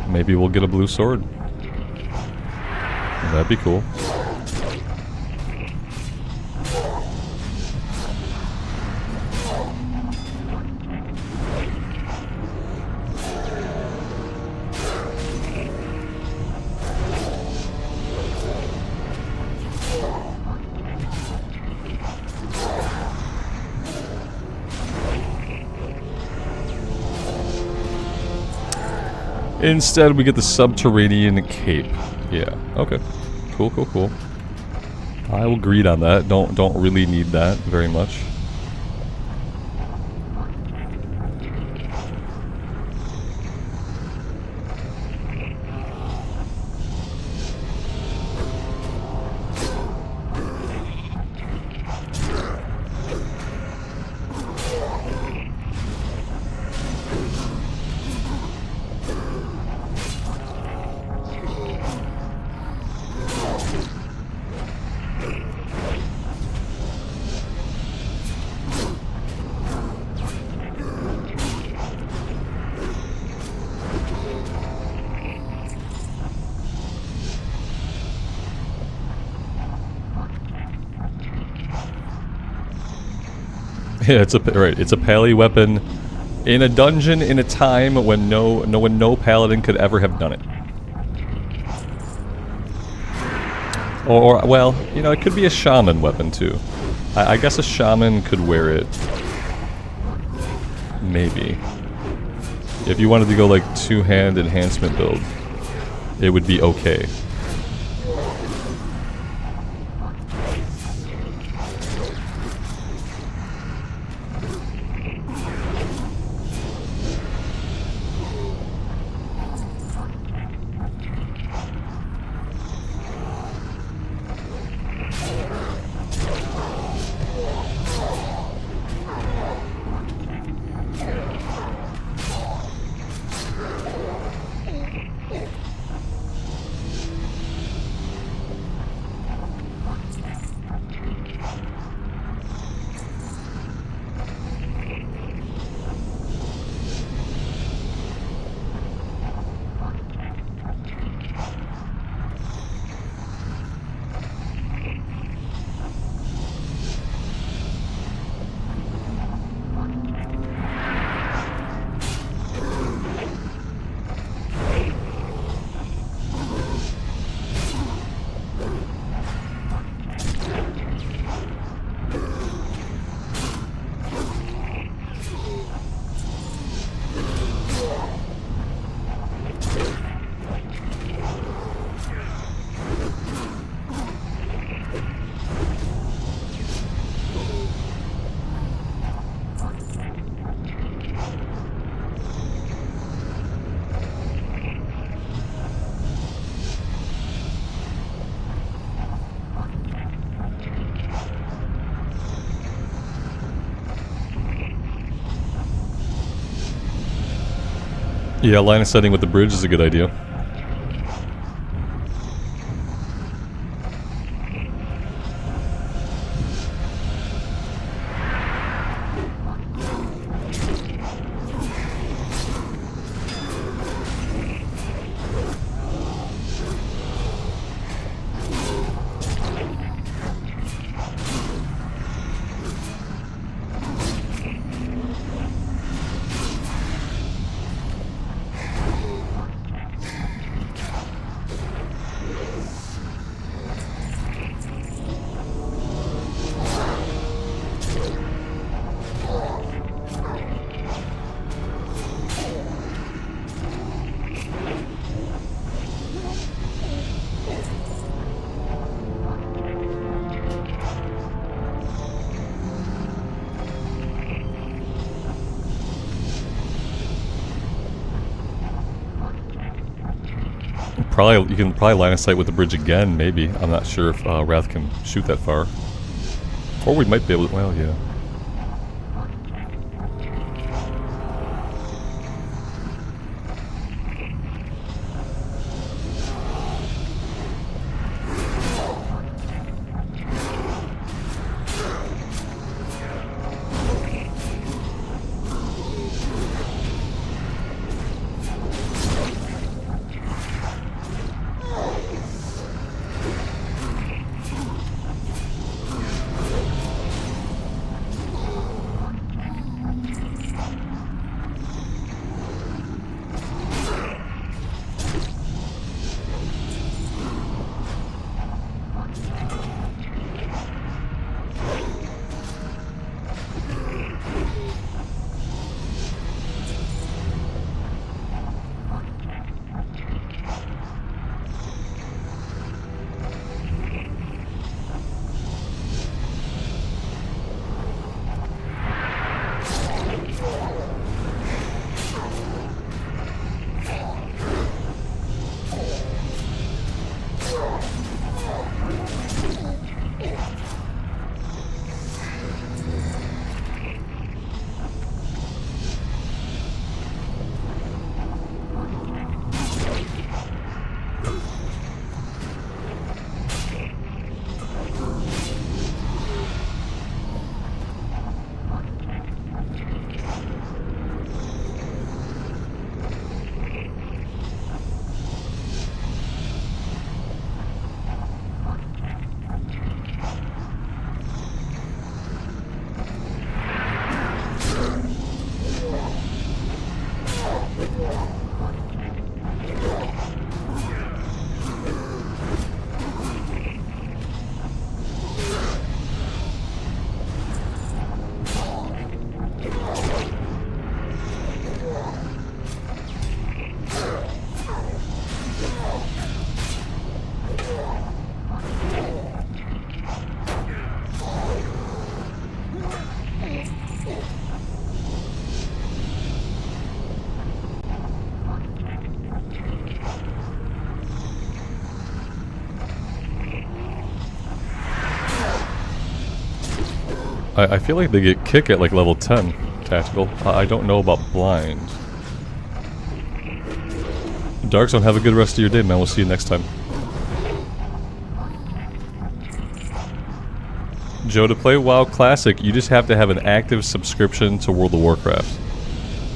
Maybe we'll get a blue sword. That'd be cool. Instead, we get the subterranean cape. Yeah. Okay. Cool. Cool. Cool. I will agree on that. Don't really need that very much. Yeah, it's a pally weapon in a dungeon in a time when no paladin could ever have done it. Or well, you know, it could be a shaman weapon too. I guess a shaman could wear it. Maybe. If you wanted to go like two-hand enhancement build, it would be okay. Yeah, line of sighting with the bridge is a good idea. You can probably line of sight with the bridge again, maybe. I'm not sure if Wrath can shoot that far. Or we might be able to, well, yeah. I feel like they get kick at like level 10 tactical. I don't know about blind. Dark Zone, have a good rest of your day, man. We'll see you next time. Joe, to play WoW Classic, you just have to have an active subscription to World of Warcraft.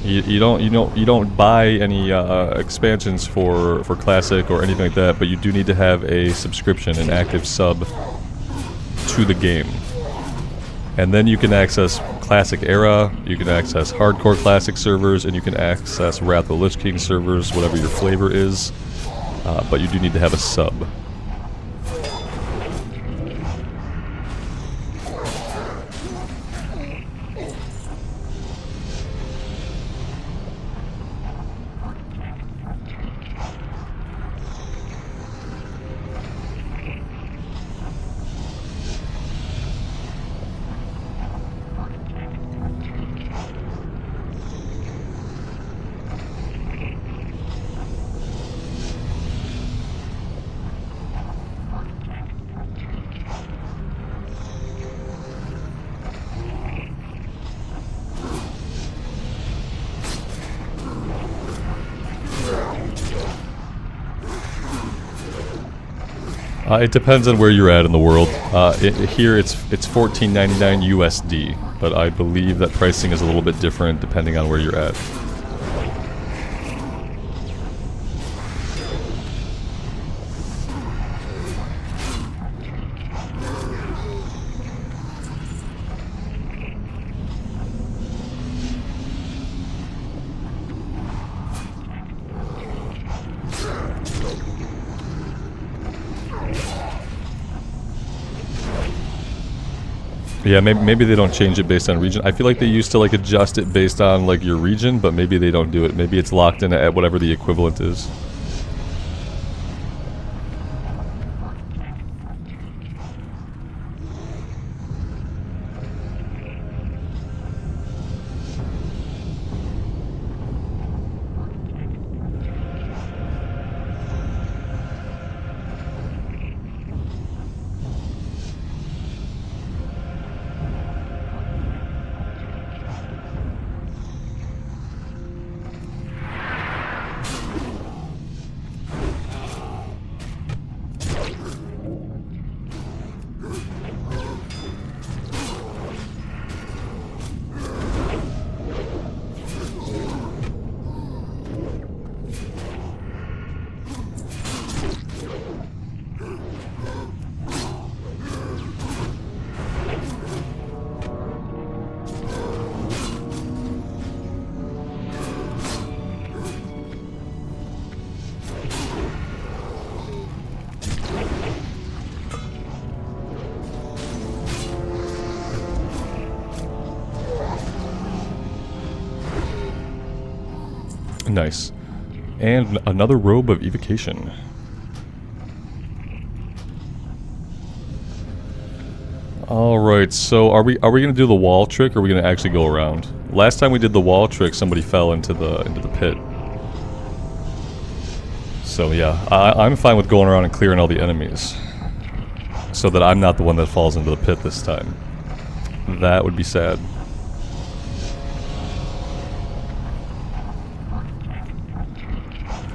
You don't buy any expansions for Classic or anything like that, but you do need to have a subscription, an active sub to the game. And then you can access Classic Era, you can access Hardcore Classic servers, and you can access Wrath of the Lich King servers, whatever your flavor is. But you do need to have a sub. It depends on where you're at in the world. Here it's $14.99 USD, but I believe that pricing is a little bit different depending on where you're at. Yeah, maybe they don't change it based on region. I feel like they used to like adjust it based on like your region, but maybe they don't do it. Maybe it's locked in at whatever the equivalent is. Nice. And another robe of evocation. Alright, so are we gonna do the wall trick, or are we gonna actually go around? Last time we did the wall trick, somebody fell into the pit. So yeah, I'm fine with going around and clearing all the enemies. So that I'm not the one that falls into the pit this time. That would be sad.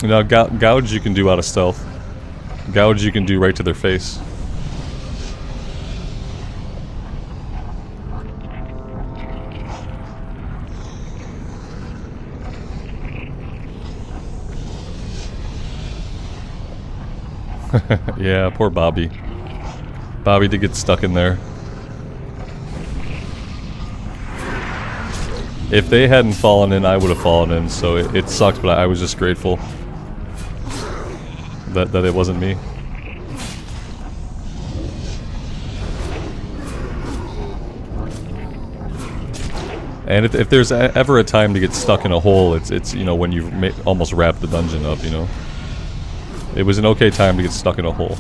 Now, gouge you can do out of stealth. Gouge you can do right to their face. Yeah, poor Bobby. Bobby did get stuck in there. If they hadn't fallen in, I would have fallen in, so it sucked, but I was just grateful that it wasn't me. And if there's ever a time to get stuck in a hole, it's you know, when you've almost wrapped the dungeon up, you know. It was an okay time to get stuck in a hole.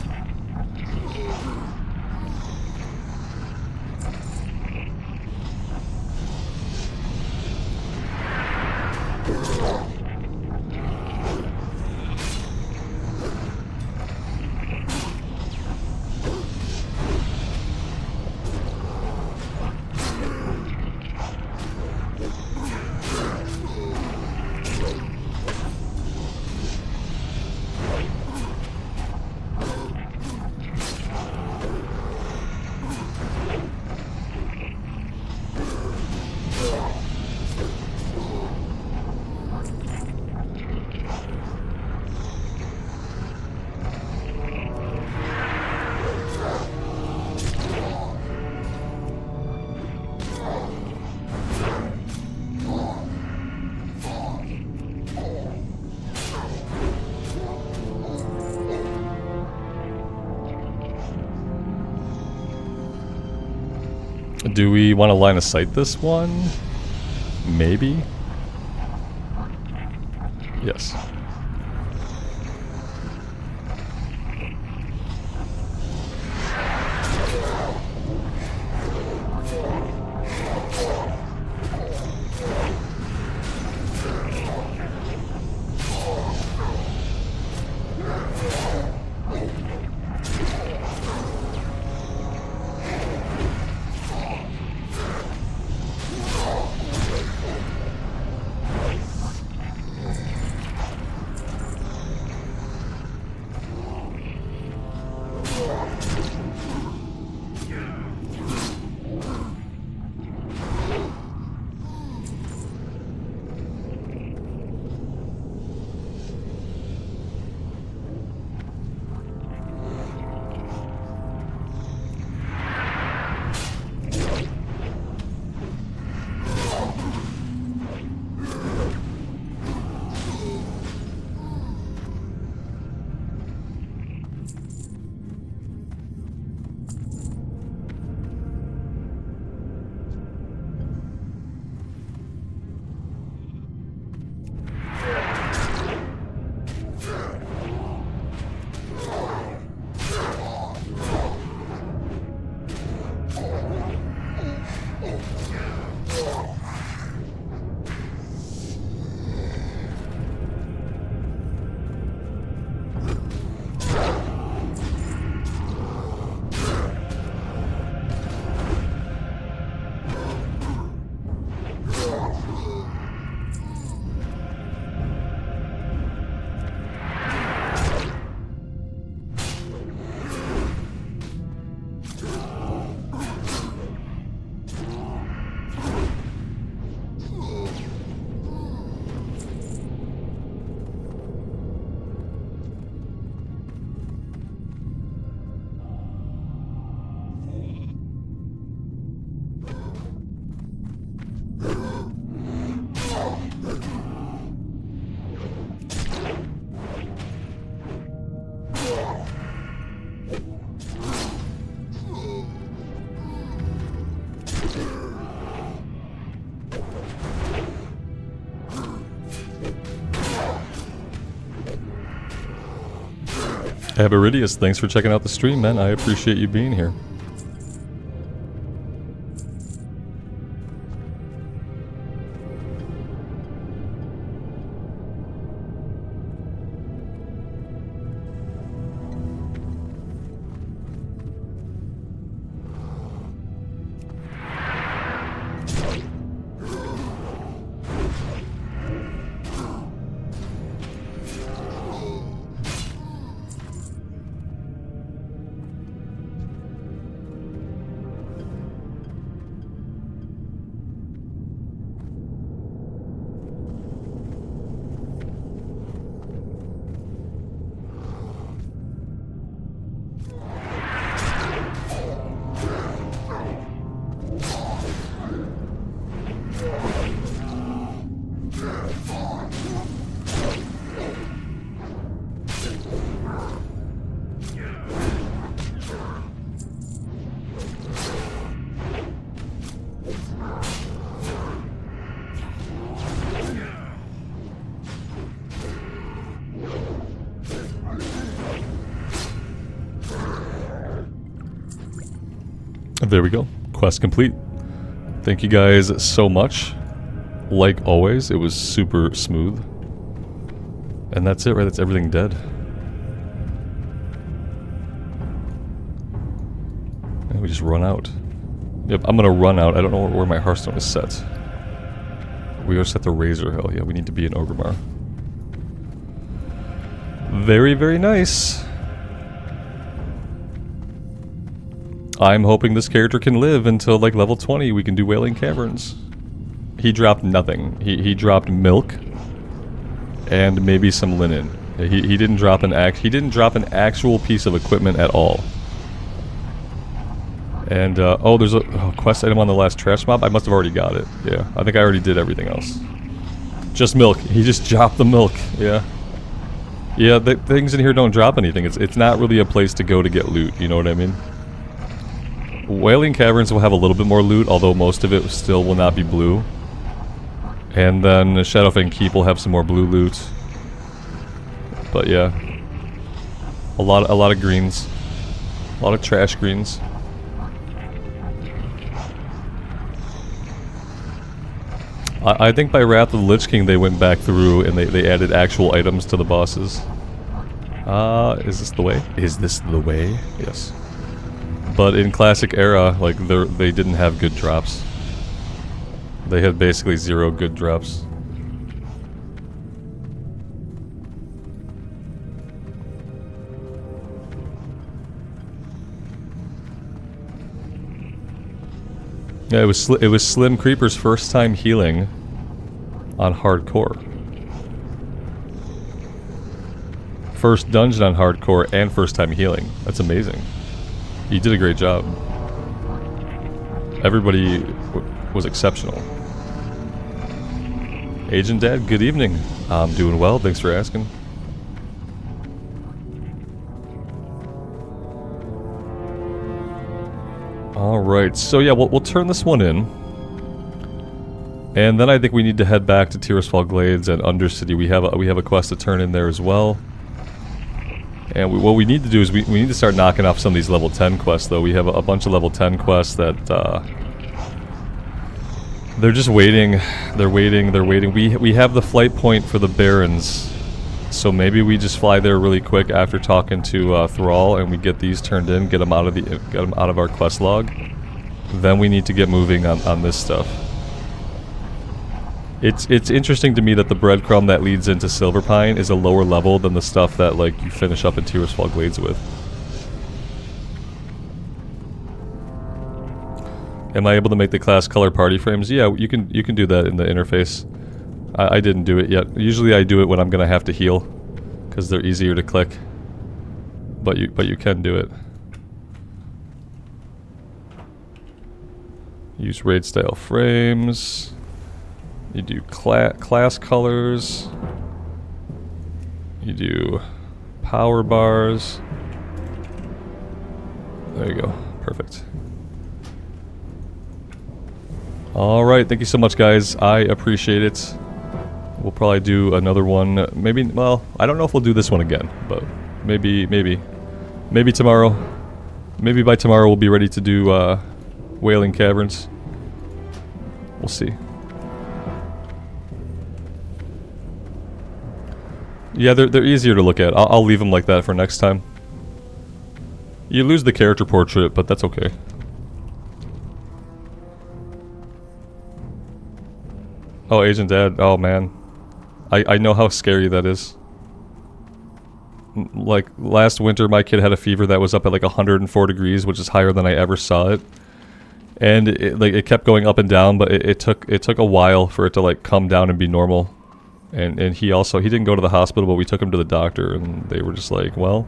Do we want to line of sight this one? Maybe? Yes. Aberidius, thanks for checking out the stream, man. I appreciate you being here. There we go. Quest complete. Thank you guys so much. Like always, it was super smooth. And that's it, right? That's everything dead. And we just run out. Yep, I'm gonna run out. I don't know where my Hearthstone is set. We are set to Razor Hill. Yeah, we need to be in Orgrimmar. Very, very nice. I'm hoping this character can live until like level 20. We can do Wailing Caverns. He dropped nothing. He dropped milk and maybe some linen. He didn't drop an actual piece of equipment at all. And oh, there's a quest item on the last trash mob. I must have already got it. Yeah, I think I already did everything else. Just milk. He just dropped the milk. Yeah. Yeah, the things in here don't drop anything. It's not really a place to go to get loot. You know what I mean? Wailing Caverns will have a little bit more loot, although most of it still will not be blue. And then Shadowfang Keep will have some more blue loot. But yeah, a lot of greens, a lot of trash greens. I think by Wrath of the Lich King they went back through and they added actual items to the bosses. Is this the way? Is this the way? Yes. But in Classic Era, like, they didn't have good drops. They had basically 0 good drops. Yeah, it was Slim Creeper's first time healing on hardcore. First dungeon on hardcore and first time healing. That's amazing. He did a great job. Everybody was exceptional. Agent Dad, good evening. I'm doing well, thanks for asking. Alright, so yeah, we'll turn this one in. And then I think we need to head back to Tirisfal Glades and Undercity. We have a quest to turn in there as well. And what we need to do is we need to start knocking off some of these level 10 quests, though. We have a bunch of level 10 quests that they're just waiting. They're waiting. We have the flight point for the Barons, so maybe we just fly there really quick after talking to Thrall, and we get these turned in, get them out of our quest log. Then we need to get moving on this stuff. It's interesting to me that the breadcrumb that leads into Silverpine is a lower level than the stuff that, like, you finish up in Tirisfal Glades with. Am I able to make the class color party frames? Yeah, you can do that in the interface. I didn't do it yet. Usually I do it when I'm gonna have to heal, because they're easier to click. But you can do it. Use raid style frames. You do class colors. You do power bars. There you go. Perfect. Alright, thank you so much, guys. I appreciate it. We'll probably do another one. Maybe, well, I don't know if we'll do this one again, but maybe tomorrow. Maybe by tomorrow we'll be ready to do Wailing Caverns. We'll see. Yeah, they're easier to look at. I'll leave them like that for next time. You lose the character portrait, but that's okay. Oh, Agent Dad. Oh, man. I know how scary that is. Like, last winter my kid had a fever that was up at like 104 degrees, which is higher than I ever saw it. And it kept going up and down, but it took a while for it to, like, come down and be normal. And he didn't go to the hospital, but we took him to the doctor, and they were just like, well,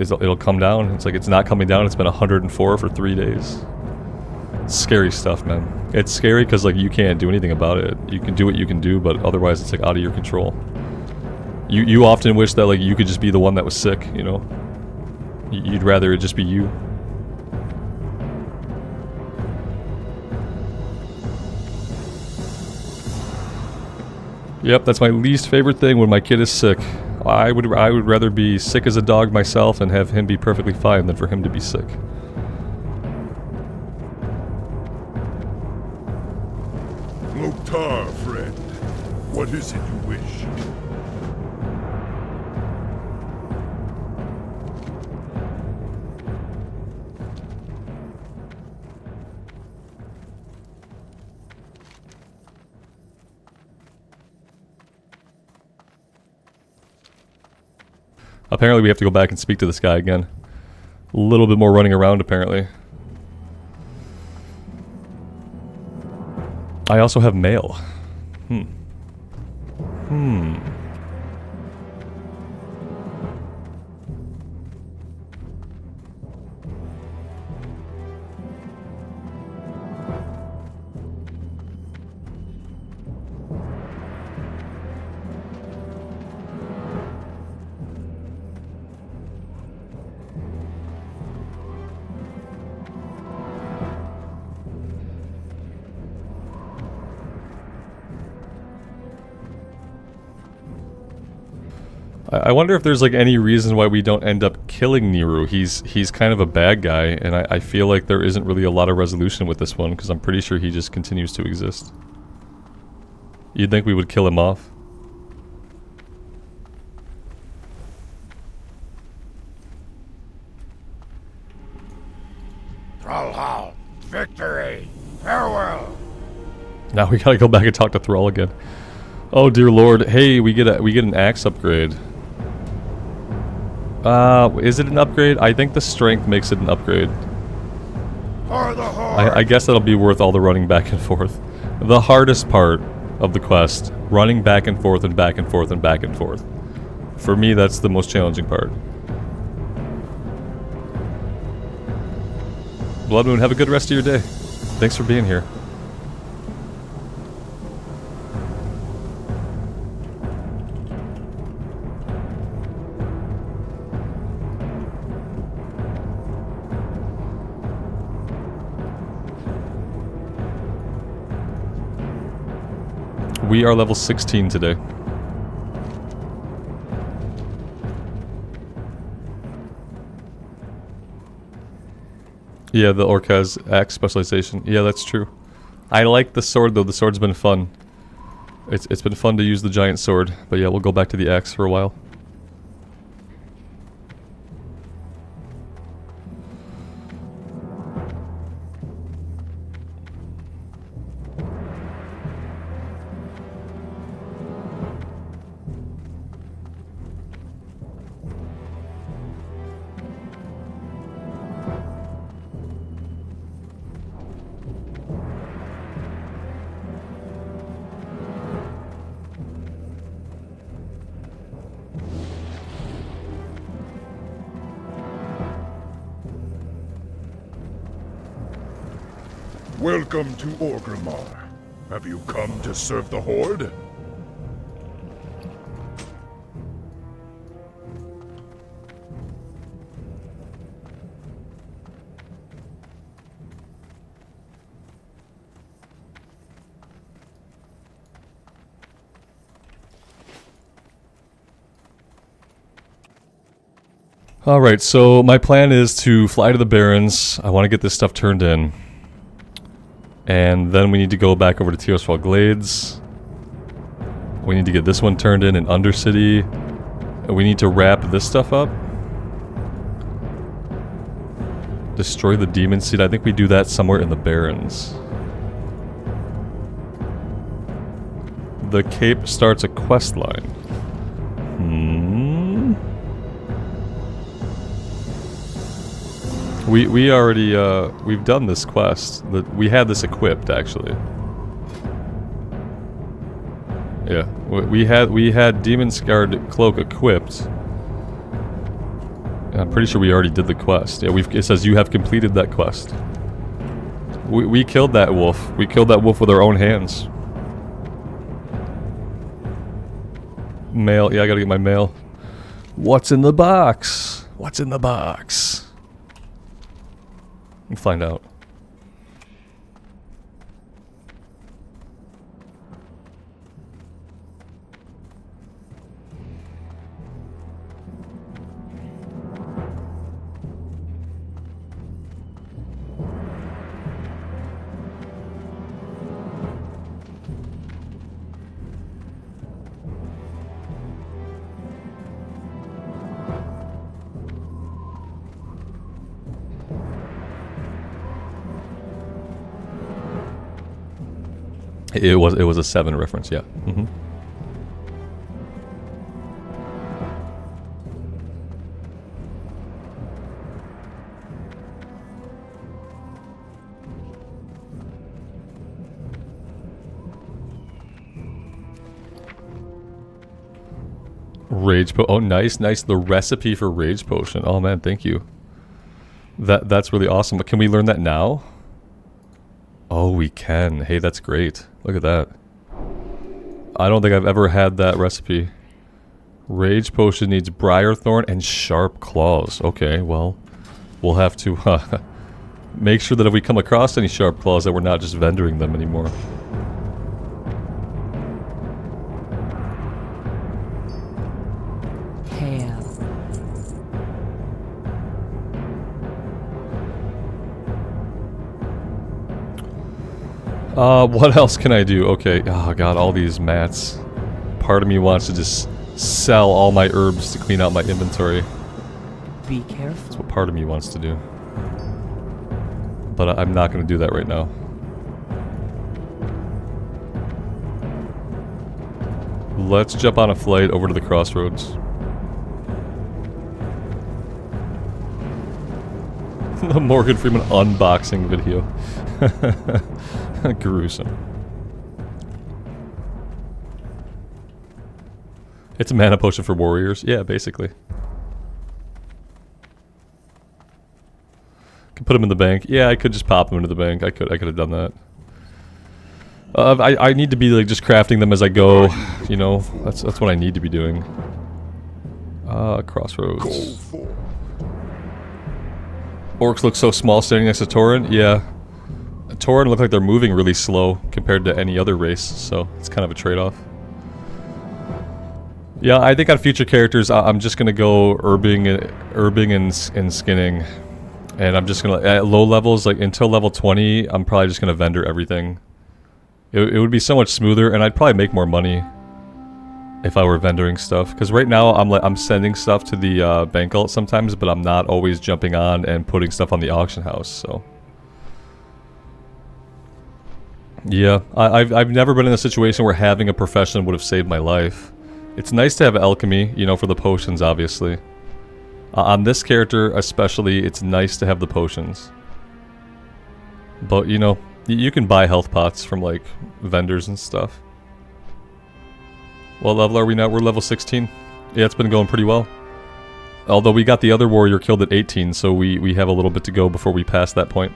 it'll come down. It's like, it's not coming down. It's been 104 for 3 days. It's scary stuff, man. It's scary because, like, you can't do anything about it. You can do what you can do, but otherwise it's, like, out of your control. You often wish that, like, you could just be the one that was sick, you know? You'd rather it just be you. Yep, that's my least favorite thing when my kid is sick. I would rather be sick as a dog myself and have him be perfectly fine than for him to be sick. Loktar, friend. What is it you wish? Apparently we have to go back and speak to this guy again. A little bit more running around, apparently. I also have mail. I wonder if there's like any reason why we don't end up killing Niru. He's kind of a bad guy, and I feel like there isn't really a lot of resolution with this one, because I'm pretty sure he just continues to exist. You'd think we would kill him off. Thrall, victory! Farewell! Now we gotta go back and talk to Thrall again. Oh dear lord. Hey, we get an axe upgrade. Is it an upgrade? I think the strength makes it an upgrade. For the horde! I guess that'll be worth all the running back and forth. The hardest part of the quest, running back and forth and back and forth and back and forth. For me, that's the most challenging part. Blood Moon, have a good rest of your day. Thanks for being here. We are level 16 today. Yeah, the orc has axe specialization. Yeah, that's true. I like the sword though. The sword's been fun. It's been fun to use the giant sword. But yeah, we'll go back to the axe for a while. Welcome to Orgrimmar. Have you come to serve the Horde? Alright, so my plan is to fly to the Barrens. I want to get this stuff turned in. And then we need to go back over to Teosfall Glades. We need to get this one turned in Undercity. And we need to wrap this stuff up. Destroy the Demon Seed. I think we do that somewhere in the Barrens. The Cape starts a quest line. We already, we've done this quest. We had this equipped, actually. Yeah, we had Demon Scarred Cloak equipped. I'm pretty sure we already did the quest. Yeah, it says you have completed that quest. We killed that wolf. We killed that wolf with our own hands. Mail. Yeah, I gotta get my mail. What's in the box? What's in the box? We'll find out. It was a 7 reference, yeah. Rage oh, nice. The recipe for Rage Potion. Oh man, thank you. That's really awesome. But can we learn that now? Oh, we can. Hey, that's great. Look at that. I don't think I've ever had that recipe. Rage Potion needs Briarthorn and Sharp Claws. Okay, well, we'll have to make sure that if we come across any Sharp Claws that we're not just vendoring them anymore. What else can I do? Okay, oh god, all these mats. Part of me wants to just sell all my herbs to clean out my inventory. Be careful. That's what part of me wants to do. But I'm not going to do that right now. Let's jump on a flight over to the crossroads. The Morgan Freeman unboxing video. Gruesome. It's a mana potion for warriors. Yeah, basically. Could put them in the bank. Yeah, I could just pop them into the bank. I could have done that. I need to be like just crafting them as I go. You know, that's what I need to be doing. Crossroads. Orcs look so small standing next to Tauren. Yeah. Tauren look like they're moving really slow compared to any other race, so it's kind of a trade-off. Yeah, I think on future characters, I'm just gonna go herbing and skinning, and I'm just gonna at low levels, like until level 20, I'm probably just gonna vendor everything. It would be so much smoother, and I'd probably make more money if I were vendoring stuff. Because right now, I'm sending stuff to the bank alt sometimes, but I'm not always jumping on and putting stuff on the auction house. So yeah, I've never been in a situation where having a profession would have saved my life. It's nice to have alchemy, you know, for the potions, obviously. On this character especially, it's nice to have the potions. But, you know, you can buy health pots from, like, vendors and stuff. What level are we now? We're level 16. Yeah, it's been going pretty well. Although we got the other warrior killed at 18, so we have a little bit to go before we pass that point.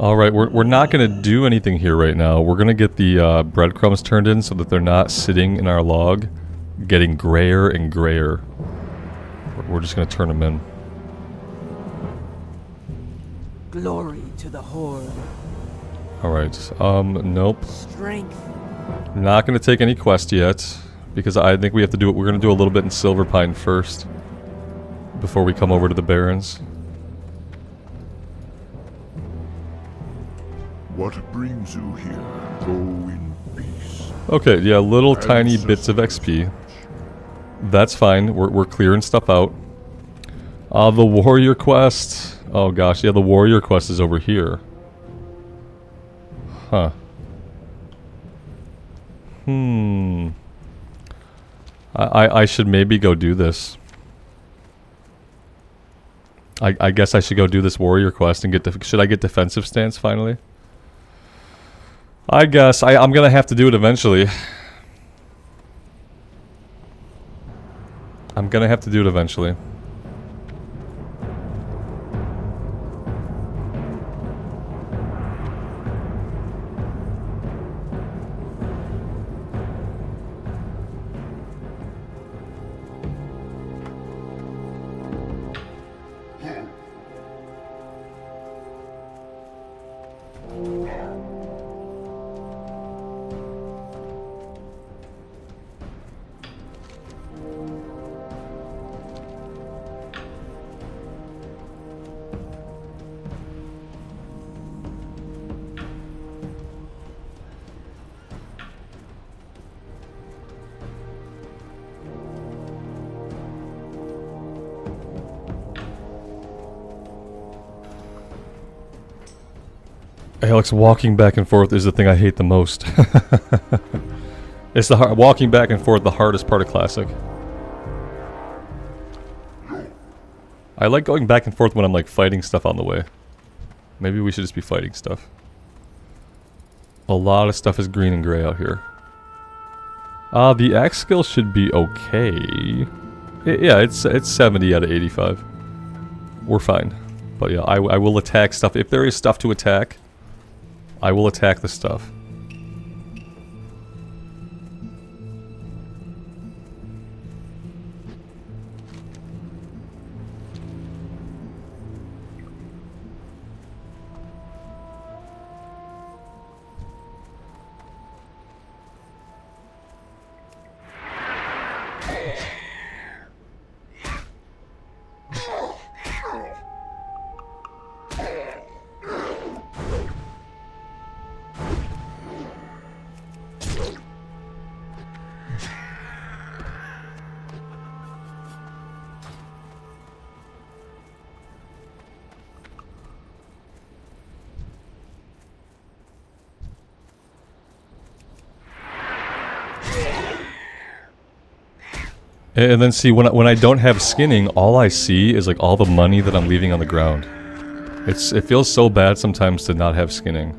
Alright, we're not going to do anything here right now. We're going to get the breadcrumbs turned in so that they're not sitting in our log, getting grayer and grayer. We're just going to turn them in. Glory to the Horde. Alright, nope. Strength. Not going to take any quest yet, because I think we have to do it. We're going to do a little bit in Silverpine first, before we come over to the Barrens. What brings you here? Go in peace. Okay, yeah, little tiny bits of XP. That's fine. We're clearing stuff out. The warrior quest. Oh gosh, yeah, the warrior quest is over here. Huh. I should maybe go do this. I guess I should go do this warrior quest and get should I get defensive stance finally? I guess I'm gonna have to do it eventually. I'm gonna have to do it eventually. Alex, walking back and forth is the thing I hate the most. It's the walking back and forth, the hardest part of Classic. I like going back and forth when I'm like fighting stuff on the way. Maybe we should just be fighting stuff. A lot of stuff is green and gray out here. The axe skill should be okay. Yeah, it's 70 out of 85. We're fine. But yeah, I will attack stuff. If there is stuff to attack, I will attack the stuff. And then see, when I don't have skinning, all I see is like all the money that I'm leaving on the ground. It feels so bad sometimes to not have skinning.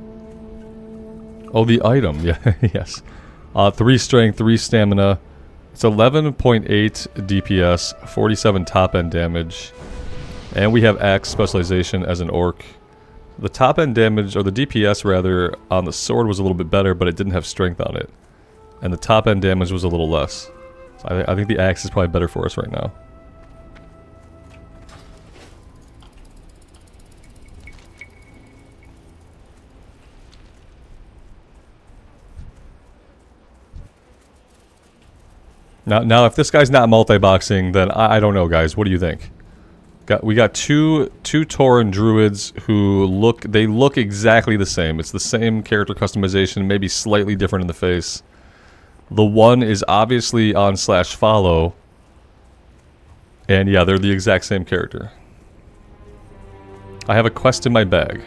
Oh, the item, yeah, yes. 3 strength, 3 stamina. It's 11.8 DPS, 47 top end damage. And we have axe specialization as an orc. The top end damage, or the DPS rather, on the sword was a little bit better, but it didn't have strength on it. And the top end damage was a little less. So I think the axe is probably better for us right now. Now, if this guy's not multi-boxing, then I don't know, guys. What do you think? We got two Tauren druids who look exactly the same. It's the same character customization, maybe slightly different in the face. The one is obviously on /follow. And yeah, they're the exact same character. I have a quest in my bag.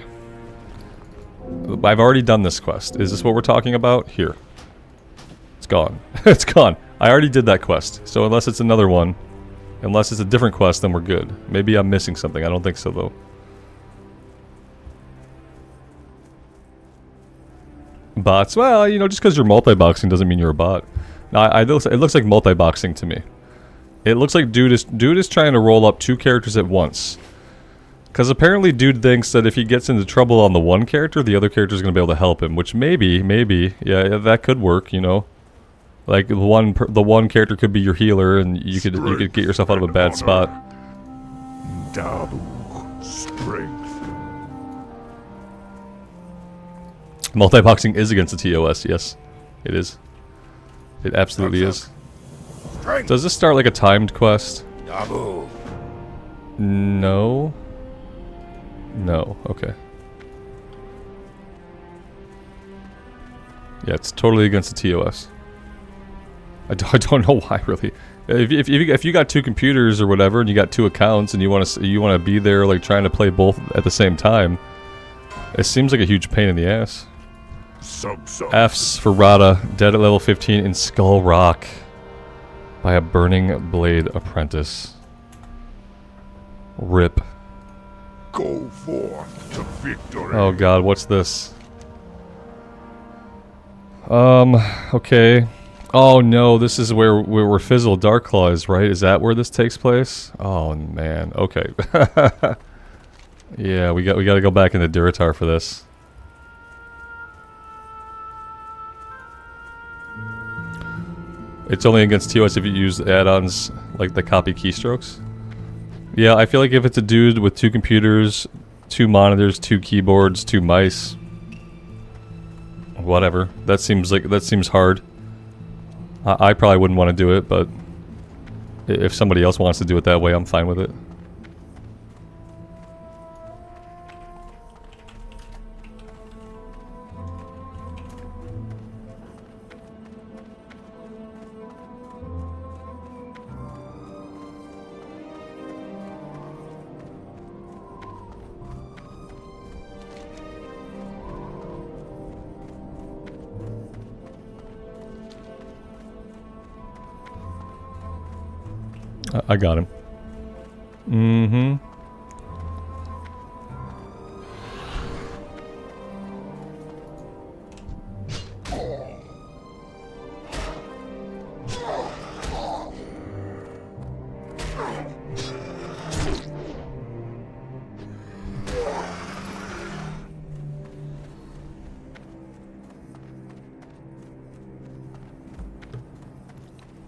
I've already done this quest. Is this what we're talking about? Here. It's gone. It's gone. I already did that quest. So unless it's another one, unless it's a different quest, then we're good. Maybe I'm missing something. I don't think so, though. Bots? Well, you know, just because you're multi-boxing doesn't mean you're a bot. No, it looks like multi-boxing to me. It looks like dude is trying to roll up 2 characters at once. Because apparently dude thinks that if he gets into trouble on the one character, the other character is going to be able to help him. Which maybe, yeah, that could work, you know. Like, the one character could be your healer, and you could get yourself out of a bad spot. Strength. Multi-boxing is against the TOS, yes. It is. It absolutely is. Strength. Does this start like a timed quest? Dabu. No. No, okay. Yeah, it's totally against the TOS. I don't know why, really. If you got 2 computers or whatever, and you got 2 accounts, and you want to be there like trying to play both at the same time, it seems like a huge pain in the ass. F's for Rada, dead at level 15 in Skull Rock by a Burning Blade apprentice. RIP. Go forth to victory. Oh god, what's this? Okay. Oh no, this is where Fizzle Darkclaw is, right? Is that where this takes place? Oh man, okay. Yeah, we got to go back into Durotar for this. It's only against TOS if you use add-ons like the copy keystrokes. Yeah, I feel like if it's a dude with 2 computers, 2 monitors, 2 keyboards, 2 mice, whatever. That seems hard. I probably wouldn't want to do it, but if somebody else wants to do it that way, I'm fine with it. I got him. Mm-hmm.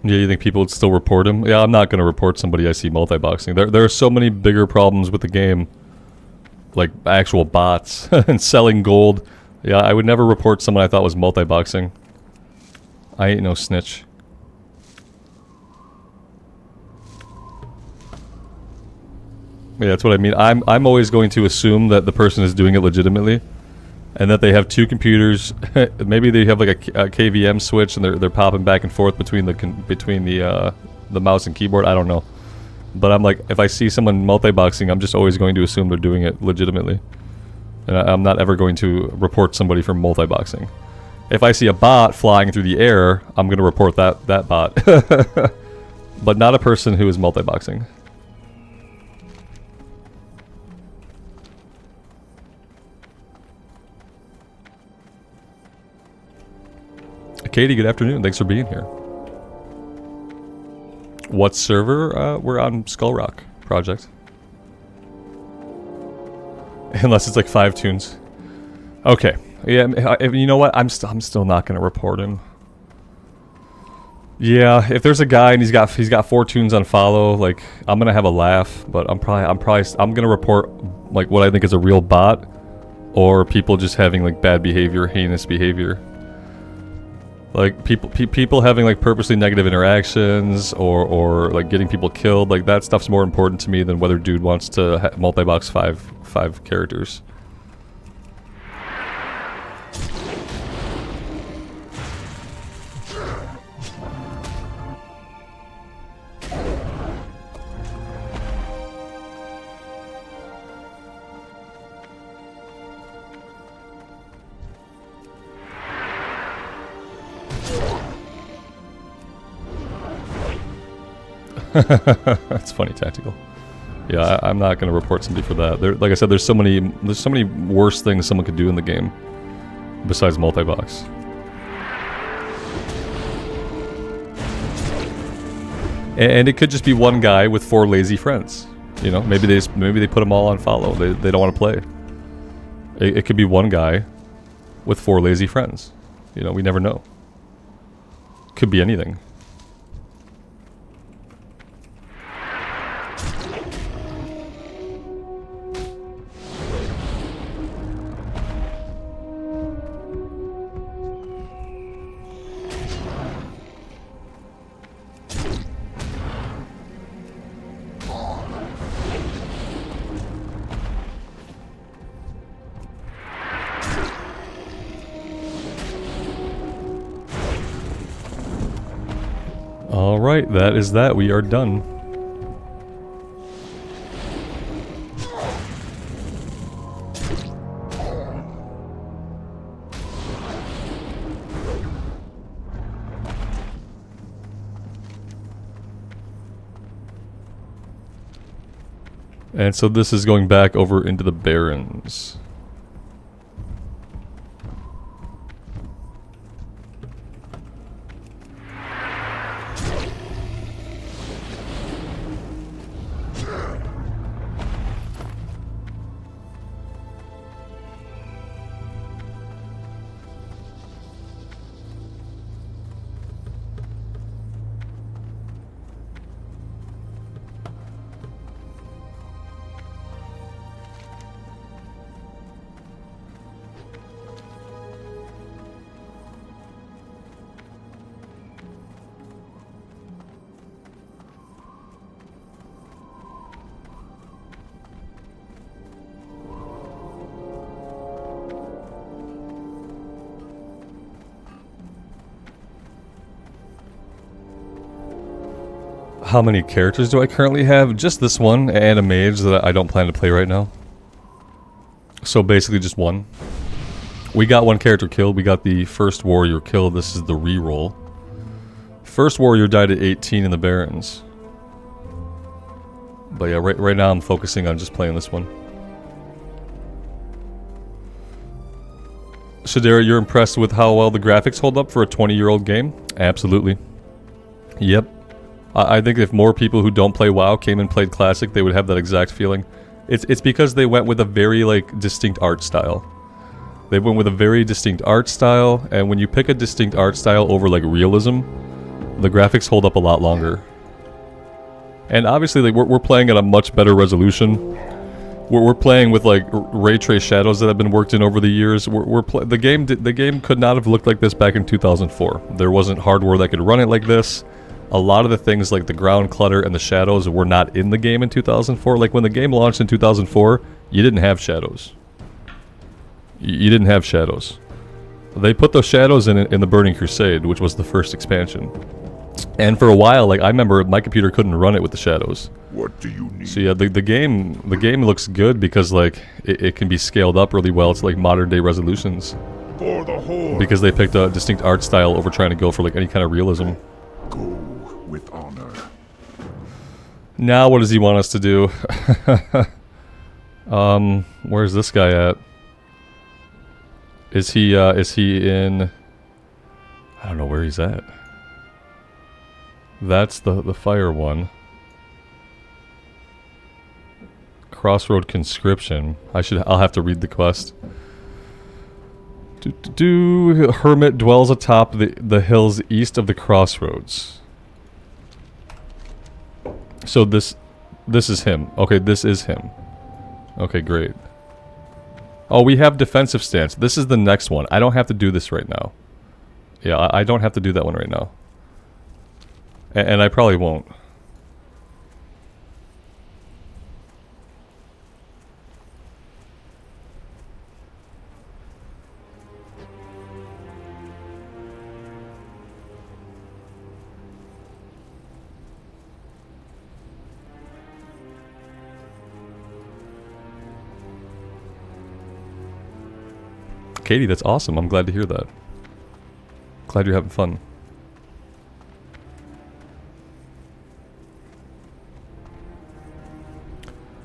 Yeah, you think people would still report him? Yeah, I'm not going to report somebody I see multi-boxing. There are so many bigger problems with the game. Like actual bots and selling gold. Yeah, I would never report someone I thought was multi-boxing. I ain't no snitch. Yeah, that's what I mean. I'm always going to assume that the person is doing it legitimately, and that they have two computers. Maybe they have like a KVM switch, and they're popping back and forth between the mouse and keyboard. I don't know, but I'm like, if I see someone multi-boxing, I'm just always going to assume they're doing it legitimately, and I'm not ever going to report somebody for multi-boxing. If I see a bot flying through the air, I'm going to report that bot, but not a person who is multi-boxing. Katie, good afternoon. Thanks for being here. What server? We're on Skull Rock project. Unless it's like 5 tunes. Okay. Yeah, you know what? I'm still not gonna report him. Yeah, if there's a guy and he's got 4 tunes on follow, like I'm gonna have a laugh, but I'm gonna report like what I think is a real bot, or people just having like bad behavior, heinous behavior. Like people having like purposely negative interactions or like getting people killed, like that stuff's more important to me than whether dude wants to multi-box five characters. That's funny, Tactical. Yeah, I'm not gonna report somebody for that. Like I said, there's so many worse things someone could do in the game besides multi-box. And it could just be one guy with 4 lazy friends. You know, maybe they put them all on follow. They don't want to play. It could be one guy with 4 lazy friends. You know, we never know. Could be anything. Alright, that is that. We are done. And so this is going back over into the Barrens. How many characters do I currently have? Just this one, and a mage that I don't plan to play right now. So basically just one. We got one character killed. We got the first warrior killed. This is the reroll. First warrior died at 18 in the Barrens. But yeah, right now I'm focusing on just playing this one. Shadera, you're impressed with how well the graphics hold up for a 20-year-old game? Absolutely. Yep. I think if more people who don't play WoW came and played Classic, they would have that exact feeling. It's because they went with a very, like, distinct art style. They went with a very distinct art style, and when you pick a distinct art style over, like, realism, The graphics hold up a lot longer. And obviously, like, we're playing at a much better resolution. We're playing with like ray trace shadows that have been worked in over the years. The game could not have looked like this back in 2004. There wasn't hardware that could run it like this. A lot of the things like the ground clutter and the shadows were not in the game in 2004. Like when the game launched in 2004, you didn't have shadows. You didn't have shadows. They put those shadows in the Burning Crusade, which was the first expansion. And for a while, like I remember my computer couldn't run it with the shadows. What do you need? So yeah, the game looks good because like it can be scaled up really well to like modern day resolutions. For the Horde. Because they picked a distinct art style over trying to go for like any kind of realism. Go with honor. Now what does he want us to do? Where's this guy at? Is he in... I don't know where he's at. That's the fire one. Crossroad Conscription. I'll have to read the quest. Hermit dwells atop the hills east of the crossroads. So this is him. Okay, this is him. Okay, great. Oh, we have defensive stance. This is the next one. I don't have to do this right now. Yeah, I don't have to do that one right now. And I probably won't. Katie, that's awesome. I'm glad to hear that. Glad you're having fun.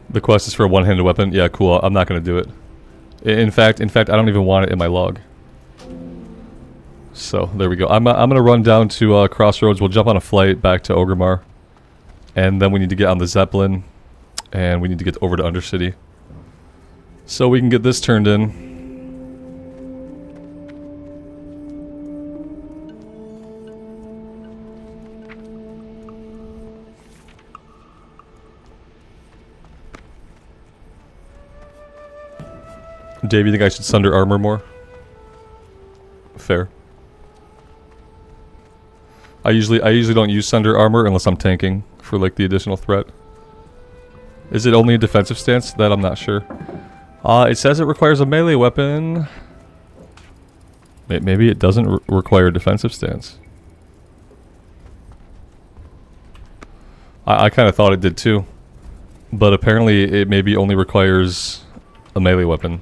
The quest is for a one-handed weapon. Yeah, cool. I'm not going to do it. In fact, I don't even want it in my log. So, there we go. I'm going to run down to Crossroads. We'll jump on a flight back to Orgrimmar. And then we need to get on the Zeppelin. And we need to get over to Undercity. So we can get this turned in. Dave, you think I should sunder armor more? Fair. I usually don't use sunder armor unless I'm tanking for like the additional threat. Is it only a defensive stance? That I'm not sure. It says it requires a melee weapon. Maybe it doesn't require a defensive stance. I kind of thought it did too. But apparently it maybe only requires a melee weapon.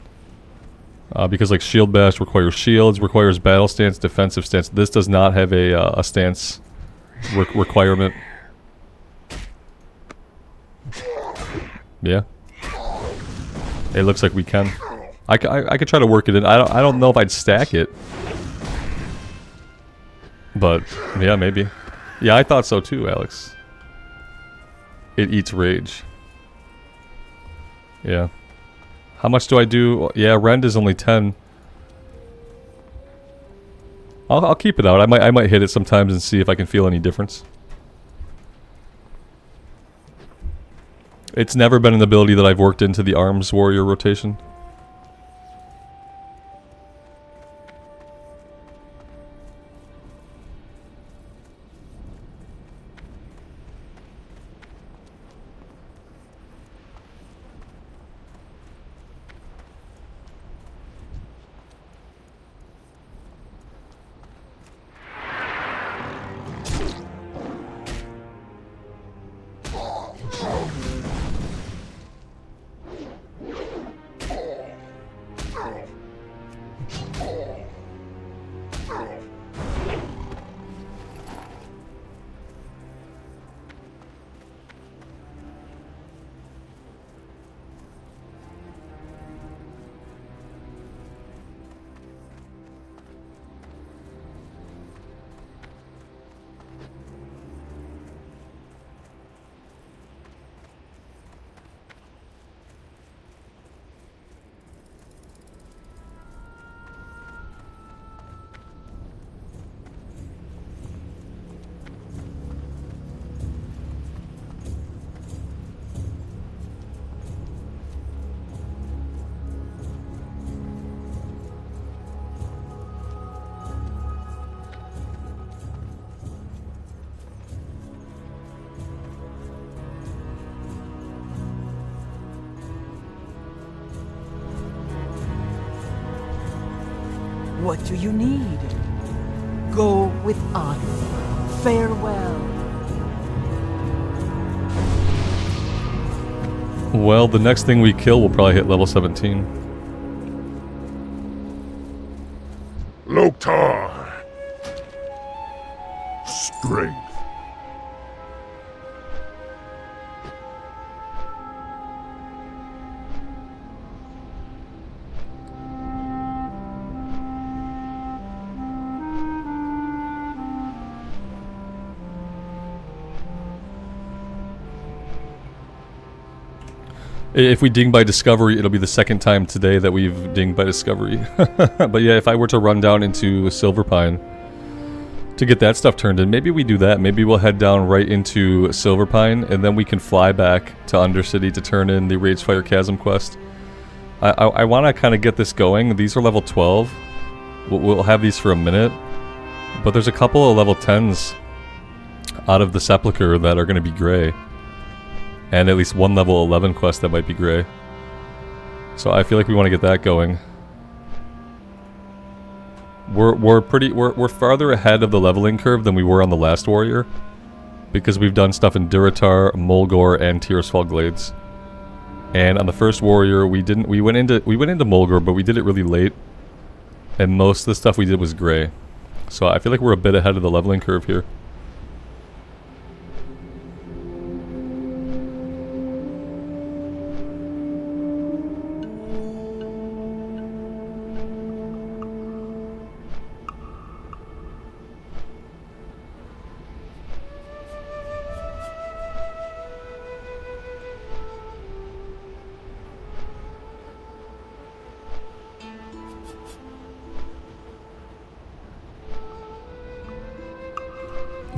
Because like shield bash requires shields, requires battle stance, defensive stance. This does not have a stance requirement. Yeah. It looks like we can. I could try to work it in. I don't know if I'd stack it. But yeah, maybe. Yeah, I thought so too, Alex. It eats rage. Yeah. How much do I do? Yeah, rend is only 10. I'll keep it out. I might hit it sometimes and see if I can feel any difference. It's never been an ability that I've worked into the Arms Warrior rotation. What do you need? Go with honor. Farewell. Well, the next thing we kill will probably hit level 17. Loktar. Strength. If we ding by discovery, it'll be the second time today that we've dinged by discovery. But yeah, if I were to run down into Silverpine to get that stuff turned in, maybe we do that. Maybe we'll head down right into Silverpine, and then we can fly back to Undercity to turn in the Ragefire Chasm quest. I want to kind of get this going. These are level 12. We'll have these for a minute. But there's a couple of level 10s out of the Sepulchre that are going to be gray. And at least one level 11 quest that might be gray. So I feel like we want to get that going. We're farther ahead of the leveling curve than we were on the last warrior, because we've done stuff in Durotar, Mulgore, and Tirisfal Glades. And on the first warrior, we went into Mulgore, but we did it really late, and most of the stuff we did was gray. So I feel like we're a bit ahead of the leveling curve here.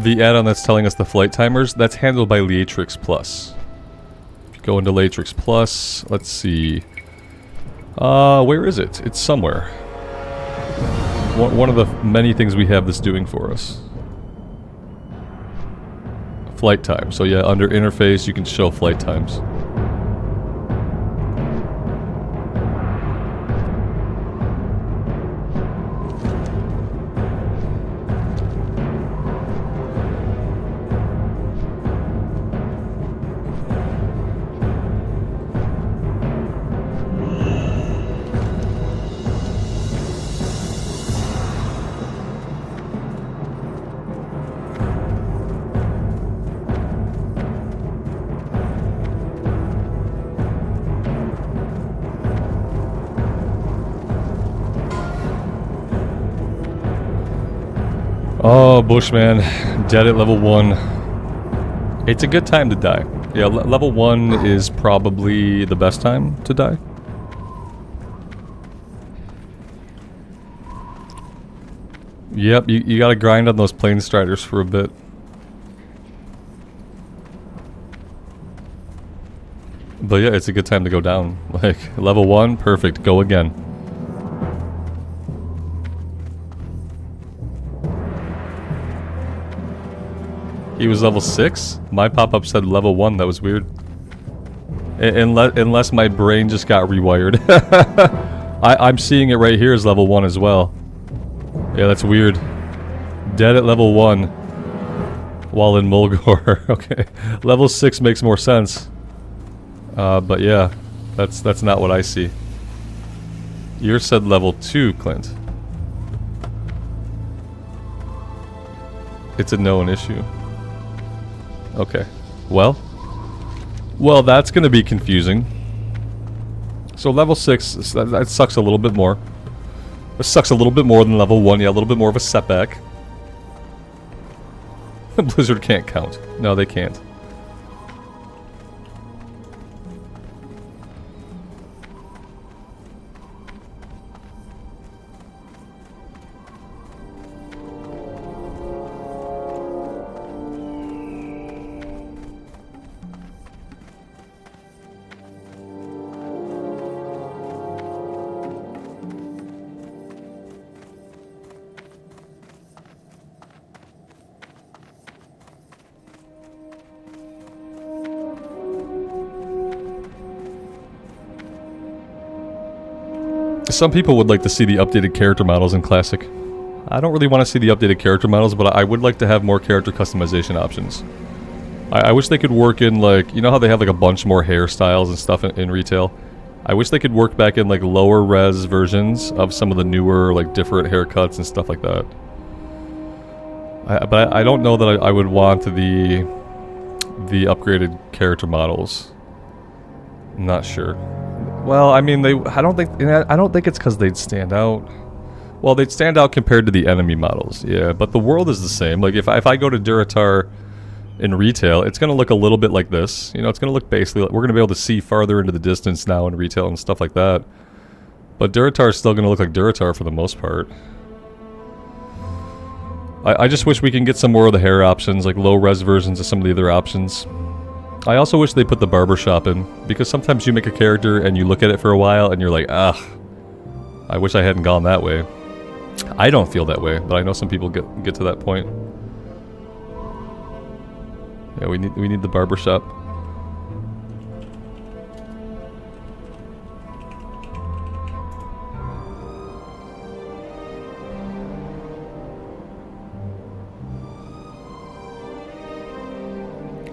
The add-on that's telling us the flight timers, that's handled by Leatrix Plus. If you go into Leatrix Plus, let's see. Where is it? It's somewhere. One of the many things we have this doing for us. Flight time. So yeah, under interface you can show flight times. Oh, Bushman, dead at level 1. It's a good time to die. Yeah, level 1 is probably the best time to die. Yep, you gotta grind on those plane striders for a bit. But yeah, it's a good time to go down. Like, level 1, perfect, go again. He was level 6? My pop-up said level 1, that was weird. Unless my brain just got rewired. I'm seeing it right here as level 1 as well. Yeah, that's weird. Dead at level 1. While in Mulgore. Okay. Level 6 makes more sense. But yeah, that's not what I see. Yours said level 2, Clint. It's a known issue. Okay. Well, that's going to be confusing. So level 6, that sucks a little bit more. It sucks a little bit more than level 1. Yeah, a little bit more of a setback. Blizzard can't count. No, they can't. Some people would like to see the updated character models in Classic. I don't really want to see the updated character models, but I would like to have more character customization options. I wish they could work in, like, you know how they have like a bunch more hairstyles and stuff in retail? I wish they could work back in like lower res versions of some of the newer, like, different haircuts and stuff like that. But I don't know that I would want the upgraded character models. I'm not sure. Well, I mean, I don't think it's because they'd stand out. Well, they'd stand out compared to the enemy models, yeah. But the world is the same. Like, if I go to Durotar in retail, it's gonna look a little bit like this. You know, it's gonna look basically like, we're gonna be able to see farther into the distance now in retail and stuff like that. But Durotar is still gonna look like Durotar for the most part. I just wish we can get some more of the hair options, like low-res versions of some of the other options. I also wish they put the barbershop in, because sometimes you make a character and you look at it for a while and you're like, ah, I wish I hadn't gone that way. I don't feel that way, but I know some people get to that point. Yeah, we need the barbershop.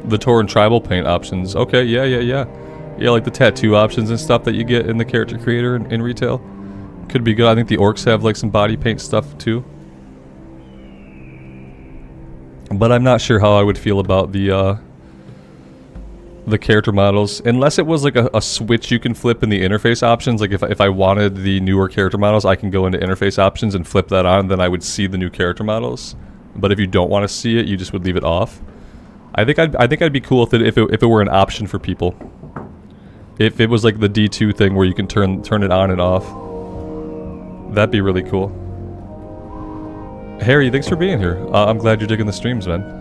The Tauren tribal paint options. Okay, yeah. Yeah, like the tattoo options and stuff that you get in the character creator in retail. Could be good. I think the orcs have like some body paint stuff too. But I'm not sure how I would feel about the character models. Unless it was like a switch you can flip in the interface options. Like if I wanted the newer character models, I can go into interface options and flip that on, then I would see the new character models. But if you don't want to see it, you just would leave it off. I think I'd be cool if it were an option for people. If it was like the D2 thing where you can turn it on and off. That'd be really cool. Harry, thanks for being here. I'm glad you're digging the streams, man.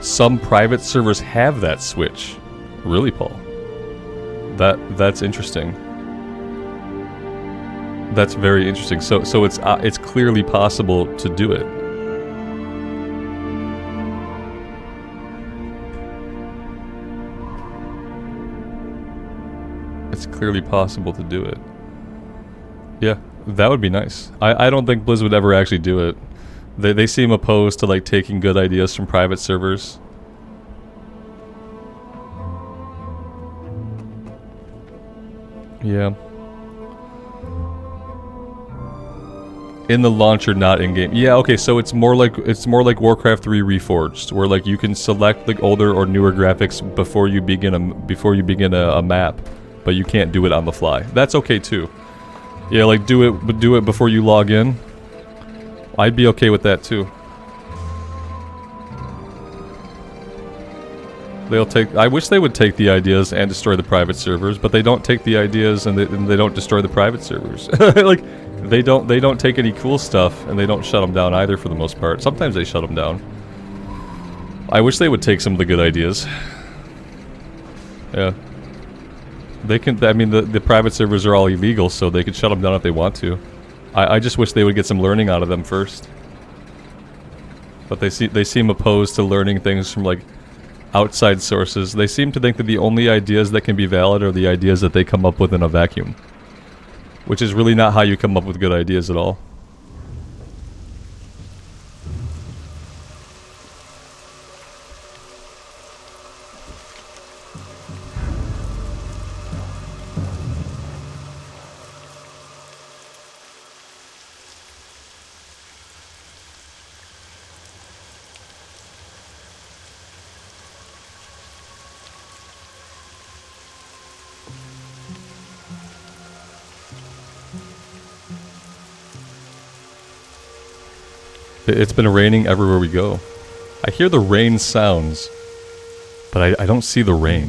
Some private servers have that switch. Really, Paul? That's interesting. That's very interesting. So it's clearly possible to do it. It's clearly possible to do it. Yeah, that would be nice. I don't think Blizz would ever actually do it. They seem opposed to like taking good ideas from private servers. Yeah. In the launcher, not in game. Yeah, okay, so it's more like Warcraft 3 Reforged, where like you can select like older or newer graphics before you begin a map, but you can't do it on the fly. That's okay too. Yeah, like do it before you log in. I'd be okay with that too. I wish they would take the ideas and destroy the private servers, but they don't take the ideas and they don't destroy the private servers. Like they don't take any cool stuff and they don't shut them down either for the most part. Sometimes they shut them down. I wish they would take some of the good ideas. Yeah. They can. I mean, the private servers are all illegal, so they could shut them down if they want to. I just wish they would get some learning out of them first. But they seem opposed to learning things from like outside sources. They seem to think that the only ideas that can be valid are the ideas that they come up with in a vacuum. Which is really not how you come up with good ideas at all. It's been raining everywhere we go. I hear the rain sounds, but I don't see the rain.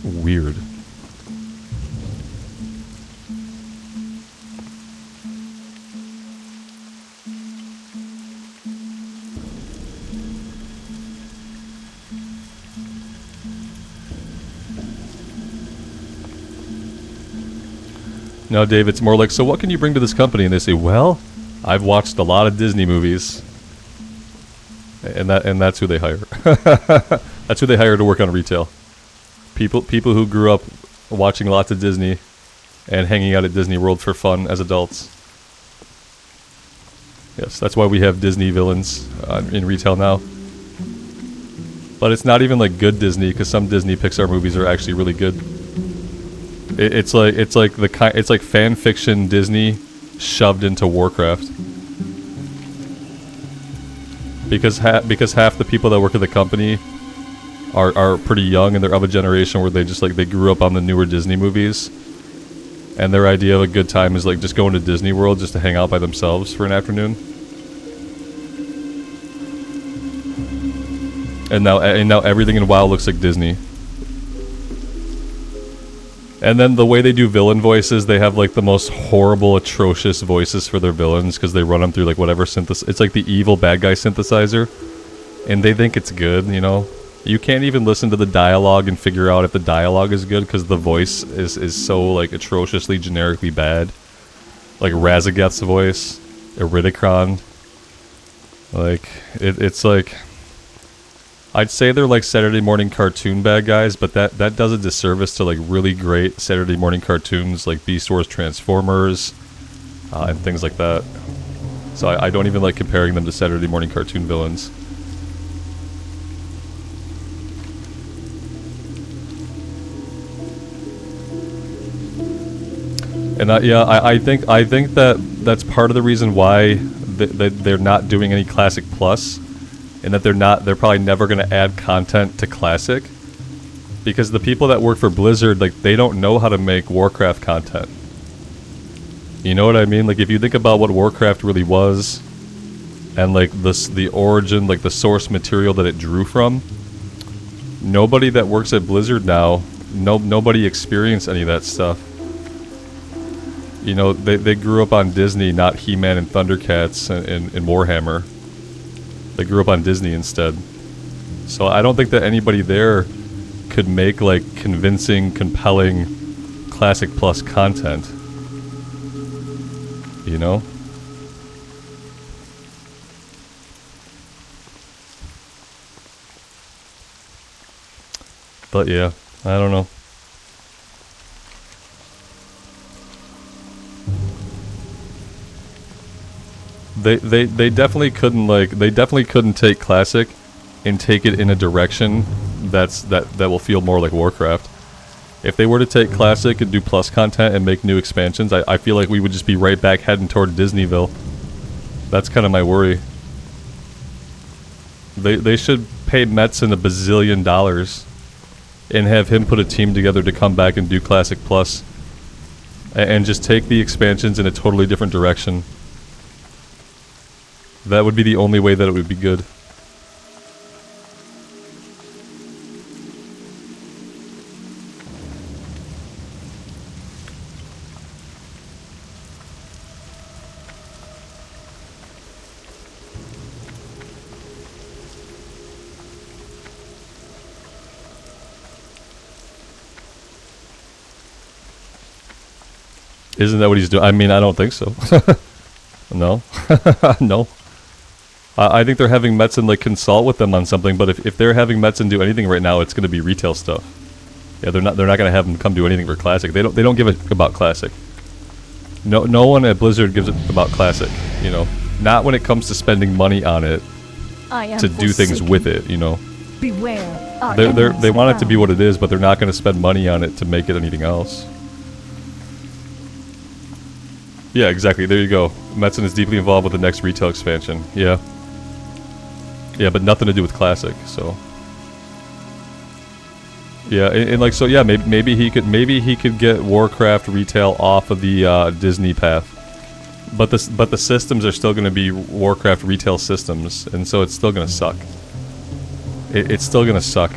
Weird. No, Dave, it's more like, so what can you bring to this company? And they say, well, I've watched a lot of Disney movies. And that's who they hire. That's who they hire to work on retail. People who grew up watching lots of Disney and hanging out at Disney World for fun as adults. Yes, that's why we have Disney villains in retail now. But it's not even like good Disney, because some Disney Pixar movies are actually really good. It's like fan fiction Disney shoved into Warcraft. Because half the people that work at the company are pretty young, and they're of a generation where they grew up on the newer Disney movies, and their idea of a good time is like just going to Disney World just to hang out by themselves for an afternoon. And now everything in WoW looks like Disney. And then the way they do villain voices, they have like the most horrible, atrocious voices for their villains, because they run them through like whatever it's like the evil bad guy synthesizer, and they think it's good, you know. You can't even listen to the dialogue and figure out if the dialogue is good, because the voice is so like atrociously generically bad. Like Razageth's voice, Iridikron. Like it's like, I'd say they're like Saturday morning cartoon bad guys, but that does a disservice to like really great Saturday morning cartoons like Beast Wars Transformers and things like that. So I don't even like comparing them to Saturday morning cartoon villains. And I think that that's part of the reason why they're not doing any Classic Plus. And that they're probably never going to add content to Classic, because the people that work for Blizzard, like, they don't know how to make Warcraft content. You know what I mean? Like, if you think about what Warcraft really was, and like the origin, like the source material that it drew from, nobody that works at Blizzard now, nobody experienced any of that stuff. You know, they grew up on Disney, not He-Man and Thundercats and Warhammer. They grew up on Disney instead. So I don't think that anybody there could make like convincing, compelling Classic Plus content. You know? But yeah, I don't know. They definitely couldn't take Classic and take it in a direction that will feel more like Warcraft. If they were to take Classic and do Plus content and make new expansions, I feel like we would just be right back heading toward Disneyville. That's kind of my worry. They should pay Metzen $1 bazillion and have him put a team together to come back and do Classic Plus and just take the expansions in a totally different direction. That would be the only way that it would be good. Isn't that what he's doing? I mean, I don't think so. No. No. I think they're having Metzen like consult with them on something, but if they're having Metzen do anything right now, it's going to be retail stuff. Yeah, they're not going to have him come do anything for Classic. They don't give a about Classic. No one at Blizzard gives a about Classic, you know. Not when it comes to spending money on it to do things with it, you know. Beware. They want it to be what it is, but they're not going to spend money on it to make it anything else. Yeah, exactly. There you go. Metzen is deeply involved with the next retail expansion. Yeah. Yeah, but nothing to do with Classic, so. Yeah, and like, so yeah, maybe he could get Warcraft retail off of the Disney path. But the systems are still going to be Warcraft retail systems, and so it's still going to suck. It's still going to suck.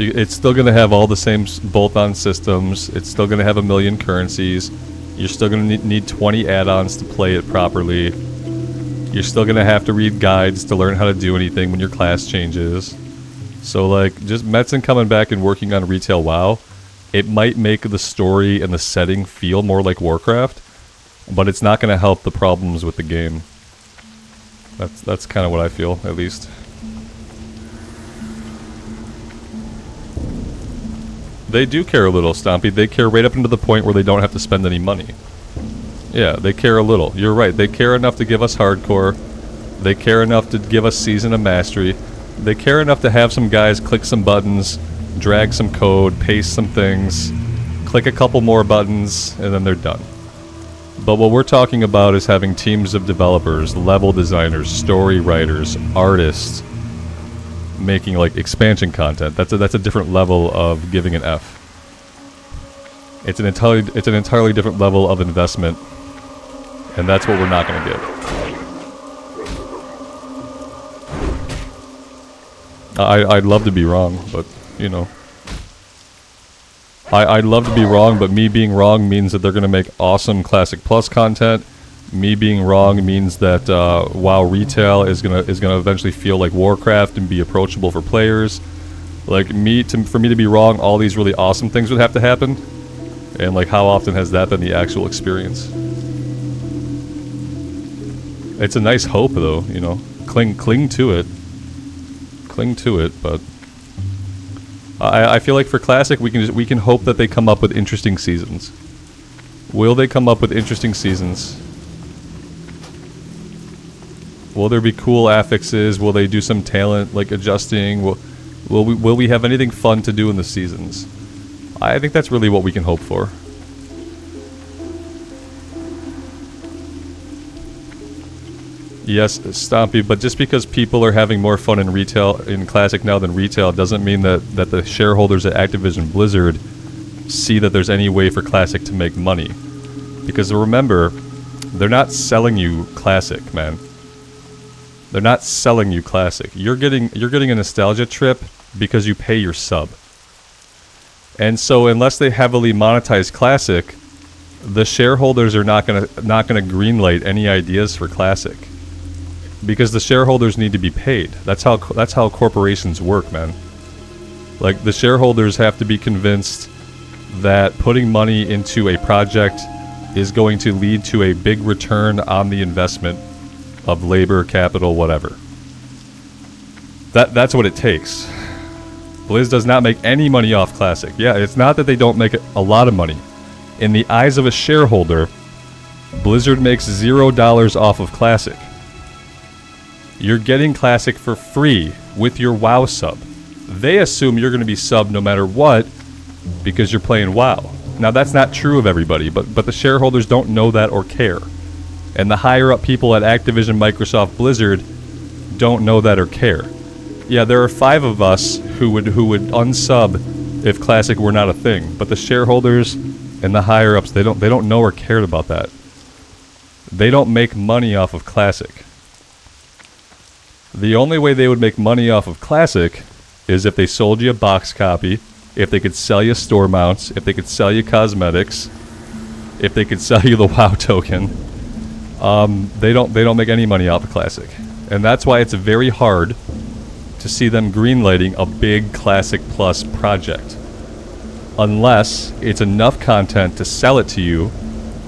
It's still going to have all the same bolt-on systems. It's still going to have a million currencies. You're still going to need 20 add-ons to play it properly. You're still going to have to read guides to learn how to do anything when your class changes. So, like, just Metzen coming back and working on retail WoW, it might make the story and the setting feel more like Warcraft, but it's not going to help the problems with the game. That's kind of what I feel, at least. They do care a little, Stompy. They care right up into the point where they don't have to spend any money. Yeah, they care a little. You're right. They care enough to give us hardcore. They care enough to give us Season of Mastery. They care enough to have some guys click some buttons, drag some code, paste some things, click a couple more buttons, and then they're done. But what we're talking about is having teams of developers, level designers, story writers, artists, making like expansion content. That's a different level of giving an F. It's an entirely different level of investment, and that's what we're not going to get. I'd love to be wrong, but you know, I'd love to be wrong, but me being wrong means that they're going to make awesome Classic Plus content. Me being wrong means that WoW retail is gonna eventually feel like Warcraft and be approachable for players. Like for me to be wrong, all these really awesome things would have to happen. And like, how often has that been the actual experience? It's a nice hope, though. You know, cling to it. Cling to it, but I feel like for Classic we can hope that they come up with interesting seasons. Will they come up with interesting seasons? Will there be cool affixes? Will they do some talent like adjusting? Will we have anything fun to do in the seasons? I think that's really what we can hope for. Yes, Stompy, but just because people are having more fun in retail, in Classic now than retail, doesn't mean that the shareholders at Activision Blizzard see that there's any way for Classic to make money. Because remember, they're not selling you Classic, man. They're not selling you Classic. You're getting a nostalgia trip because you pay your sub. And so unless they heavily monetize Classic, the shareholders are not gonna greenlight any ideas for Classic. Because the shareholders need to be paid. That's how corporations work, man. Like, the shareholders have to be convinced that putting money into a project is going to lead to a big return on the investment of labor, capital, whatever. That's what it takes. Blizz does not make any money off Classic. Yeah, it's not that they don't make a lot of money. In the eyes of a shareholder, Blizzard makes $0 off of Classic. You're getting Classic for free with your WoW sub. They assume you're going to be subbed no matter what because you're playing WoW. Now, that's not true of everybody, but the shareholders don't know that or care. And the higher up people at Activision, Microsoft, Blizzard don't know that or care. Yeah, there are 5 of us who would unsub if Classic were not a thing, but the shareholders and the higher ups, they don't know or care about that. They don't make money off of Classic. The only way they would make money off of Classic is if they sold you a box copy, if they could sell you store mounts, if they could sell you cosmetics, if they could sell you the WoW token. They don't make any money off of Classic. And that's why it's very hard to see them greenlighting a big Classic Plus project. Unless it's enough content to sell it to you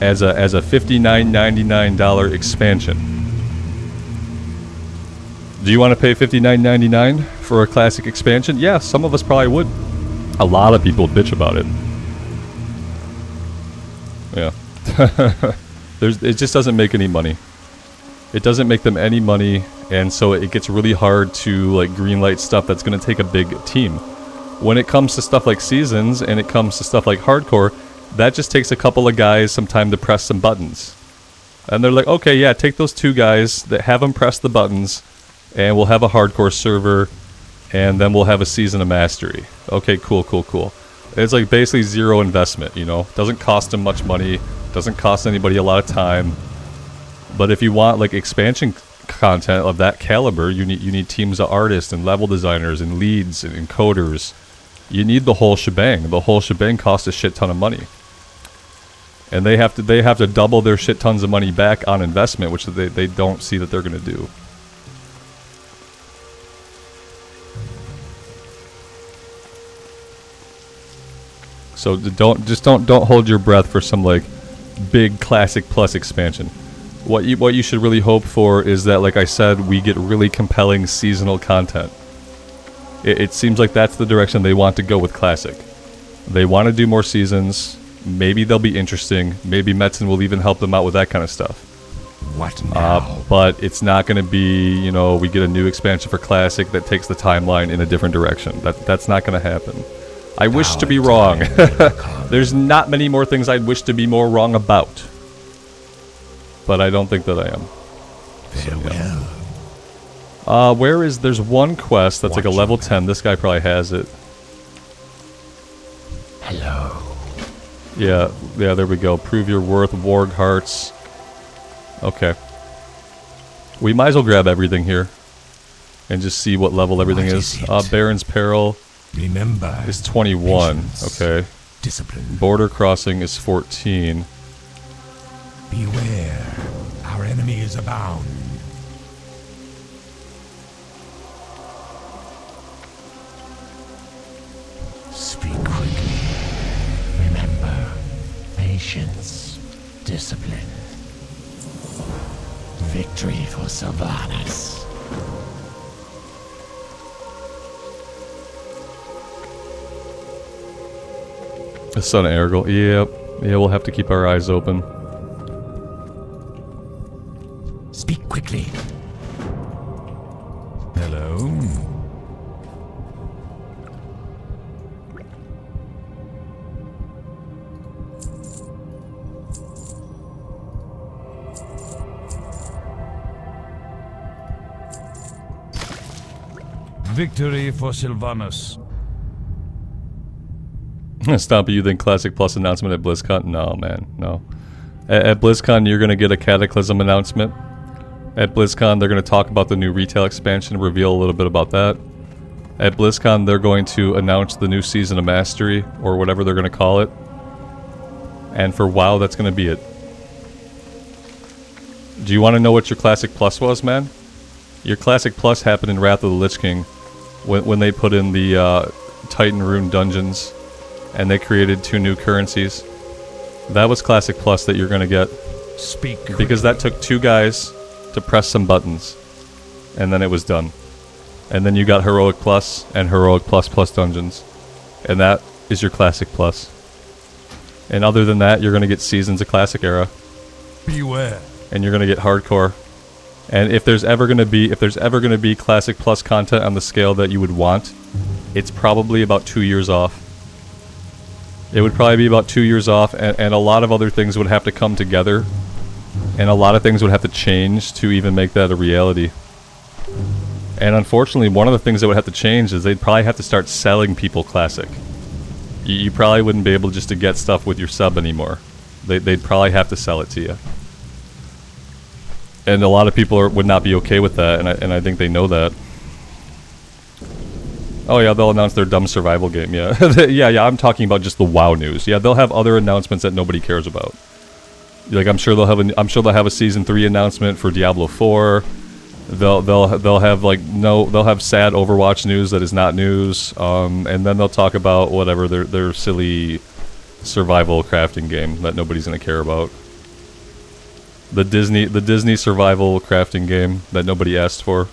as a $59.99 expansion. Do you want to pay $59.99 for a Classic expansion? Yeah, some of us probably would. A lot of people bitch about it. Yeah. It just doesn't make any money. It doesn't make them any money, and so it gets really hard to like greenlight stuff that's going to take a big team. When it comes to stuff like Seasons and it comes to stuff like Hardcore, that just takes a couple of guys some time to press some buttons. And they're like, okay, yeah, take those 2 guys, that have them press the buttons, and we'll have a Hardcore server, and then we'll have a Season of Mastery. Okay, cool. It's like basically zero investment, you know? Doesn't cost them much money, doesn't cost anybody a lot of time. But if you want like expansion content of that caliber, you need teams of artists and level designers and leads and coders You need the whole shebang. The whole shebang costs a shit ton of money. And they have to double their shit tons of money back on investment, which they don't see that they're going to do. So don't hold your breath for some like big Classic Plus expansion. What you should really hope for is that, like I said, we get really compelling seasonal content. It seems like that's the direction they want to go with Classic. They want to do more seasons. Maybe they'll be interesting. Maybe Metzen will even help them out with that kind of stuff. What now? But it's not going to be, you know, we get a new expansion for Classic that takes the timeline in a different direction. That's not going to happen. I wish to be wrong. There's not many more things I'd wish to be more wrong about. But I don't think that I am. Farewell. There's one quest that's like a level 10. This guy probably has it. Hello. Yeah, there we go. Prove your worth, Warg Hearts. Okay. We might as well grab everything here. And just see what level everything is. Baron's Peril Remember, is 21. patience, Okay. discipline. Border Crossing is 14. Beware, our enemies abound. Speak quickly. Remember, patience, discipline. Victory for Sylvanas. The Son of Ergol. Yep. Yeah, we'll have to keep our eyes open. Speak quickly. Hello. Victory for Sylvanas. Stompy, you think Classic Plus announcement at BlizzCon? No, man, no. At BlizzCon, you're going to get a Cataclysm announcement. At BlizzCon, they're going to talk about the new retail expansion, reveal a little bit about that. At BlizzCon, they're going to announce the new Season of Mastery, or whatever they're going to call it. And for WoW, that's going to be it. Do you want to know what your Classic Plus was, man? Your Classic Plus happened in Wrath of the Lich King, when they put in the Titan Rune dungeons, and they created 2 new currencies. That was Classic Plus that you're going to get. Speak quickly. Because that took 2 guys to press some buttons. And then it was done. And then you got Heroic Plus and Heroic Plus Plus dungeons. And that is your Classic Plus. And other than that, you're going to get Seasons of Classic Era. Beware. And you're going to get Hardcore. And if there's ever going to be Classic Plus content on the scale that you would want, it's probably about 2 years off. It would probably be about 2 years off, and a lot of other things would have to come together, and a lot of things would have to change to even make that a reality. And unfortunately, one of the things that would have to change is they'd probably have to start selling people Classic. You probably wouldn't be able just to get stuff with your sub anymore. They'd probably have to sell it to you. And a lot of people would not be okay with that, and I think they know that. Oh yeah, they'll announce their dumb survival game, yeah. yeah, I'm talking about just the WoW news. Yeah, they'll have other announcements that nobody cares about. Like I'm sure they'll have a Season 3 announcement for Diablo 4. They'll have they'll have sad Overwatch news that is not news. And then they'll talk about whatever their silly survival crafting game that nobody's gonna care about. The Disney survival crafting game that nobody asked for.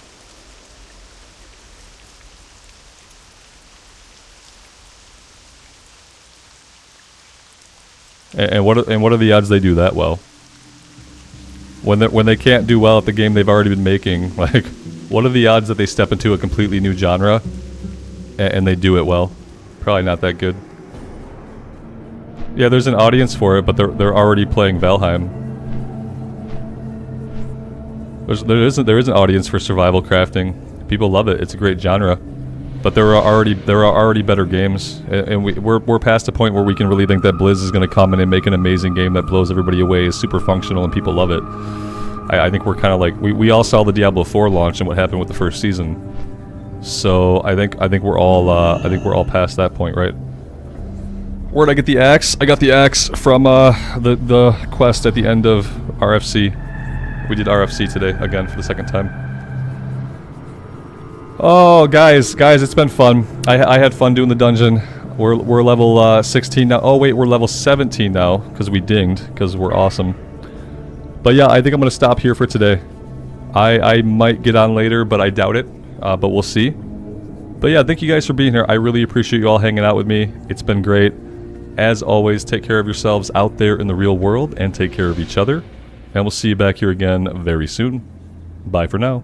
And what are the odds they do that well? When they can't do well at the game they've already been making, like, what are the odds that they step into a completely new genre and they do it well? Probably not that good. Yeah, there's an audience for it, but they're already playing Valheim. There is an audience for survival crafting. People love it. It's a great genre. But there are already better games, and we're past the point where we can really think that Blizz is going to come in and make an amazing game that blows everybody away, is super functional, and people love it. I think we're kind of like we all saw the Diablo 4 launch and what happened with the first season. So I think we're all past that point, right? Where'd I get the axe? I got the axe from the quest at the end of RFC. We did RFC today again for the second time. Oh, guys, it's been fun. I had fun doing the dungeon. We're level 16 now. Oh wait, we're level 17 now because we dinged because we're awesome. But yeah, I think I'm gonna stop here for today. I might get on later, but I doubt it. But we'll see. But yeah, thank you guys for being here. I really appreciate you all hanging out with me. It's been great. As always, take care of yourselves out there in the real world and take care of each other. And we'll see you back here again very soon. Bye for now.